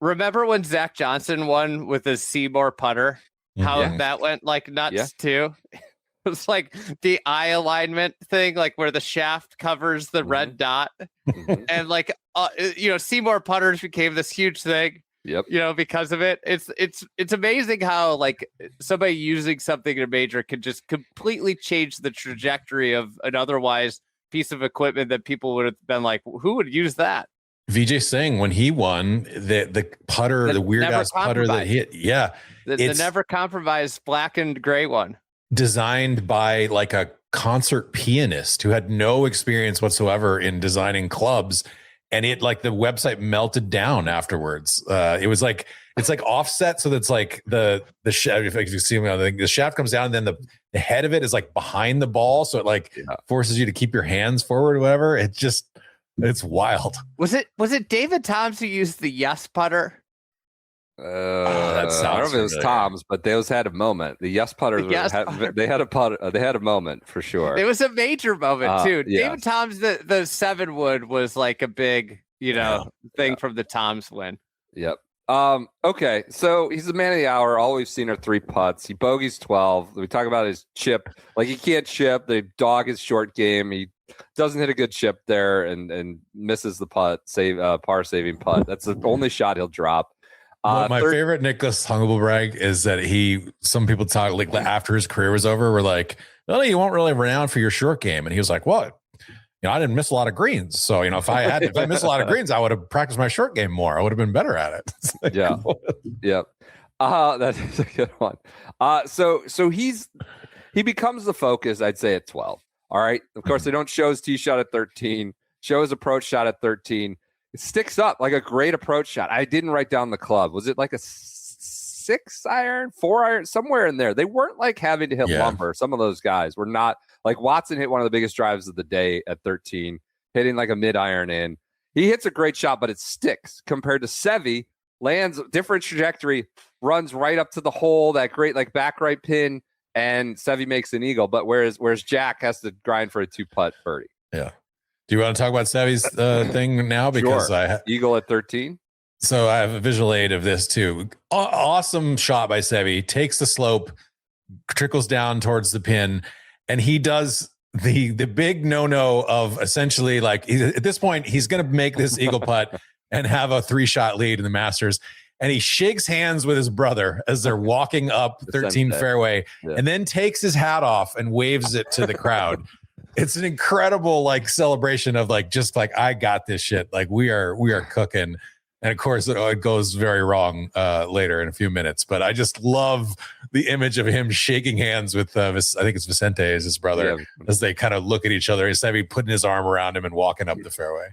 Remember when Zach Johnson won with his Seymour putter? How that went like nuts too? It was like the eye alignment thing, like where the shaft covers the red dot. And like, Seymour putters became this huge thing. Yep. Because of it. It's amazing how like somebody using something in a major can just completely change the trajectory of an otherwise piece of equipment that people would have been like, who would use that? Vijay Singh, when he won, the putter, the weird ass putter that hit, the never compromised black and gray one, designed by like a concert pianist who had no experience whatsoever in designing clubs, and it, like, the website melted down afterwards. It was like, it's like offset, so that's like the shaft. If you see me, the shaft comes down, and then the head of it is like behind the ball, so it forces you to keep your hands forward or whatever. It's wild. Was it David Toms who used the yes putter? I don't know if it was Tom's, but those had a moment. The yes putters, they had a moment for sure. It was a major moment too. David Toms, the 7-wood was like a big, thing from the Toms win. Yep. Okay, so he's the man of the hour. All we've seen are 3 putts. He bogeys 12. We talk about his chip. Like, he can't chip. They dog his short game. He doesn't hit a good chip there and misses the putt, par saving putt. That's the only shot he'll drop. My favorite Nicklaus humble brag is that some people talk like after his career was over, were like, "Oh, you weren't really renowned for your short game," and he was like, "What? I didn't miss a lot of greens. So, if I missed a lot of greens, I would have practiced my short game more. I would have been better at it." Like, yeah. Yep. That's a good one. So he becomes the focus, I'd say, at 12. All right. Of course, they don't show his tee shot at 13, show his approach shot at 13. It sticks up like a great approach shot. I didn't write down the club. Was it like a 6-iron, 4-iron, somewhere in there? They weren't like having to hit lumber. Some of those guys were not. Like, Watson hit one of the biggest drives of the day at 13, hitting like a mid-iron in. He hits a great shot, but it sticks compared to Seve. Lands different trajectory, runs right up to the hole, that great like back right pin, and Seve makes an eagle. But whereas Jack has to grind for a 2-putt birdie. Yeah. Do you want to talk about Seve's thing now? Because sure. Eagle at 13. So I have a visual aid of this too. Awesome shot by Seve. Takes the slope, trickles down towards the pin, and he does the big no of essentially like at this point he's going to make this eagle putt and have a 3-shot lead in the Masters. And he shakes hands with his brother as they're walking up 13 fairway, and then takes his hat off and waves it to the crowd. It's an incredible like celebration of like, just like, I got this shit. Like we are cooking. And of course it goes very wrong later in a few minutes, but I just love the image of him shaking hands with, I think it's Vicente is his brother, as they kind of look at each other instead of putting his arm around him and walking up the fairway.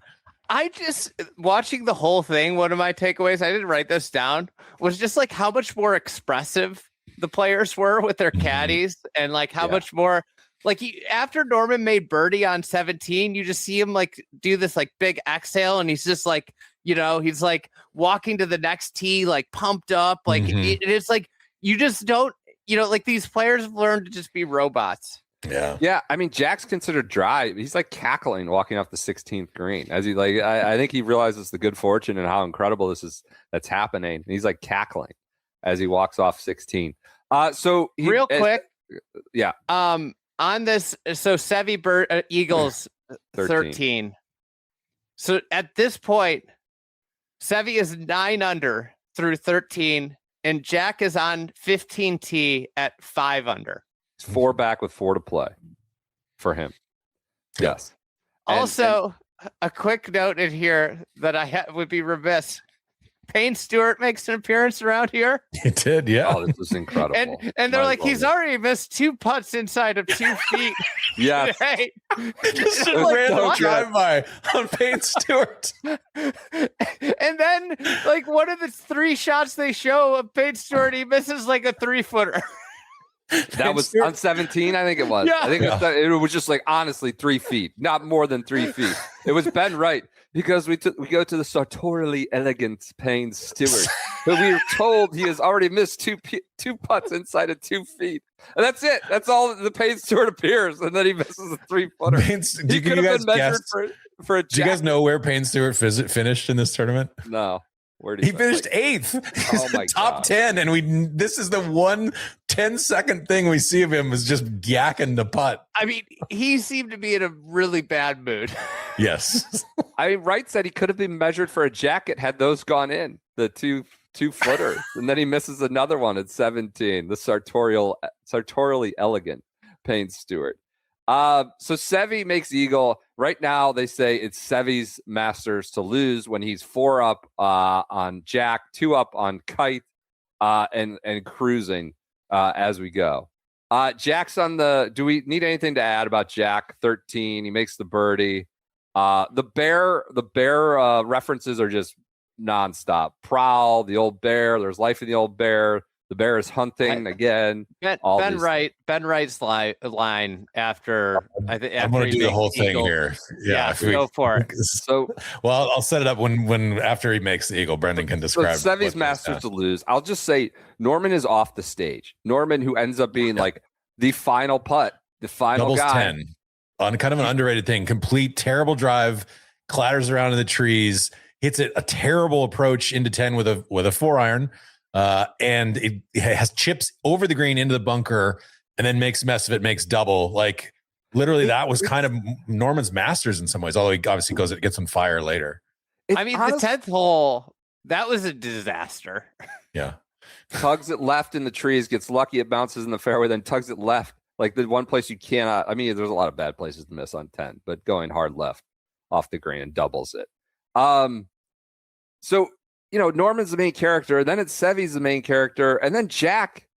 I just, watching the whole thing, one of my takeaways, I didn't write this down, was just like how much more expressive the players were with their caddies, and like how much more, like after Norman made birdie on 17, you just see him like do this like big exhale, and he's just like, you know, he's like walking to the next tee, like pumped up, like it's like, you just don't, you know, like these players have learned to just be robots. Yeah. I mean, Jack's considered dry. He's like cackling walking off the 16th green as he like. I think he realizes the good fortune and how incredible this is that's happening. And he's like cackling as he walks off 16. So real quick, on this, so Seve Eagles 13. So at this point, Seve is 9 under through 13, and Jack is on 15T at 5 under. 4 back with 4 to play for him. Yes. Also, a quick note in here that I would be remiss. Payne Stewart makes an appearance around here. He did, yeah. Oh, this was incredible. And they're like, he's already missed 2 putts inside of 2 feet. Yeah. Just a random drive-by on Payne Stewart. And then, like, one of the 3 shots they show of Payne Stewart, he misses like a 3-footer. That was on 17, I think it was. Yeah. I think it was just like honestly 3 feet, not more than 3 feet. It was Ben Wright, because we go to the sartorially elegant Payne Stewart, but we were told he has already missed two putts inside of 2 feet, and that's it. That's all the Payne Stewart appears, and then he misses a 3-footer. He could have been measured for a jack. Do you guys know where Payne Stewart finished in this tournament? No. Where did he finished 8th. Oh my top God. 10, and this is the one 10-second thing we see of him is just yakking the putt. I mean, he seemed to be in a really bad mood. Yes. I mean, Wright said he could have been measured for a jacket had those gone in, the two footers, and then he misses another one at 17. The sartorially elegant Payne Stewart. So Seve makes eagle. Right now, they say it's Seve's Masters to lose when he's 4 up on Jack, 2 up on Kite, and cruising as we go. Jack's on the. Do we need anything to add about Jack? 13. He makes the birdie. The bear references are just nonstop. Prowl, the old bear. There's life in the old bear. The bear is hunting again. Ben Wright's line after I think I'm going to do the whole thing here. Yeah, go for it. So, well, I'll set it up when after he makes the eagle, Brendan can describe. So Seve's Masters to lose. I'll just say Norman is off the stage. Norman, who ends up being like the final putt, the final doubles guy. 10 on kind of an underrated thing. Complete terrible drive, clatters around in the trees, hits it a terrible approach into 10 with a 4-iron. And it has chips over the green into the bunker, and then makes a mess of it, makes double. Like literally, that was kind of Norman's Masters in some ways. Although he obviously gets on fire later. I mean, the 10th hole, that was a disaster. Yeah, tugs it left in the trees, gets lucky, it bounces in the fairway, then tugs it left. Like the one place you cannot. I mean, there's a lot of bad places to miss on 10, but going hard left off the green and doubles it. So. You know, Norman's the main character, then it's Seve's the main character, and then Jack,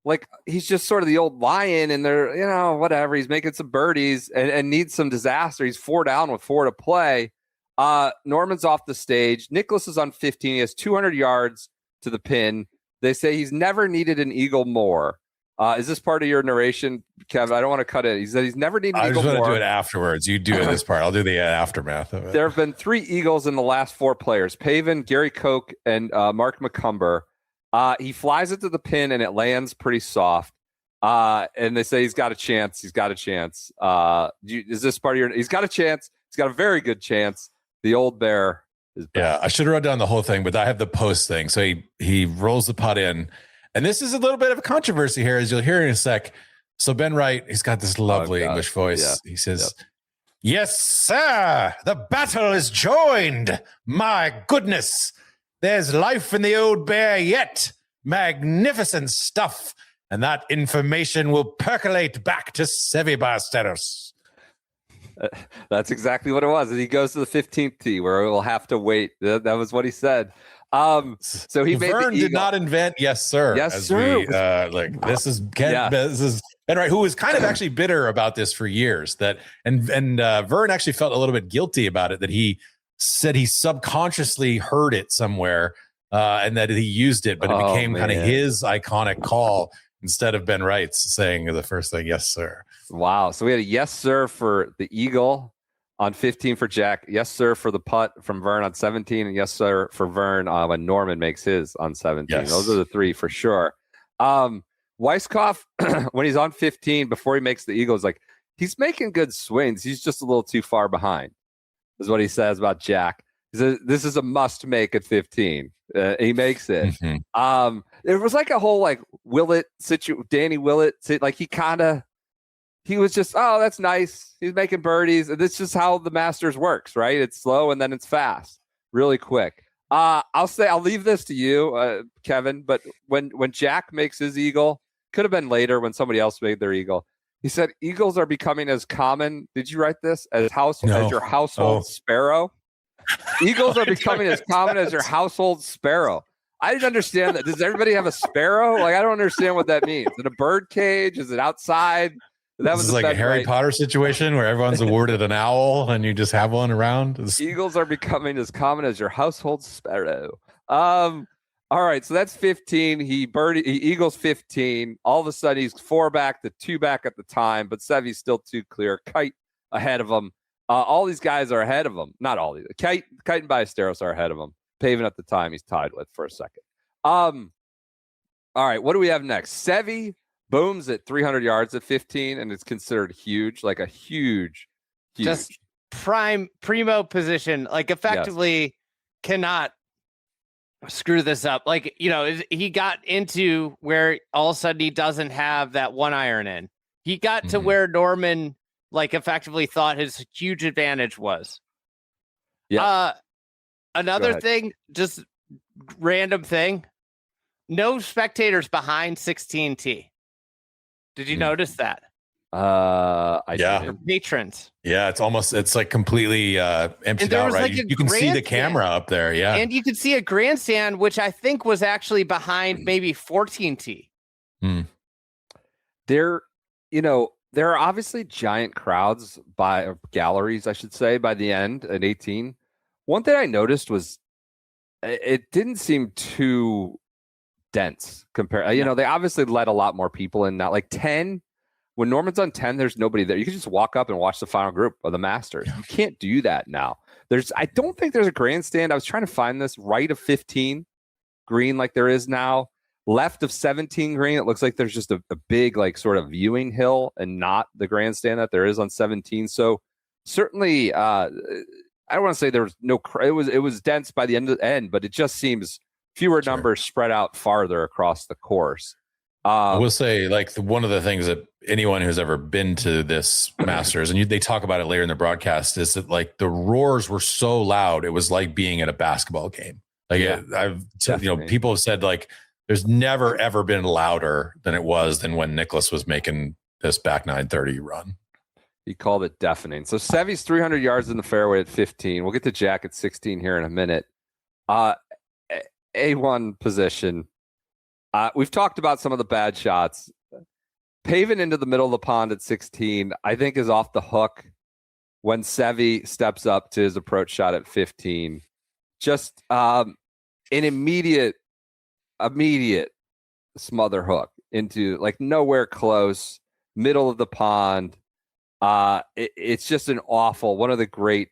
like, he's just sort of the old lion, and they're, you know, whatever. He's making some birdies and needs some disaster. He's 4 down with 4 to play. Norman's off the stage. Nicholas is on 15. He has 200 yards to the pin. They say he's never needed an eagle more. Is this part of your narration, Kevin? I don't want to cut it. He said he's never needed an eagle more. I just want to do it afterwards. You do this part. I'll do the aftermath of it. There have been 3 eagles in the last 4 players: Pavin, Gary Koch, and Mark McCumber. He flies it to the pin, and it lands pretty soft. And they say he's got a chance. He's got a chance. Is this part of your? He's got a chance. He's got a very good chance. The old bear is back. Yeah, I should have wrote down the whole thing, but I have the post thing. So he rolls the putt in. And this is a little bit of a controversy here, as you'll hear in a sec. So Ben Wright, he's got this lovely English voice. Yeah. He says, "Yes, sir, the battle is joined. My goodness, there's life in the old bear yet. Magnificent stuff. And that information will percolate back to Sevibasteros." That's exactly what it was. And he goes to the 15th tee where we'll have to wait. That was what he said. So he made Vern the did not invent "yes, sir." Yes, sir. This is this is Ben Wright, who was kind of actually bitter about this for years. And Vern actually felt a little bit guilty about it, that he said he subconsciously heard it somewhere and that he used it, but it became kind of his iconic call instead of Ben Wright's saying the first thing, "Yes, sir." Wow. So we had a yes, sir, for the Eagle on 15 for Jack. Yes, sir, for the putt from Vern on 17. And yes, sir, for Vern when Norman makes his on 17. Yes. Those are the three for sure. Weiskopf, when he's on 15, before he makes the Eagle, is like, he's making good swings. He's just a little too far behind, is what he says about Jack. He says, this is a must make at 15. He makes it. Mm-hmm. It was like a whole Danny Willett, like he was just, oh, that's nice. He's making birdies. And this is just how the Masters works, right? It's slow and then it's fast, really quick. I'll leave this to you, Kevin. But when Jack makes his Eagle, could have been later when somebody else made their Eagle. He said Eagles are becoming as common. Did you write this as your household sparrow? Eagles are becoming as common as your household sparrow. I didn't understand that. Does everybody have a sparrow? Like, I don't understand what that means. Is it a bird cage? Is it outside? This is like a Harry Potter situation where everyone's awarded an owl and you just have one around. Eagles are becoming as common as your household sparrow. All right, so that's 15. He Eagles 15. All of a sudden, he's 4 back to 2 back at the time, but Sevy's still 2 clear. Kite ahead of him. All these guys are ahead of him. Not all these. Kite and Ballesteros are ahead of him. Pavin at the time he's tied with for a second. All right, what do we have next? Sevy booms at 300 yards at 15, and it's considered huge, like a huge. Just primo position, like effectively cannot screw this up. Like, he got into where all of a sudden he doesn't have that 1 iron in. He got to where Norman like effectively thought his huge advantage was. Yeah. Another thing, just random thing. No spectators behind 16T. Did you notice that? Patrons. Yeah, it's like completely emptied out, right? You can see the camera up there, yeah. And you can see a grandstand, which I think was actually behind maybe 14T. There are obviously giant crowds galleries, I should say, by the end at 18. One thing I noticed was it didn't seem too dense compared. They obviously let a lot more people in now. Like 10, when Norman's on 10, there's nobody there. You can just walk up and watch the final group of the Masters. You can't do that now. I don't think there's a grandstand. I was trying to find this right of 15 green like there is now. Left of 17 green, it looks like there's just a big like sort of viewing hill and not the grandstand that there is on 17. So certainly, I don't want to say there was no. It was dense by the end, but it just seems fewer numbers spread out farther across the course. I will say, like, one of the things that anyone who's ever been to this Masters, and they talk about it later in the broadcast, is that like the roars were so loud, it was like being at a basketball game. Like people have said like there's never ever been louder than it was than when Nicholas was making this back 930 run. He called it deafening. So Sevy's 300 yards in the fairway at 15. We'll get to Jack at 16 here in a minute. A1 position. We've talked about some of the bad shots. Paving into the middle of the pond at 16, I think, is off the hook when Sevy steps up to his approach shot at 15. Just an immediate smother hook into like nowhere close, middle of the pond. It's just an awful one of the great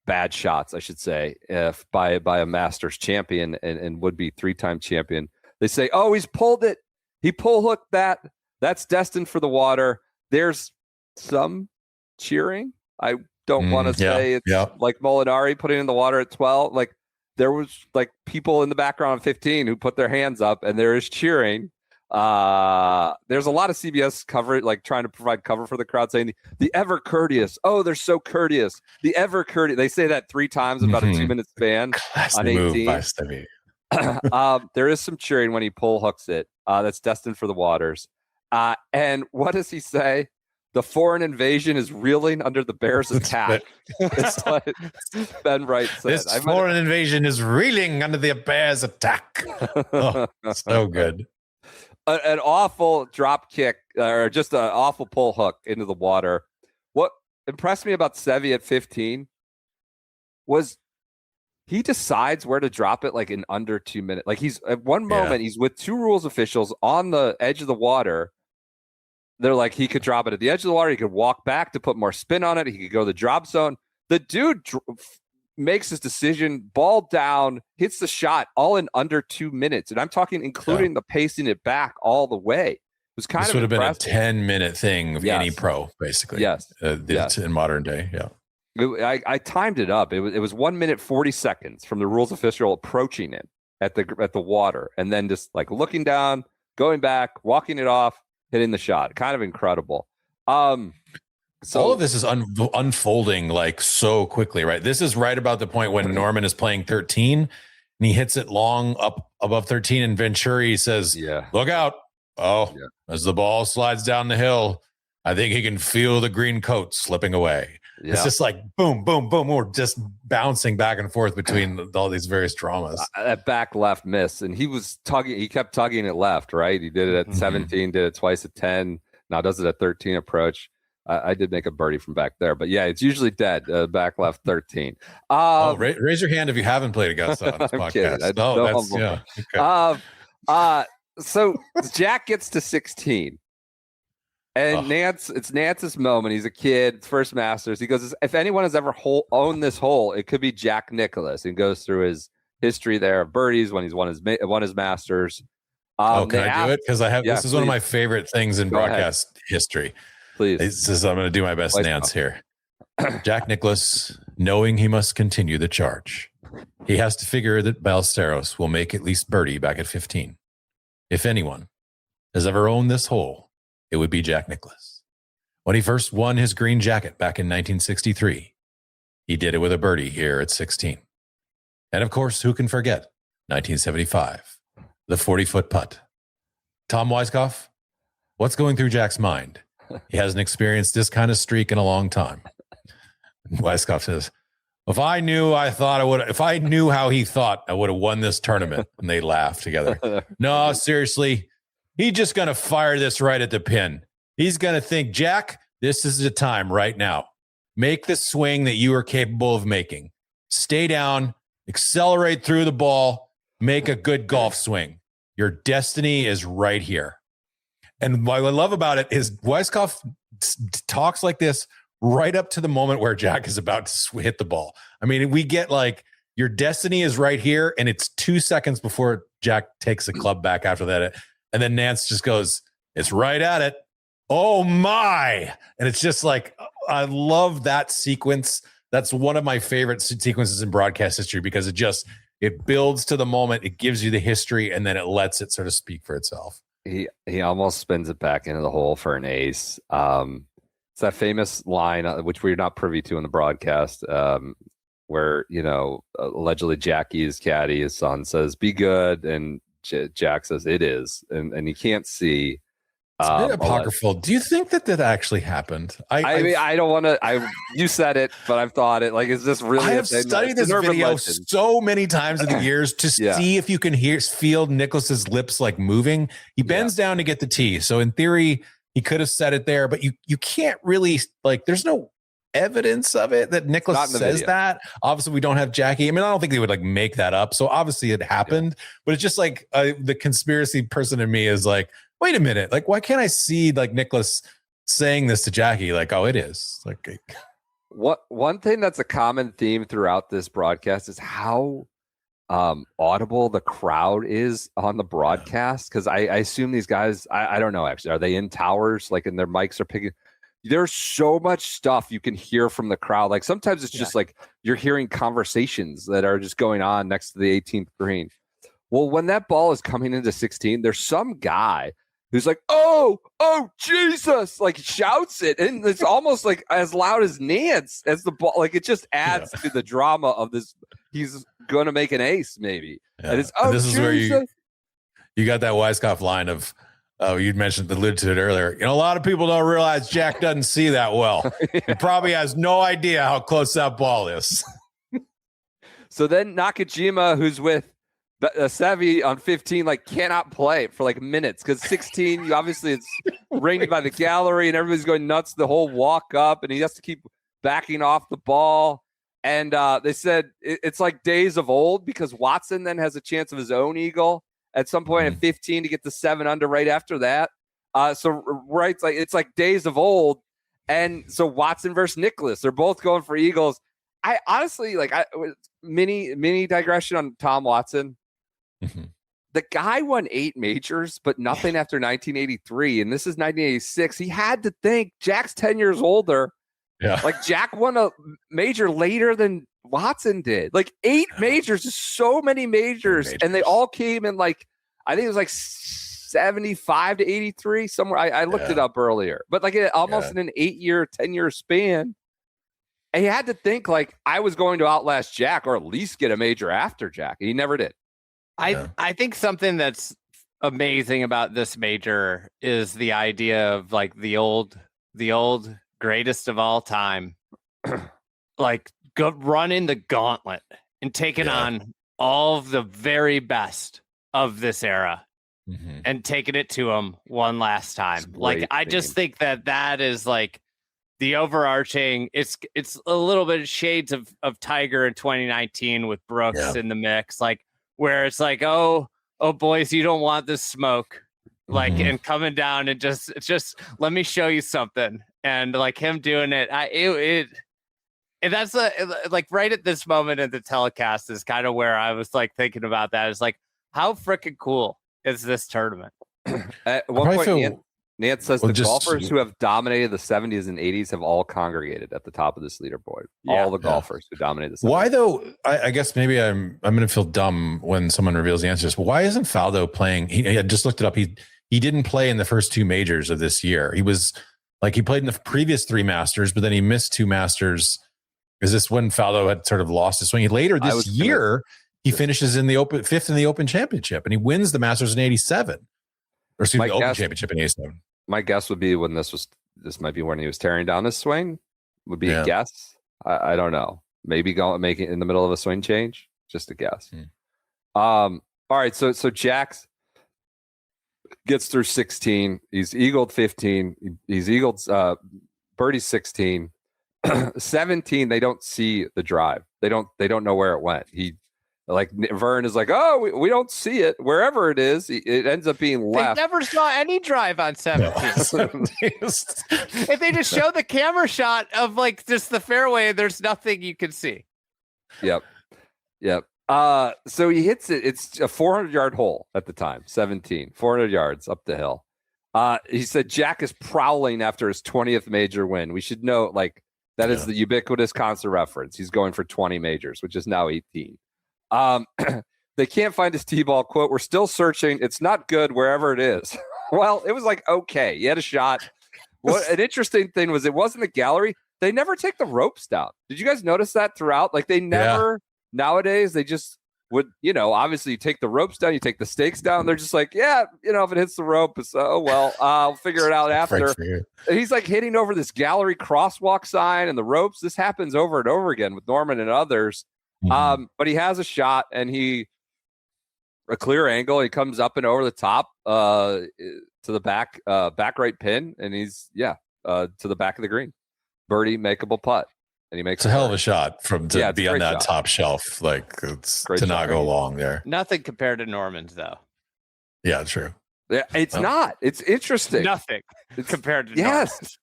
bad shots, I should say, if by a Masters champion and would be 3-time champion. They say, oh, he's pulled it. He pull hooked that. That's destined for the water. There's some cheering. I don't want to say it's like Molinari putting in the water at 12. Like there was like people in the background of 15 who put their hands up, and there is cheering. There's a lot of CBS cover, like trying to provide cover for the crowd, saying the ever courteous. Oh, they're so courteous. The ever courteous. They say that 3 times in about a 2-minute span on 18. Move by Stevie. There is some cheering when he pull hooks it. That's destined for the waters. And what does he say? The foreign invasion is reeling under the Bears' attack. It's like Ben Wright said. This foreign invasion is reeling under the Bears' attack. Oh, so good. An awful drop kick, or just an awful pull hook into the water. What impressed me about Sevy at 15 was he decides where to drop it like in under 2 minutes. Like he's at one moment, he's with 2 rules officials on the edge of the water. They're like, he could drop it at the edge of the water. He could walk back to put more spin on it. He could go to the drop zone. The dude makes his decision, ball down, hits the shot all in under 2 minutes. And I'm talking including the pacing it back all the way. It was kind this of would have impressive. been a 10-minute thing of any pro, basically. Yes. In modern day. Yeah. I timed it up. It was 1 minute 40 seconds from the rules official approaching it at the water, and then just like looking down, going back, walking it off, hitting the shot. Kind of incredible. So all of this is unfolding like so quickly, right? This is right about the point when Norman is playing 13 and he hits it long up above 13, and Venturi says, look out. As the ball slides down the hill, I think he can feel the green coat slipping away. It's just like boom, boom, boom. We're just bouncing back and forth between all these various dramas. That back left miss, and he was tugging. He kept tugging it left, right? He did it at 17, did it twice at 10. Now does it at 13 approach. I did make a birdie from back there, but yeah, it's usually dead. Back left 13. Raise your hand if you haven't played Augusta on this podcast. Okay. So Jack gets to 16. And it's Nance's moment. He's a kid, it's first Masters. He goes, if anyone has ever owned this hole, it could be Jack Nicklaus. And goes through his history there of birdies when he's won his Masters. Can I do it? Because I have this is one of my favorite things in broadcast history. Please. I'm going to do my best Nance here. Jack Nicklaus, knowing he must continue the charge. He has to figure that Ballesteros will make at least birdie back at 15. If anyone has ever owned this hole, it would be Jack Nicklaus. When he first won his green jacket back in 1963, he did it with a birdie here at 16. And of course, who can forget 1975, the 40-foot putt. Tom Weiskopf, what's going through Jack's mind? He hasn't experienced this kind of streak in a long time. Weiskopf says, if I knew how he thought, I would have won this tournament. And they laugh together. No, seriously. He's just going to fire this right at the pin. He's going to think, Jack, this is the time right now. Make the swing that you are capable of making. Stay down, accelerate through the ball, make a good golf swing. Your destiny is right here. And what I love about it is Weiskopf talks like this right up to the moment where Jack is about to hit the ball. I mean, we get like, your destiny is right here, and it's 2 seconds before Jack takes the club back after that. And then Nance just goes, it's right at it. Oh my. And it's just like, I love that sequence. That's one of my favorite sequences in broadcast history because it builds to the moment. It gives you the history, and then it lets it sort of speak for itself. He almost spins it back into the hole for an ace. It's that famous line, which we're not privy to in the broadcast, where, allegedly Jackie's caddy, his son, says, be good. And Jack says it is, and you can't see. It's a bit apocryphal. Do you think that actually happened? I mean, I don't want to. You said it, but I've thought it. Like, is this really? I have studied this video so many times in the years to see if you can feel Nicklaus's lips like moving. He bends down to get the tee, so in theory, he could have said it there, but you can't really like. There's no evidence of it that Nicklaus says that. Obviously, we don't have Jackie. I mean, I don't think they would like make that up. So obviously, it happened, but it's just like the conspiracy person in me is like, wait a minute, like why can't I see like Nicklaus saying this to Jackie? Like, oh, it is like. One thing that's a common theme throughout this broadcast is how audible the crowd is on the broadcast, because I assume these guys, I don't know actually, are they in towers like and their mics are picking? there's so much stuff you can hear from the crowd. Like sometimes it's just like you're hearing conversations that are just going on next to the 18th green. Well, when that ball is coming into 16, there's some guy who's like, oh, Jesus, like shouts it. And it's almost like as loud as Nance as the ball. Like it just adds to the drama of this. He's going to make an ace maybe. Yeah. And it's, this Jesus. is where you got that Weisskopf line of, you'd alluded to it earlier. A lot of people don't realize Jack doesn't see that well. He probably has no idea how close that ball is. So then Nakajima, who's with Sevi on 15, like cannot play for like minutes because 16, obviously it's ringed by the gallery and everybody's going nuts the whole walk up, and he has to keep backing off the ball. And they said it's like days of old because Watson then has a chance of his own eagle at some point at 15 to get the 7 under right after that. It's like days of old. And so Watson versus Nicholas, they're both going for eagles. I honestly mini digression on Tom Watson. Mm-hmm. The guy won 8 majors, but nothing after 1983. And this is 1986. He had to think Jack's 10 years older. Yeah. Like Jack won a major later than Watson did. Like 8 majors is so many majors. And they all came in like, I think it was like 75 to 83 somewhere. I looked it up earlier, but like almost in an 8-year, 10-year span. And he had to think like I was going to outlast Jack or at least get a major after Jack. He never did. I think something that's amazing about this major is the idea of like the old greatest of all time, like running the gauntlet and taking on all of the very best of this era and taking it to them one last time. Like I just think that is like the overarching. It's a little bit of shades of Tiger in 2019 with Brooks in the mix, like. Where it's like, oh, boys, you don't want this smoke, like, and coming down and just let me show you something, and like him doing it, and that's like right at this moment in the telecast is kind of where I was like thinking about that. It's like, how freaking cool is this tournament? At one point, Nance says the golfers who have dominated the 70s and 80s have all congregated at the top of this leaderboard. All the golfers who dominated the 70s. Why though? I guess maybe I'm going to feel dumb when someone reveals the answers. Why isn't Faldo playing? He just looked it up. He didn't play in the first 2 majors of this year. He was like he played in the previous 3 Masters, but then he missed 2 Masters. Is this when Faldo had sort of lost his swing? Later this year, he finishes in the Open 5th in the Open Championship, and he wins the Masters in '87. Or excuse me, the Open Championship in '87. My guess would be when this might be when he was tearing down his swing. Would be a guess. I don't know. Maybe make it in the middle of a swing change. Just a guess. All right. So Jax gets through 16. He's eagled 15. He's eagled birdie 16. 17. They don't see the drive. They don't know where it went. Like Vern is like, oh, we don't see it. Wherever it is, it ends up being left. They never saw any drive on 17. If they just show the camera shot of like just the fairway, there's nothing you can see. Yep. So he hits it. It's a 400-yard hole at the time. 17, 400 yards up the hill. He said Jack is prowling after his 20th major win. We should note like that is the ubiquitous constant reference. He's going for 20 majors, which is now 18. They can't find his T-ball. Quote, we're still searching. It's not good wherever it is. Well, it was like, okay, he had a shot. What an interesting thing was it wasn't a gallery. They never take the ropes down. Did you guys notice that throughout? Like they never, nowadays, they just would, obviously you take the ropes down, you take the stakes down. They're just like, if it hits the rope, it's, I'll figure it out after. And he's like hitting over this gallery crosswalk sign and the ropes. This happens over and over again with Norman and others. But he has a shot and a clear angle. He comes up and over the top to the back right pin, and he's to the back of the green. Birdie, makeable putt, and he makes a hell of a shot to be on that top shelf. Like it's great to shot, not go long there. Nothing compared to Norman's though. Yeah, true. Yeah, it's not. It's interesting. Nothing compared to Norman's.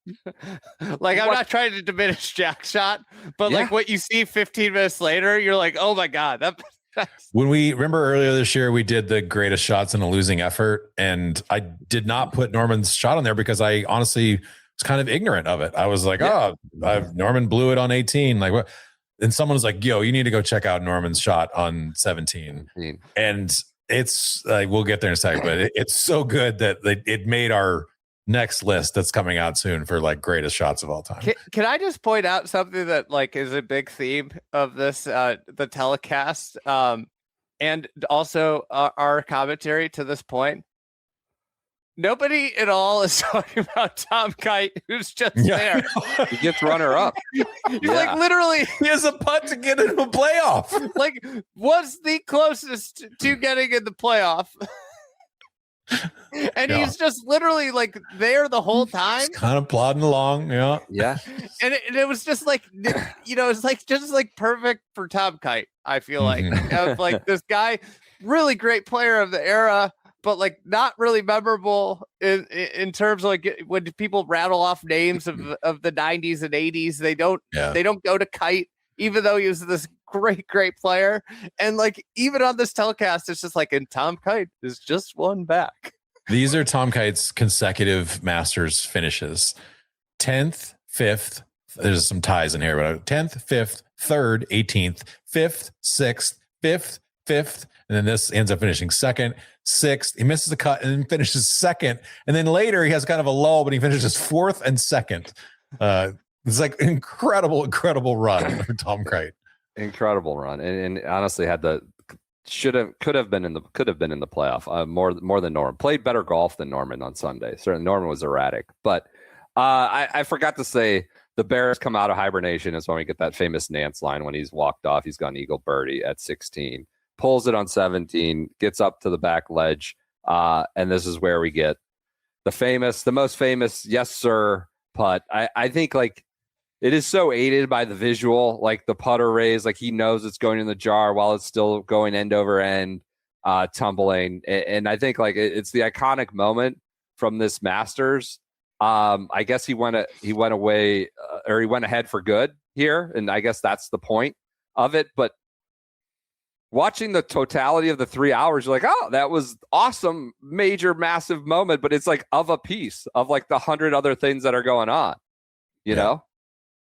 Like I'm not trying to diminish Jack's shot, but like what you see 15 minutes later, you're like, oh my god, When we remember earlier this year, we did the greatest shots in a losing effort, and I did not put Norman's shot on there because I honestly kind of ignorant of it. I was like, Norman blew it on 18. Like what? And someone was like, yo, you need to go check out Norman's shot on 17. And it's like, we'll get there in a second, but it's so good that it made our next list that's coming out soon for like greatest shots of all time. Can I just point out something that like is a big theme of this, the telecast, and also our commentary to this point? Nobody at all is talking about Tom Kite, who's just there. He gets runner up. He's like literally, he has a putt to get into a playoff. Like, was the closest to getting in the playoff. And he's just literally like there the whole time. Just kind of plodding along. Yeah. And it was just like, it's like just like perfect for Tom Kite. I feel like of like this guy, really great player of the era, but like not really memorable in terms of like when people rattle off names of the 90s and 80s, they don't go to Kite, even though he was this great player. And like even on this telecast, it's just like, and Tom Kite is just one back. These are Tom Kite's consecutive Masters finishes: 10th, 5th. There's some ties in here, but 10th, 5th, 3rd, 18th, 5th, 6th, 5th, 5th, and then this ends up finishing 2nd, 6th. He misses a cut and then finishes 2nd, and then later he has kind of a lull, but he finishes 4th and 2nd. It's like incredible run for Tom Kite. Incredible run, and honestly could have been in the playoff more than Norman. Played better golf than Norman on Sunday. Certainly Norman was erratic, but I forgot to say the Bears come out of hibernation is when we get that famous Nance line when he's walked off. He's gone eagle birdie at 16, pulls it on 17, gets up to the back ledge, and this is where we get the most famous yes sir putt. I think like it is so aided by the visual, like the putter raise, like he knows it's going in the jar while it's still going end over end, tumbling. And I think like it's the iconic moment from this Masters. I guess he went away or he went ahead for good here. And I guess that's the point of it. But watching the totality of the 3 hours, you're like, oh, that was awesome, major, massive moment. But it's like of a piece of like the 100 other things that are going on, you know?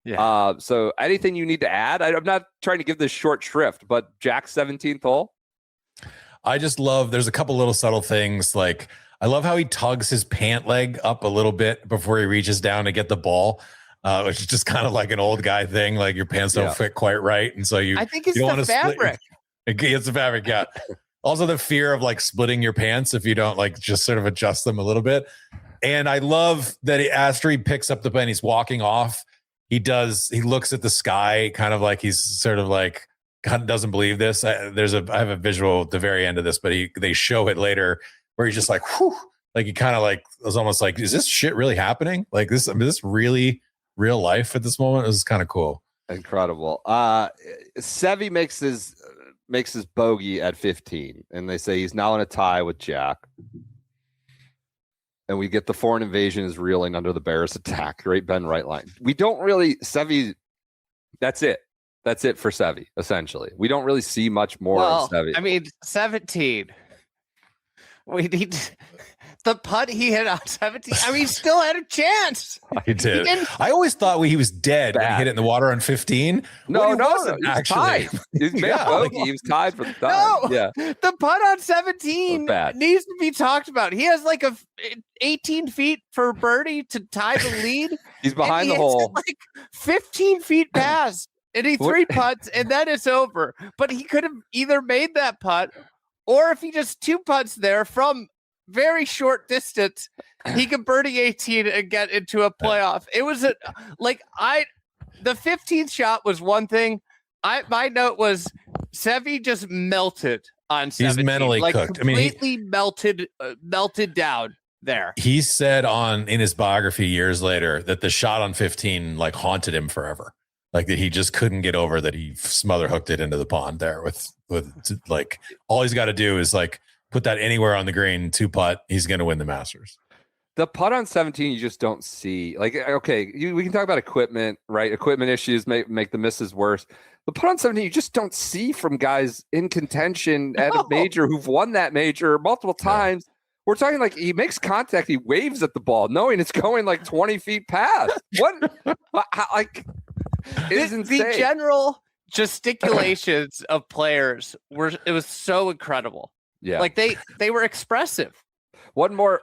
Yeah. So anything you need to add? I'm not trying to give this short shrift, but Jack's 17th hole. I just love, there's a couple little subtle things. Like I love how he tugs his pant leg up a little bit before he reaches down to get the ball, which is just kind of like an old guy thing. Like your pants don't fit quite right. And so I think it's the fabric. It's the fabric. Yeah. Also the fear of like splitting your pants if you don't like just sort of adjust them a little bit. And I love that after he picks up the pen, he's walking off. He looks at the sky kind of like he's sort of like kind of doesn't believe this. I have a visual at the very end of this, but they show it later where he's just like, whew, like he kind of like was almost like, is this shit really happening? Like this, I mean, this really real life at this moment. It was kind of cool. Incredible. Seve makes his bogey at 15, and they say he's now in a tie with Jack. And we get the foreign invasion is reeling under the Bears attack. Great Ben right line. We don't really Seve. That's it. That's it for Seve. Essentially, we don't really see much more of Seve. I mean, 17. We need the putt he hit on 17. I mean, he still had a chance. He did. I always thought he was dead when he hit it in the water on 15. No, he wasn't actually. He was tied for the time. No, yeah. The putt on 17 needs to be talked about. He has like 18 feet for birdie to tie the lead. He's behind the hole. Like 15 feet past. And he three putts, and then it's over. But he could have either made that putt, or if he just two putts there from very short distance, he could birdie 18 and get into a playoff. It was the 15th shot was one thing. My note was Seve just melted on 17. He's mentally like cooked. Completely melted down there. He said in his biography years later that the shot on 15 like haunted him forever. Like that he just couldn't get over that he smother hooked it into the pond there with like all he's got to do is like put that anywhere on the green, two putt. He's going to win the Masters. The putt on 17, you just don't see. Like, okay, we can talk about equipment, right? Equipment issues make the misses worse. The putt on 17, you just don't see from guys in contention at a major who've won that major multiple times We're talking like he makes contact, he waves at the ball, knowing it's going like 20 feet past. What? Like, it's insane. The general gesticulations of players it was so incredible. Yeah, like they were expressive. One more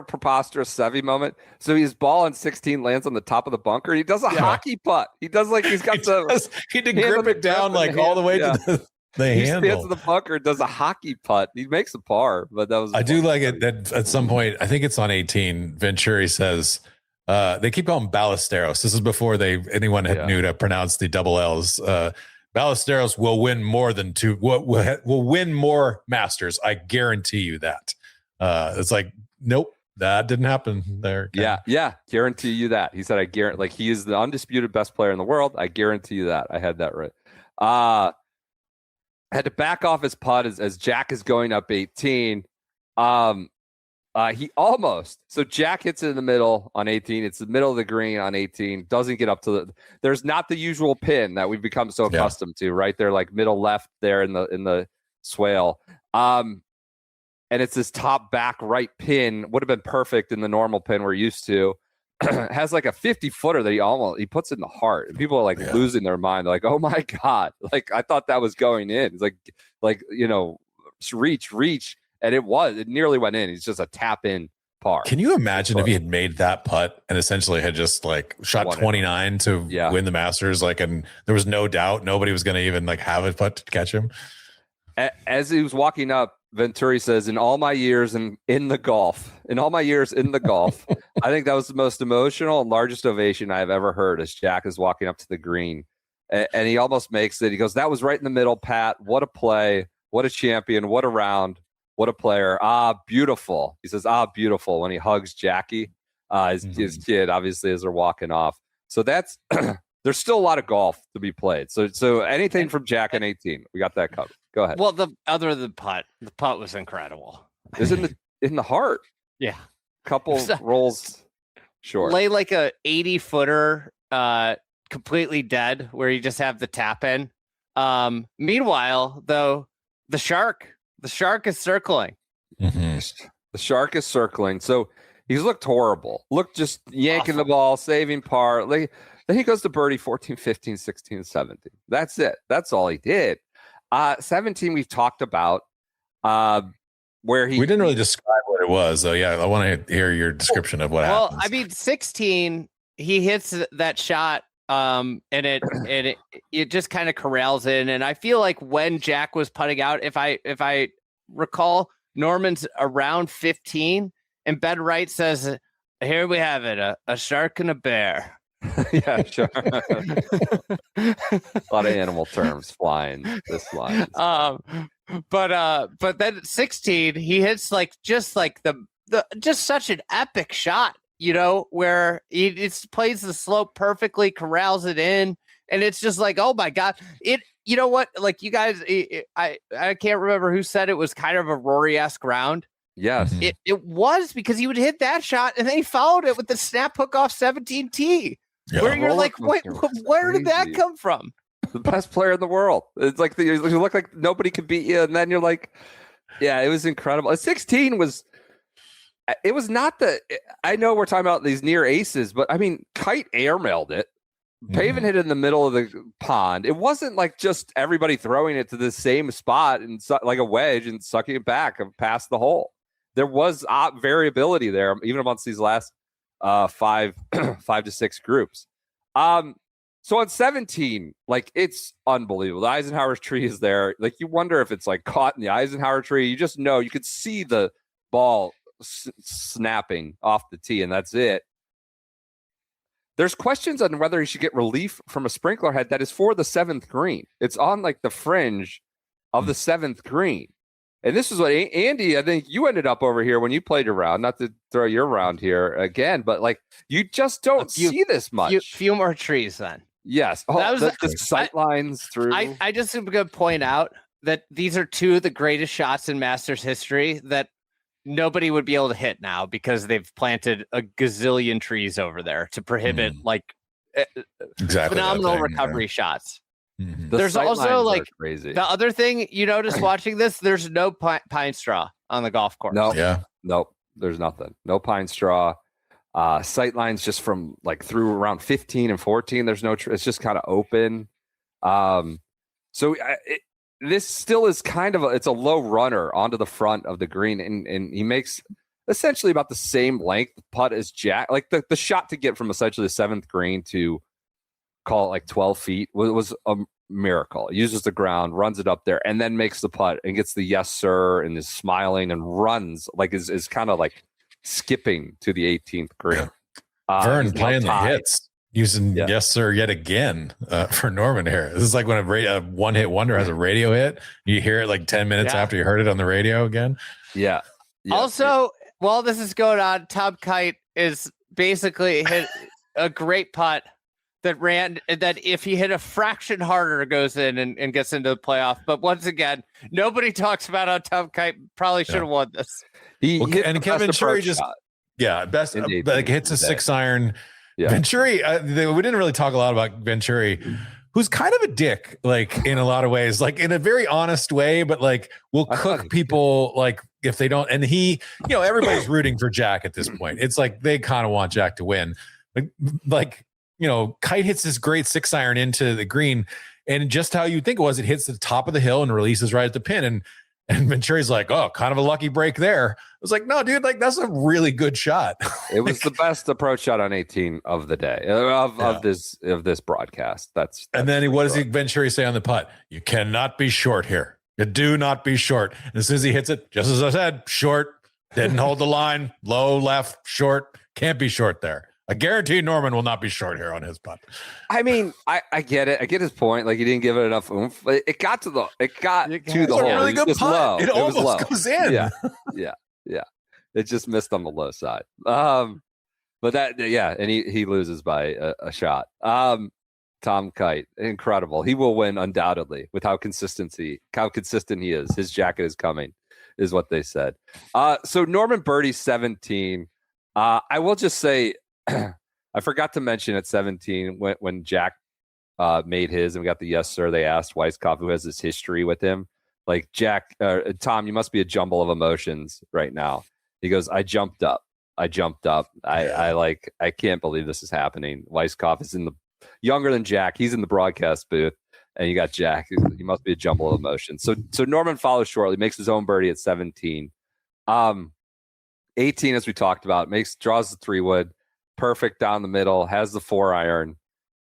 preposterous Sevy moment. So his ball on 16 lands on the top of the bunker. He does a hockey putt. He does like he's got he did grip it down like all the way to the he handle. stands in the bunker, does a hockey putt. He makes a par, but that was. I do like it that at some point, I think it's on 18. Venturi says they keep calling Ballesteros. This is before anyone knew to pronounce the double L's. Ballesteros will win more than will win more Masters. I guarantee you that. It's like, nope, that didn't happen there. Yeah, guarantee you that. He said, I guarantee, like, he is the undisputed best player in the world. I guarantee you that. I had that right. Had to back off his putt as Jack is going up 18. He almost, so Jack hits it in the middle on 18. It's the middle of the green on 18. Doesn't get up to there's not the usual pin that we've become so accustomed to, right? They're like middle left there in the swale. And it's this top back right pin. Would have been perfect in the normal pin we're used to. Has like a 50-footer that he puts in the heart. And people are like losing their mind. They're like, oh my God. Like, I thought that was going in. It's like, you know, reach. And it nearly went in. It's just a tap in par. Can you imagine if he had made that putt and essentially had just like shot 29 to win the Masters? Like, and there was no doubt nobody was going to even like have a putt to catch him. As he was walking up, Venturi says, in all my years in the golf, I think that was the most emotional and largest ovation I've ever heard as Jack is walking up to the green. And he almost makes it. He goes, that was right in the middle, Pat. What a play. What a champion. What a round. What a player. Beautiful. He says, beautiful, when he hugs Jackie, his kid, obviously, as they're walking off. So that's there's still a lot of golf to be played. So anything from Jack and 18, we got that covered. Go ahead. Well, the putt was incredible. It's in the heart. Yeah. Couple rolls short. Lay like a 80-footer, completely dead, where you just have the tap in. Meanwhile, though, the shark is circling. Mm-hmm. The shark is circling. So he's looked horrible. Looked just yanking the ball, saving par. Then he goes to birdie 14, 15, 16, 17. That's it. That's all he did. 17 we've talked about, where we didn't really describe what it was, though. Yeah, I want to hear your description of what happens. Well, I mean, 16, he hits that shot, and it just kind of corrals in. And I feel like when Jack was putting out, if I recall, Norman's around 15, and Ben Wright says, "Here we have it, a shark and a bear." Yeah, sure. A lot of animal terms flying this line. But then at 16, he hits just such an epic shot, you know, where he plays the slope perfectly, corrals it in, and it's just like, oh my God. You know what? Like, you guys, I can't remember who said it was kind of a Rory-esque round. Yes. It was, because he would hit that shot and then he followed it with the snap hook off 17T. Yeah. Where you're like, wait, where did that come from? The best player in the world. It's like you look like nobody could beat you, and then you're like, yeah, it was incredible. 16 was not I know we're talking about these near aces, but I mean, Kite airmailed it. Paven hit it in the middle of the pond. It wasn't like just everybody throwing it to the same spot and like a wedge and sucking it back past the hole. There was variability there, even amongst these last 5 to 6 groups. So on 17, like, it's unbelievable. The Eisenhower tree is there. Like, you wonder if it's like caught in the Eisenhower tree. You just know, you could see the ball snapping off the tee, and that's it. There's questions on whether he should get relief from a sprinkler head that is for the 7th green. It's on like the fringe of the 7th green. And this is what Andy, I think you ended up over here when you played your round, not to throw your round here again, but like, you just don't see this much. Few more trees then. Yes. That was the sight lines through. I just am going to point out that these are 2 of the greatest shots in Masters history that nobody would be able to hit now, because they've planted a gazillion trees over there to prohibit phenomenal recovery shots. Mm-hmm. There's also like crazy. The other thing you notice watching this, there's no pine straw on the golf course. Nope. There's nothing. No pine straw. Sight lines just from like through around 15 and 14. There's no. It's just kind of open. This still is kind of it's a low runner onto the front of the green, and he makes essentially about the same length putt as Jack. Like the shot to get from essentially the 7th green to call it like 12 feet was a miracle. He uses the ground, runs it up there, and then makes the putt and gets the yes sir and is smiling and runs like is kind of like skipping to the 18th green. Vern playing the hits, using yes sir yet again for Norman here. This is like when a one-hit wonder has a radio hit. You hear it like 10 minutes after you heard it on the radio again. Yeah. Also, while this is going on, Tom Kite is basically hit a great putt that if he hit a fraction harder goes in and gets into the playoff. But once again, nobody talks about how Tom Kite probably should have won this. And Kevin Venturi just best like hits a 6-iron. Yeah. Venturi, we didn't really talk a lot about Venturi, who's kind of a dick, like in a lot of ways, like in a very honest way, but like will cook people like if they don't. And he, everybody's rooting for Jack at this point. It's like they kind of want Jack to win. Like Kite hits this great 6-iron into the green, and just how you think it was, it hits the top of the hill and releases right at the pin. And Venturi's like, oh, kind of a lucky break there. I was like, no, dude, like that's a really good shot. It was the best approach shot on 18 of the day of this broadcast. That's and then what does Venturi say on the putt? You cannot be short here. You do not be short. And as soon as he hits it, just as I said, short, didn't hold the line, low, left, short, can't be short there. I guarantee Norman will not be short here on his putt. I mean, I get it. I get his point. Like he didn't give it enough oomph. It got to the hole. Really good putt. Low. It almost low. goes in. Yeah. It just missed on the low side. But and he loses by a shot. Tom Kite, incredible. He will win undoubtedly with how consistent he is. His jacket is coming, is what they said. So Norman birdie 17. I will just say. I forgot to mention at 17 when Jack made his and we got the yes sir. They asked Weiskopf, who has this history with him, like Tom, you must be a jumble of emotions right now. He goes, I jumped up. I can't believe this is happening. Weiskopf is younger than Jack. He's in the broadcast booth, and you got Jack. He must be a jumble of emotions. So Norman follows shortly, makes his own birdie at 17. 18, as we talked about, draws the 3-wood. Perfect down the middle, has the 4-iron.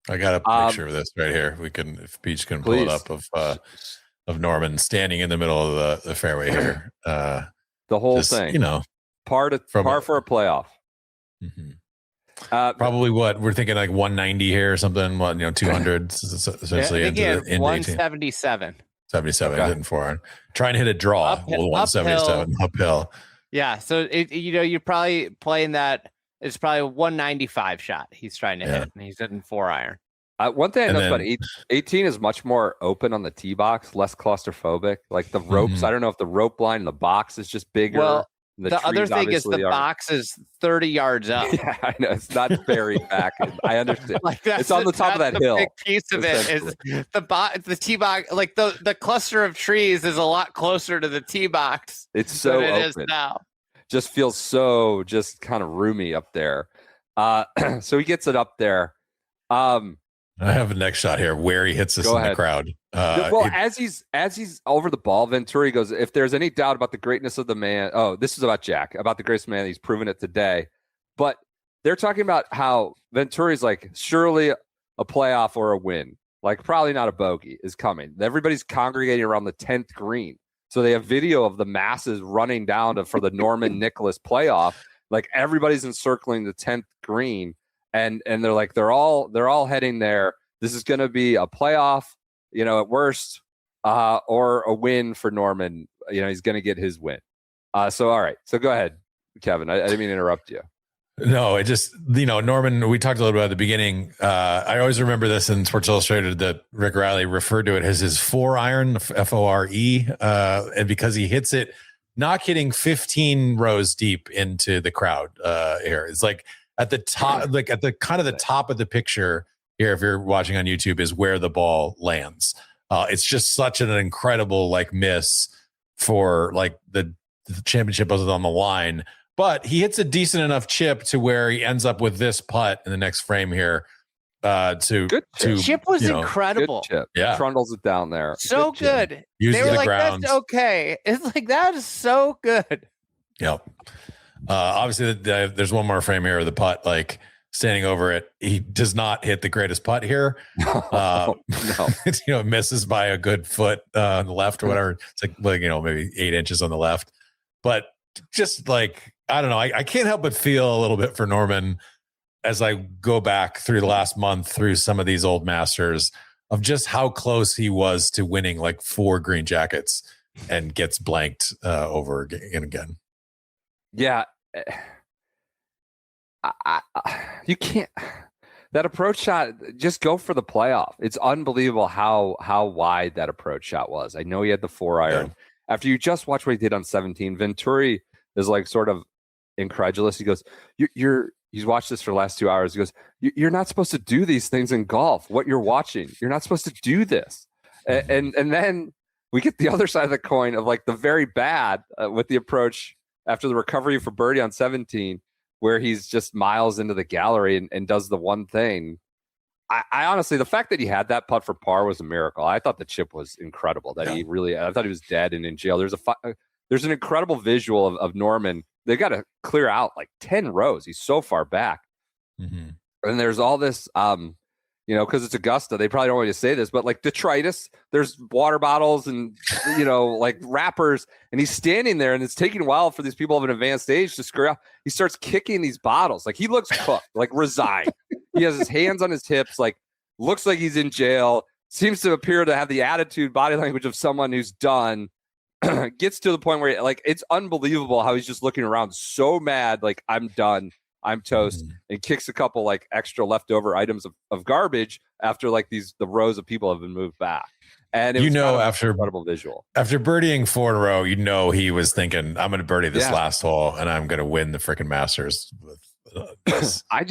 I got a picture of this right here. If Peach can pull it up of Norman standing in the middle of the fairway here. The whole thing, par for a playoff. Mm-hmm. Probably what we're thinking, like 190 here or something. 200 essentially into 177. 77 hitting 4-iron. Trying to hit a draw. 177 uphill. Yeah, so you're probably playing that. It's probably a 195 shot he's trying to hit, and he's hitting 4-iron. One thing I know about 18 is much more open on the tee box, less claustrophobic. Like the ropes, I don't know if the rope line in the box is just bigger. Well, the other thing is the box is 30 yards up. Yeah, I know. It's not buried back. I understand. It's on the top of that hill. Big piece of it is the tee box. Like the cluster of trees is a lot closer to the tee box. It's so than it open. is now. Just feels so just kind of roomy up there. So he gets it up there. I have the next shot here where he hits this in the crowd. As he's over the ball, Venturi goes, if there's any doubt about the greatness of the man, this is about Jack, about the greatest man, he's proven it today. But they're talking about how Venturi's like, surely a playoff or a win, like probably not a bogey is coming. Everybody's congregating around the 10th green. So they have video of the masses running down for the Norman Nicholas playoff. Like everybody's encircling the 10th green, and they're like they're all heading there. This is going to be a playoff, at worst, or a win for Norman. He's going to get his win. So all right. So go ahead, Kevin. I didn't mean to interrupt you. No, it just, Norman, we talked a little bit at the beginning. I always remember this in Sports Illustrated that Rick Riley referred to it as his 4-iron, Fore. And because he hits it, not hitting 15 rows deep into the crowd here. It's like at the top, like at the kind of the top of the picture here, if you're watching on YouTube, is where the ball lands. It's just such an incredible miss for the the championship was on the line. But he hits a decent enough chip to where he ends up with this putt in the next frame here. Chip was incredible. Good chip. Yeah, trundles it down there. So good. Uses they were the like, grounds. "That's okay." It's like that is so good. Yep. Obviously, there's one more frame here of the putt. Like standing over it, he does not hit the greatest putt here. No. It misses by a good foot on the left or whatever. It's like maybe 8 inches on the left. But just like I don't know, I can't help but feel a little bit for Norman as I go back through the last month through some of these old Masters of just how close he was to winning like 4 green jackets and gets blanked over and again. Yeah. You can't. That approach shot, just go for the playoff. It's unbelievable how wide that approach shot was. I know he had the 4-iron. Yeah. After you just watch what he did on 17, Venturi is like sort of incredulous. He goes, he's watched this for the last 2 hours. He goes, you're not supposed to do these things in golf. What you're watching, you're not supposed to do this. And then we get the other side of the coin of like the very bad with the approach after the recovery for birdie on 17, where he's just miles into the gallery and does the one thing. I honestly, the fact that he had that putt for par was a miracle. I thought the chip was incredible. I thought he was dead and in jail. There's an incredible visual of Norman. They got to clear out like 10 rows. He's so far back. Mm-hmm. And there's all this, because it's Augusta, they probably don't want you to say this, but like detritus, there's water bottles and, like wrappers. And he's standing there and it's taking a while for these people of an advanced age to screw out. He starts kicking these bottles. Like he looks cooked, like resigned. He has his hands on his hips, like looks like he's in jail, seems to appear to have the attitude, body language of someone who's done. Gets to the point where like it's unbelievable how he's just looking around so mad, like I'm done, I'm toast, and kicks a couple like extra leftover items of garbage after like the rows of people have been moved back. And it was after incredible visual. After birdieing 4 in a row, he was thinking, I'm going to birdie this last hole and I'm going to win the freaking Masters with this. I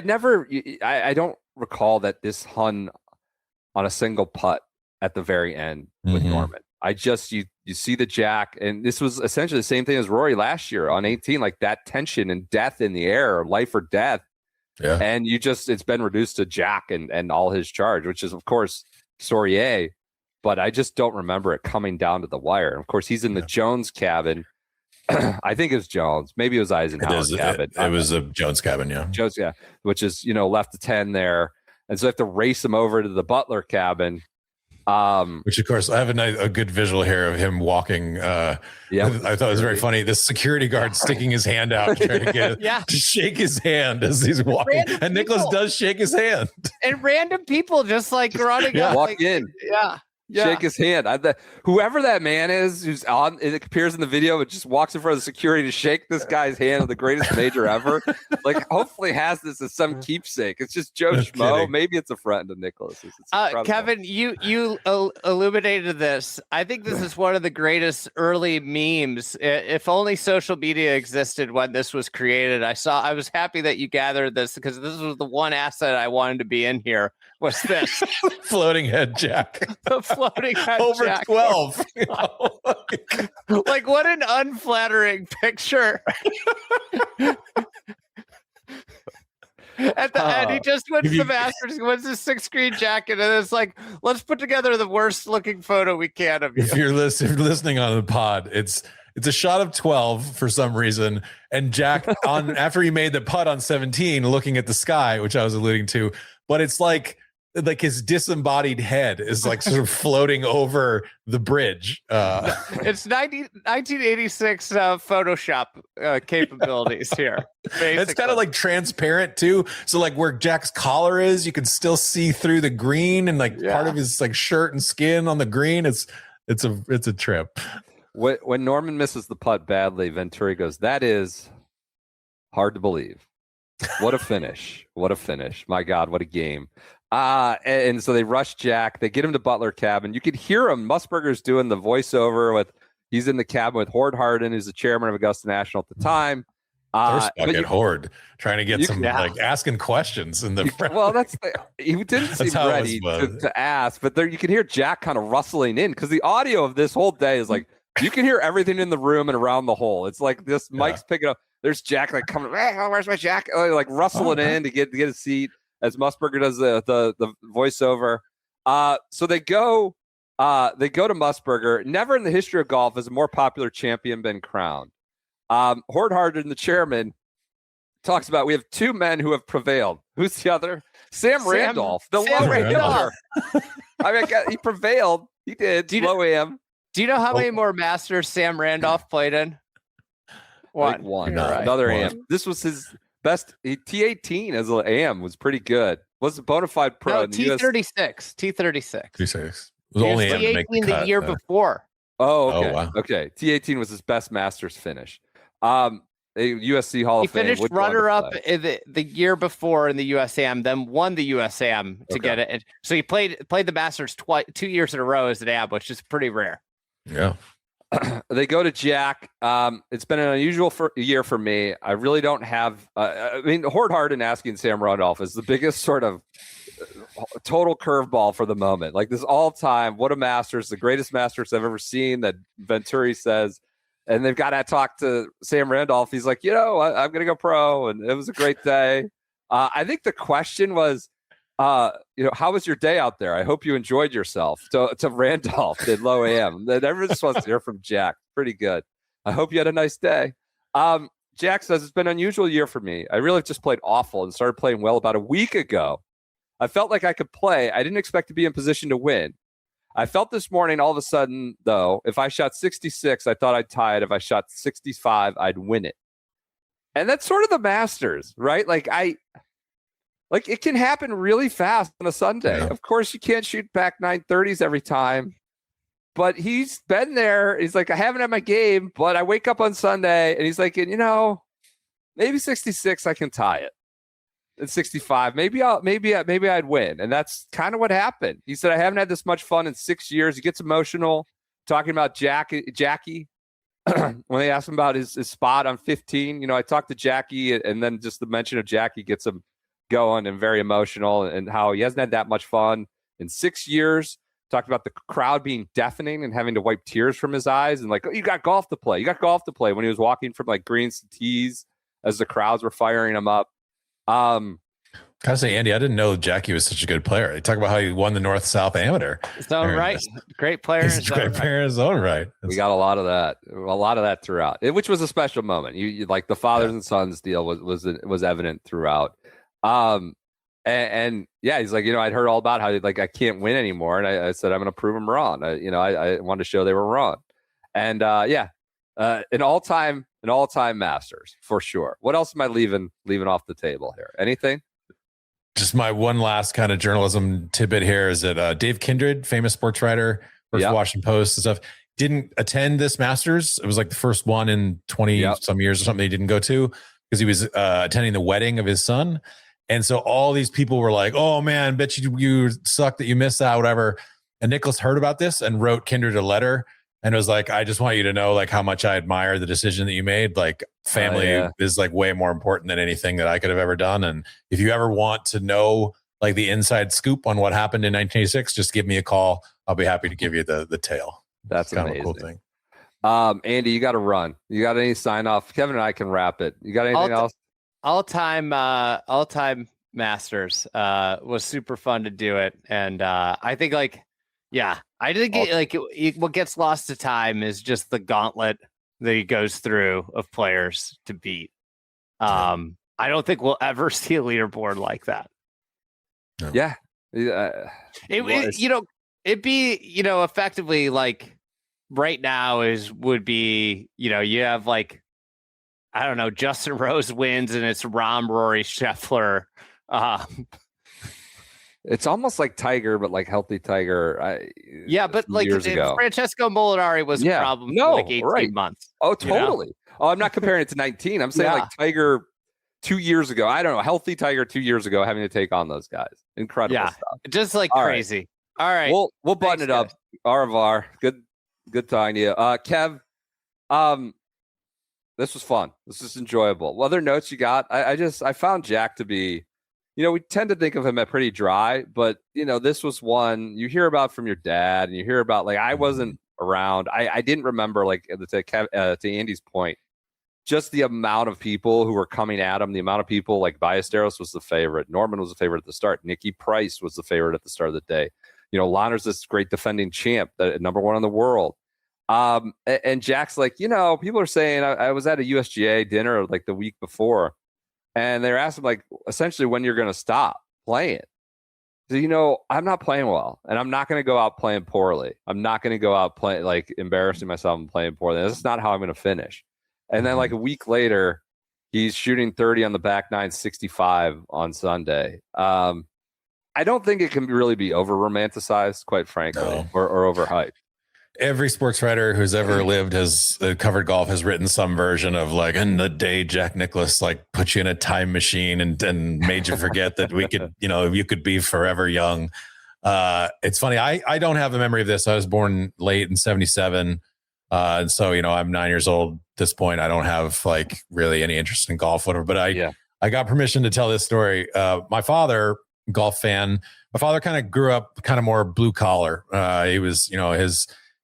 don't recall that this hung on a single putt at the very end with Norman. You see the jack, and this was essentially the same thing as Rory last year on 18, like that tension and death in the air, life or death. Yeah. And it's been reduced to jack and all his charge, which is of course Saurier, but I just don't remember it coming down to the wire. And of course he's in the Jones cabin. I think it was Jones. Maybe it was Eisenhower's cabin. It was a Jones cabin, yeah. Jones, yeah, which is, left to 10 there. And so I have to race him over to the Butler cabin. Which of course I have a good visual here of him walking. I thought it was very funny. The security guard sticking his hand out, trying to get to shake his hand as he's walking. Random and Nicholas does shake his hand. And random people just like running up, walk in. Shake his hand. Whoever that man is who's on, it appears in the video, but just walks in front of the security to shake this guy's hand of the greatest major ever. Like, hopefully has this as some keepsake. It's just Joe Schmo. Kidding. Maybe it's a friend of Nicholas. Kevin, you illuminated this. I think this is one of the greatest early memes. If only social media existed when this was created. I was happy that you gathered this because this was the one asset I wanted to be in here. What's this? Floating head jack. Floating head over jack. 12. Like what an unflattering picture. At the end, he just wins the Masters, wins his 6-screen jacket, and it's like, let's put together the worst looking photo we can of you. If you're listening on the pod, it's a shot of 12 for some reason, and Jack after he made the putt on 17, looking at the sky, which I was alluding to, but it's like his disembodied head is like sort of floating over the bridge. It's 1986 Photoshop capabilities here. Basically. It's kind of like transparent too. So like where Jack's collar is, you can still see through the green and like part of his like shirt and skin on the green. It's a trip. When Norman misses the putt badly, Venturi goes, "That is hard to believe. What a finish. What a finish. My God, what a game." And so they rush Jack. They get him to Butler cabin. You could hear him. Musburger's doing the voiceover he's in the cabin with Horde Hardin, who's the chairman of Augusta National at the time. Horde trying to get like asking questions in the front. Well, he didn't seem ready to ask, but there you can hear Jack kind of rustling in because the audio of this whole day is like You can hear everything in the room and around the hole. It's like this mic's picking up. There's Jack like coming, where's my jacket? Like rustling in to get a seat as Musburger does the voiceover. So they go to Musburger. Never in the history of golf has a more popular champion been crowned. Horde Harden, the chairman, talks about we have two men who have prevailed. Who's the other? Sam Randolph, the low amateur. I mean, he prevailed. He did. Low AM. Do you know how many more Masters Sam Randolph played in? One. Another AM. This was his best. T18 as an AM was pretty good. Was a bona fide pro. No, T36. T36. It was only T18 the year before. Oh, okay. Oh, wow. Okay. T18 was his best Masters finish. A USC Hall of Fame. He finished runner-up the year before in the USAM, then won the USAM to get it. So he played the Masters 2 years in a row as an AM, which is pretty rare. Yeah. They go to Jack. It's been an unusual year for me. I really don't have. I mean, Horde Harden asking Sam Randolph is the biggest sort of total curveball for the moment. Like this all time. What a Masters, the greatest Masters I've ever seen. That Venturi says, and they've got to talk to Sam Randolph. He's like, I'm going to go pro, and it was a great day. I think the question was, how was your day out there? I hope you enjoyed yourself. To Randolph in low AM. Then everyone just wants to hear from Jack. Pretty good. I hope you had a nice day. Jack says it's been an unusual year for me. I really just played awful and started playing well about a week ago. I felt like I could play. I didn't expect to be in position to win. I felt this morning all of a sudden, though, if I shot 66, I thought I'd tie it. If I shot 65, I'd win it. And that's sort of the Masters, right? Like it can happen really fast on a Sunday. Yeah. Of course, you can't shoot back 930s every time. But he's been there. He's like, I haven't had my game, but I wake up on Sunday, and he's like, maybe 66, I can tie it. And 65, maybe I'd win. And that's kind of what happened. He said, I haven't had this much fun in 6 years. He gets emotional talking about Jackie. When they asked him about his spot on 15, I talked to Jackie, and then just the mention of Jackie gets him going and very emotional, and how he hasn't had that much fun in 6 years. Talked about the crowd being deafening and having to wipe tears from his eyes, and like, you got golf to play. You got golf to play when he was walking from like greens to tees as the crowds were firing him up. Gotta say, Andy, I didn't know Jackie was such a good player. They talk about how he won the North-South Amateur. His own right. Great player. He's a great player in his own right. We got a lot of that throughout, which was a special moment. You like the fathers and sons deal was evident throughout. And he's like, I'd heard all about how like I can't win anymore, and I said I'm going to prove them wrong. I wanted to show they were wrong, and an all-time Masters for sure. What else am I leaving off the table here? Anything? Just my one last kind of journalism tidbit here is that Dave Kindred, famous sports writer, works for Washington Post and stuff, didn't attend this Masters. It was like the first one in 20 some years or something he didn't go to because he was attending the wedding of his son. And so all these people were like, oh man, bet you suck that you missed that, whatever. And Nicholas heard about this and wrote Kindred a letter and was like, I just want you to know like how much I admire the decision that you made. Like family is like way more important than anything that I could have ever done. And if you ever want to know like the inside scoop on what happened in 1986, just give me a call. I'll be happy to give you the tale. That's kind amazing. of a cool thing. Andy, you got to run. You got any sign off? Kevin and I can wrap it. You got anything else? All-time Masters was super fun to do it. And I think what gets lost to time is just the gauntlet that he goes through of players to beat. I don't think we'll ever see a leaderboard like that. No. Yeah. It'd be, effectively like right now would be, you have like, I don't know, Justin Rose wins and it's Rahm, Rory, Scheffler. It's almost like Tiger, but like healthy Tiger. But like Francesco Molinari was a problem for like 18 months. Oh, totally. Oh, I'm not comparing it to 19. I'm saying like Tiger 2 years ago. I don't know. Healthy Tiger 2 years ago having to take on those guys. Incredible stuff. Just like All crazy. Right. All right. We'll button it up. Au revoir. Good talking to you. Kev, this was fun. This is enjoyable. What other notes you got? I found Jack to be, we tend to think of him as pretty dry, but this was one you hear about from your dad, and you hear about like I wasn't around. I didn't remember, like, to Andy's point, just the amount of people who were coming at him, the amount of people, like Ballesteros was the favorite. Norman was the favorite at the start. Nikki Price was the favorite at the start of the day. Launer's this great defending champ, number one in the world. And Jack's like, people are saying, I was at a USGA dinner like the week before, and they're asking like essentially when you're going to stop playing. So, I'm not playing well, and I'm not going to go out playing poorly. I'm not going to go out playing like embarrassing myself and playing poorly. That's not how I'm going to finish. And then like a week later, he's shooting 30 on the back nine, 65 on Sunday. I don't think it can really be over romanticized, quite frankly, or overhyped. Every sports writer who's ever lived has covered golf has written some version of like, in the day Jack Nicklaus like put you in a time machine and made you forget that we could, you could be forever young. It's funny. I don't have a memory of this. I was born late in 77. And so, I'm 9 years old at this point. I don't have like really any interest in golf, whatever, but I got permission to tell this story. My father, golf fan, my father kind of grew up kind of more blue collar. He was,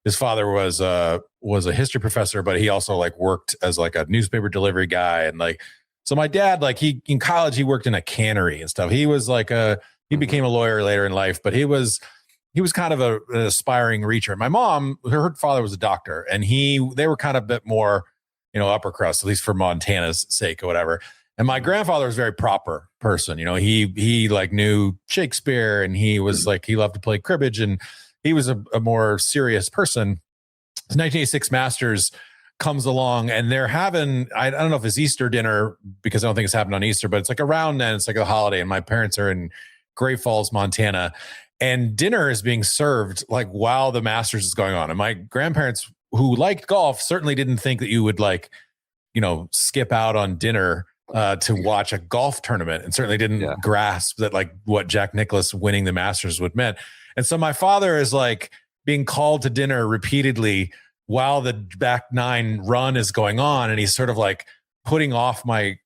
his father was a history professor, but he also like worked as like a newspaper delivery guy. And like, so my dad, like in college, he worked in a cannery and stuff. He was like he became a lawyer later in life, but he was kind of an aspiring reacher. My mom, her father was a doctor, and they were kind of a bit more, upper crust, at least for Montana's sake or whatever. And my grandfather was a very proper person. He like knew Shakespeare, and he was like, he loved to play cribbage, and he was a more serious person. The 1986 Masters comes along, and they're having, I don't know if it's Easter dinner, because I don't think it's happened on Easter, but it's like around then, it's like a holiday, and my parents are in Great Falls, Montana, and dinner is being served like while the Masters is going on. And my grandparents, who liked golf, certainly didn't think that you would like, skip out on dinner to watch a golf tournament, and certainly didn't grasp that like what Jack Nicklaus winning the Masters would meant. And so my father is like being called to dinner repeatedly while the back nine run is going on. And he's sort of like putting off my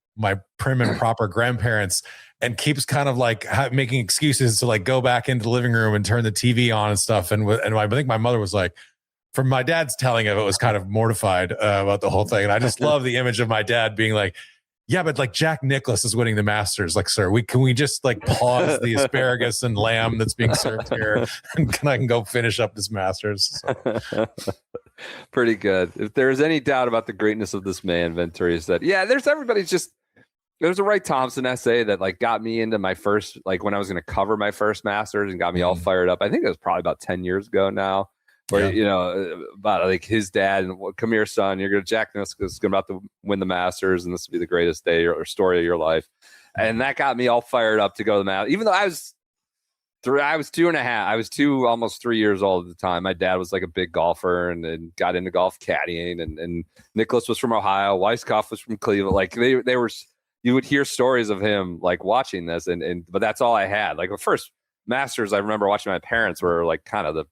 prim and proper grandparents, and keeps kind of like making excuses to like go back into the living room and turn the TV on and stuff. And I think my mother was like, from my dad's telling of it, was kind of mortified about the whole thing. And I just love the image of my dad being like, yeah, but like Jack Nicklaus is winning the Masters. Like, sir, can we just like pause the asparagus and lamb that's being served here, and I can go finish up this Masters? So. Pretty good. If there's any doubt about the greatness of this man, Venturi said, there's a Wright Thompson essay that like got me into my first, like when I was going to cover my first Masters, and got me all fired up. I think it was probably about 10 years ago now. Where, about like his dad and, come here, son, Jack Nicklaus is about to win the Masters, and this will be the greatest day or story of your life. And that got me all fired up to go to the Masters. Even though I was 2.5, I was almost 3 years old at the time. My dad was like a big golfer and got into golf caddying, and Nicklaus was from Ohio. Weiskopf was from Cleveland. Like they were, you would hear stories of him like watching this, but that's all I had. Like the first Masters I remember watching, my parents were like kind of the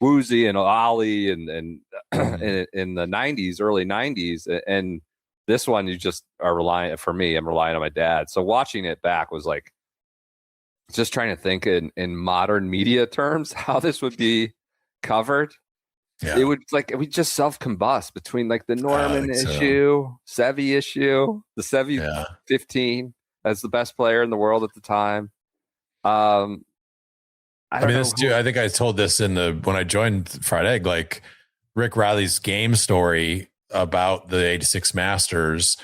Woozy and Ollie and in the 90s, early 90s. And this one, you just are relying, for me, I'm relying on my dad. So watching it back was like, just trying to think in modern media terms, how this would be covered. Yeah. It would we just self-combust between like the Norman issue, Seve issue, the Seve 15 as the best player in the world at the time. I think I told this when I joined Fried Egg, like Rick Riley's game story about the 86 Masters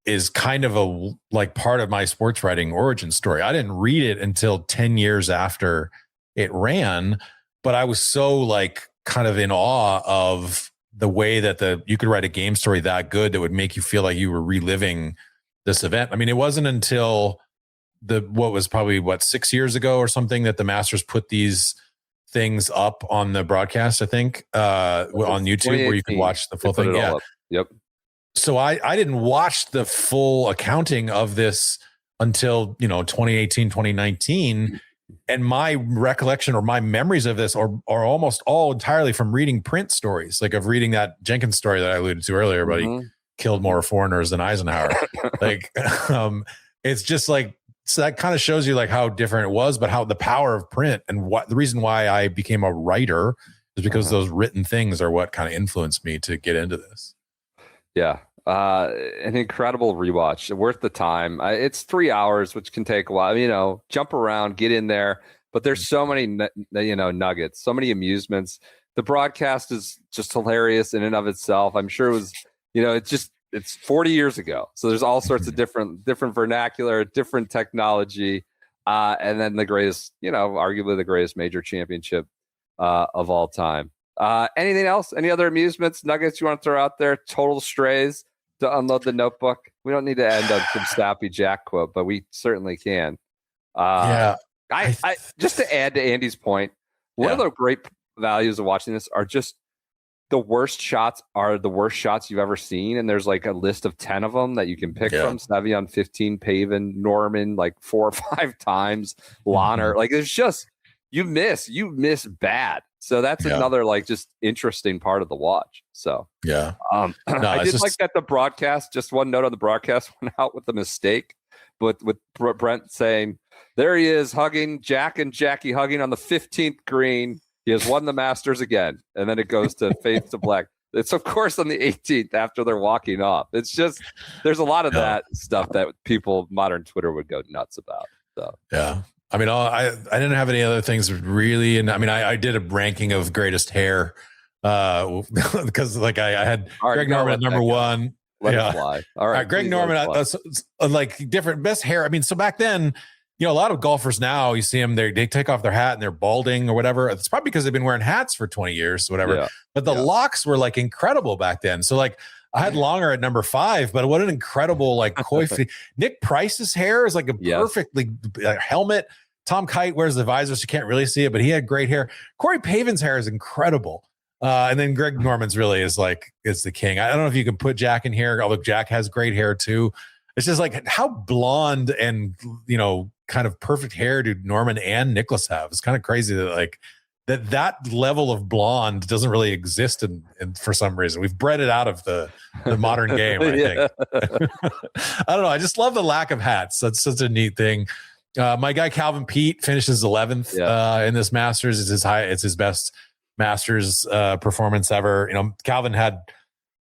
is kind of a like part of my sports writing origin story. I didn't read it until 10 years after it ran, but I was so like kind of in awe of the way that you could write a game story that good that would make you feel like you were reliving this event. I mean, it wasn't until what was probably 6 years ago or something that the Masters put these things up on the broadcast, I think, on YouTube, where you can watch the full thing. Yeah. Yep. So I didn't watch the full accounting of this until, 2018, 2019. And my recollection or my memories of this are almost all entirely from reading print stories, like of reading that Jenkins story that I alluded to earlier, but he killed more foreigners than Eisenhower. It's just like, so that kind of shows you like how different it was, but how the power of print and what the reason why I became a writer just because those written things are what kind of influenced me to get into this. Yeah. An incredible rewatch, worth the time. It's 3 hours, which can take a while, jump around, get in there, but there's so many, nuggets, so many amusements. The broadcast is just hilarious in and of itself. I'm sure it was, it's 40 years ago. So there's all sorts of different vernacular, different technology. And then the greatest, arguably the greatest major championship of all time. Anything else? Any other amusements, nuggets you want to throw out there? Total strays to unload the notebook. We don't need to end on some sappy Jack quote, but we certainly can. I just to add to Andy's point, one of the great values of watching this are just the worst shots are the worst shots you've ever seen, and there's like a list of 10 of them that you can pick from. Sevy on 15, Pavin, Norman like 4 or 5 times, Lahner. Like it's just you miss bad. So that's another like just interesting part of the watch. So I did like that the broadcast, just one note on the broadcast, went out with a mistake, but with Brent saying there he is hugging Jack and Jackie hugging on the 15th green. He has won the Masters again, and then it goes to fades to black. It's of course on the 18th after they're walking off. It's just there's a lot of that stuff that people modern Twitter would go nuts about. So I mean, I didn't have any other things really, and I mean, I did a ranking of greatest hair because like I had Greg Norman at number 1. Let it fly. All right, Greg Norman, like different best hair. I mean, so back then. A lot of golfers now, you see them, they take off their hat and they're balding or whatever. It's probably because they've been wearing hats for 20 years, whatever. Yeah. But the locks were like incredible back then. So like I had longer at number 5, but what an incredible like coiffure. Nick Price's hair is like a perfectly helmet. Tom Kite wears the visor, so you can't really see it, but he had great hair. Corey Pavin's hair is incredible. And then Greg Norman's really is the king. I don't know if you can put Jack in here, although Jack has great hair too. It's just like how blonde and, kind of perfect hair do Norman and Nicholas have. It's kind of crazy that like that level of blonde doesn't really exist in for some reason. We've bred it out of the modern game, I think. I don't know. I just love the lack of hats. That's such a neat thing. My guy Calvin Peete finishes 11th in this Masters. It's his best Masters performance ever. Calvin had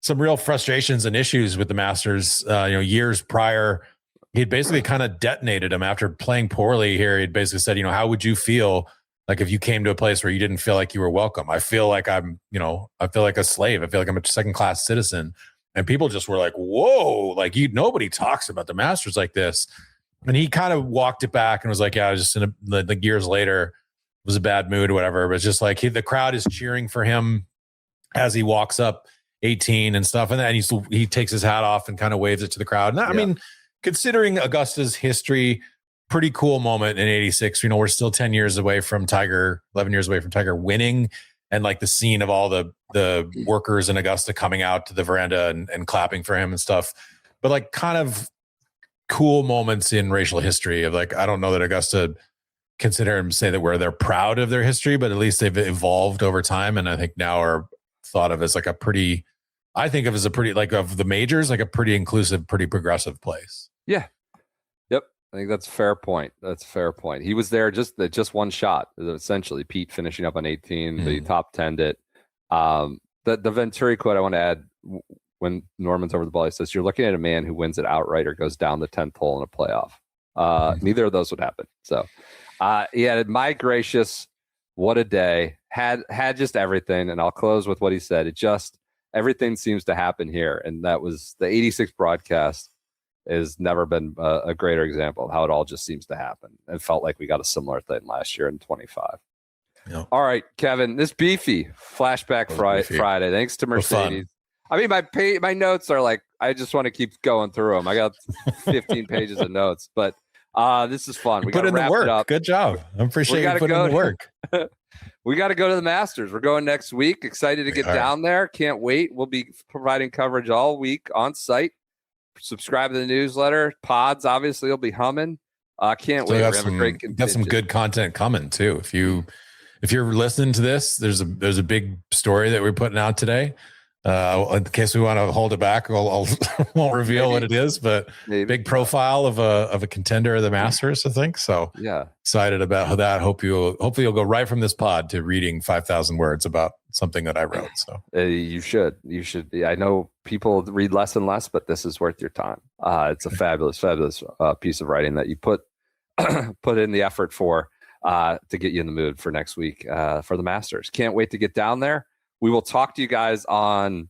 some real frustrations and issues with the Masters, years prior. He'd basically kind of detonated him after playing poorly here. He'd basically said, how would you feel like if you came to a place where you didn't feel like you were welcome? I feel like I feel like a slave. I feel like I'm a second-class citizen. And people just were like, whoa, like nobody talks about the Masters like this. And he kind of walked it back and was like, I was just in the years later, it was a bad mood or whatever. But it's just like the crowd is cheering for him as he walks up 18 and stuff. And then he takes his hat off and kind of waves it to the crowd. And I mean, considering Augusta's history, pretty cool moment in 86. We're still 10 years away from Tiger, 11 years away from Tiger winning. And like the scene of all the workers in Augusta coming out to the veranda and clapping for him and stuff. But like kind of cool moments in racial history of like, I don't know that Augusta consider them say that they're proud of their history, but at least they've evolved over time. And I think now are thought of as like of the majors, like a pretty inclusive, pretty progressive place. Yeah. Yep. I think that's a fair point. He was there just one shot, essentially. Pete finishing up on 18, the top 10'd it. The Venturi quote I want to add when Norman's over the ball, he says, "You're looking at a man who wins it outright or goes down the 10th hole in a playoff." Neither of those would happen. So, my gracious, what a day. Had just everything. And I'll close with what he said. Everything seems to happen here. And that was the 86 broadcast. Has never been a greater example of how it all just seems to happen. It felt like we got a similar thing last year in 25. Yep. All right, Kevin, this beefy flashback Friday. Thanks to Mercedes. I mean, my notes are like, I just want to keep going through them. I got 15 pages of notes, but this is fun. We put in the work. Good job. I appreciate you putting in the work. We got to go to the Masters. We're going next week. Excited to get down there. Can't wait. We'll be providing coverage all week on site. Subscribe to the newsletter. Pods obviously will be humming. Can't wait. We have a great contingent. Got some good content coming too. If you're listening to this, there's a big story that we're putting out today. In case we want to hold it back, I'll won't reveal what it is, but big profile of a contender of the Masters, I think. So yeah, excited about that. Hopefully you'll go right from this pod to reading 5,000 words about something that I wrote. So you should. I know people read less and less, but this is worth your time. It's a fabulous piece of writing that you put in the effort for to get you in the mood for next week for the Masters. Can't wait to get down there. We will talk to you guys on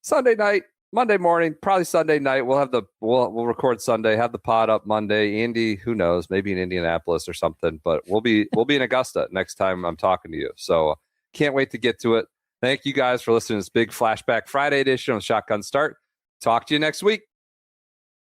Sunday night, Monday morning, probably Sunday night. We'll record Sunday, have the pod up Monday. Andy, who knows, maybe in Indianapolis or something, but we'll be in Augusta next time I'm talking to you. So can't wait to get to it. Thank you guys for listening to this big Flashback Friday edition of Shotgun Start. Talk to you next week.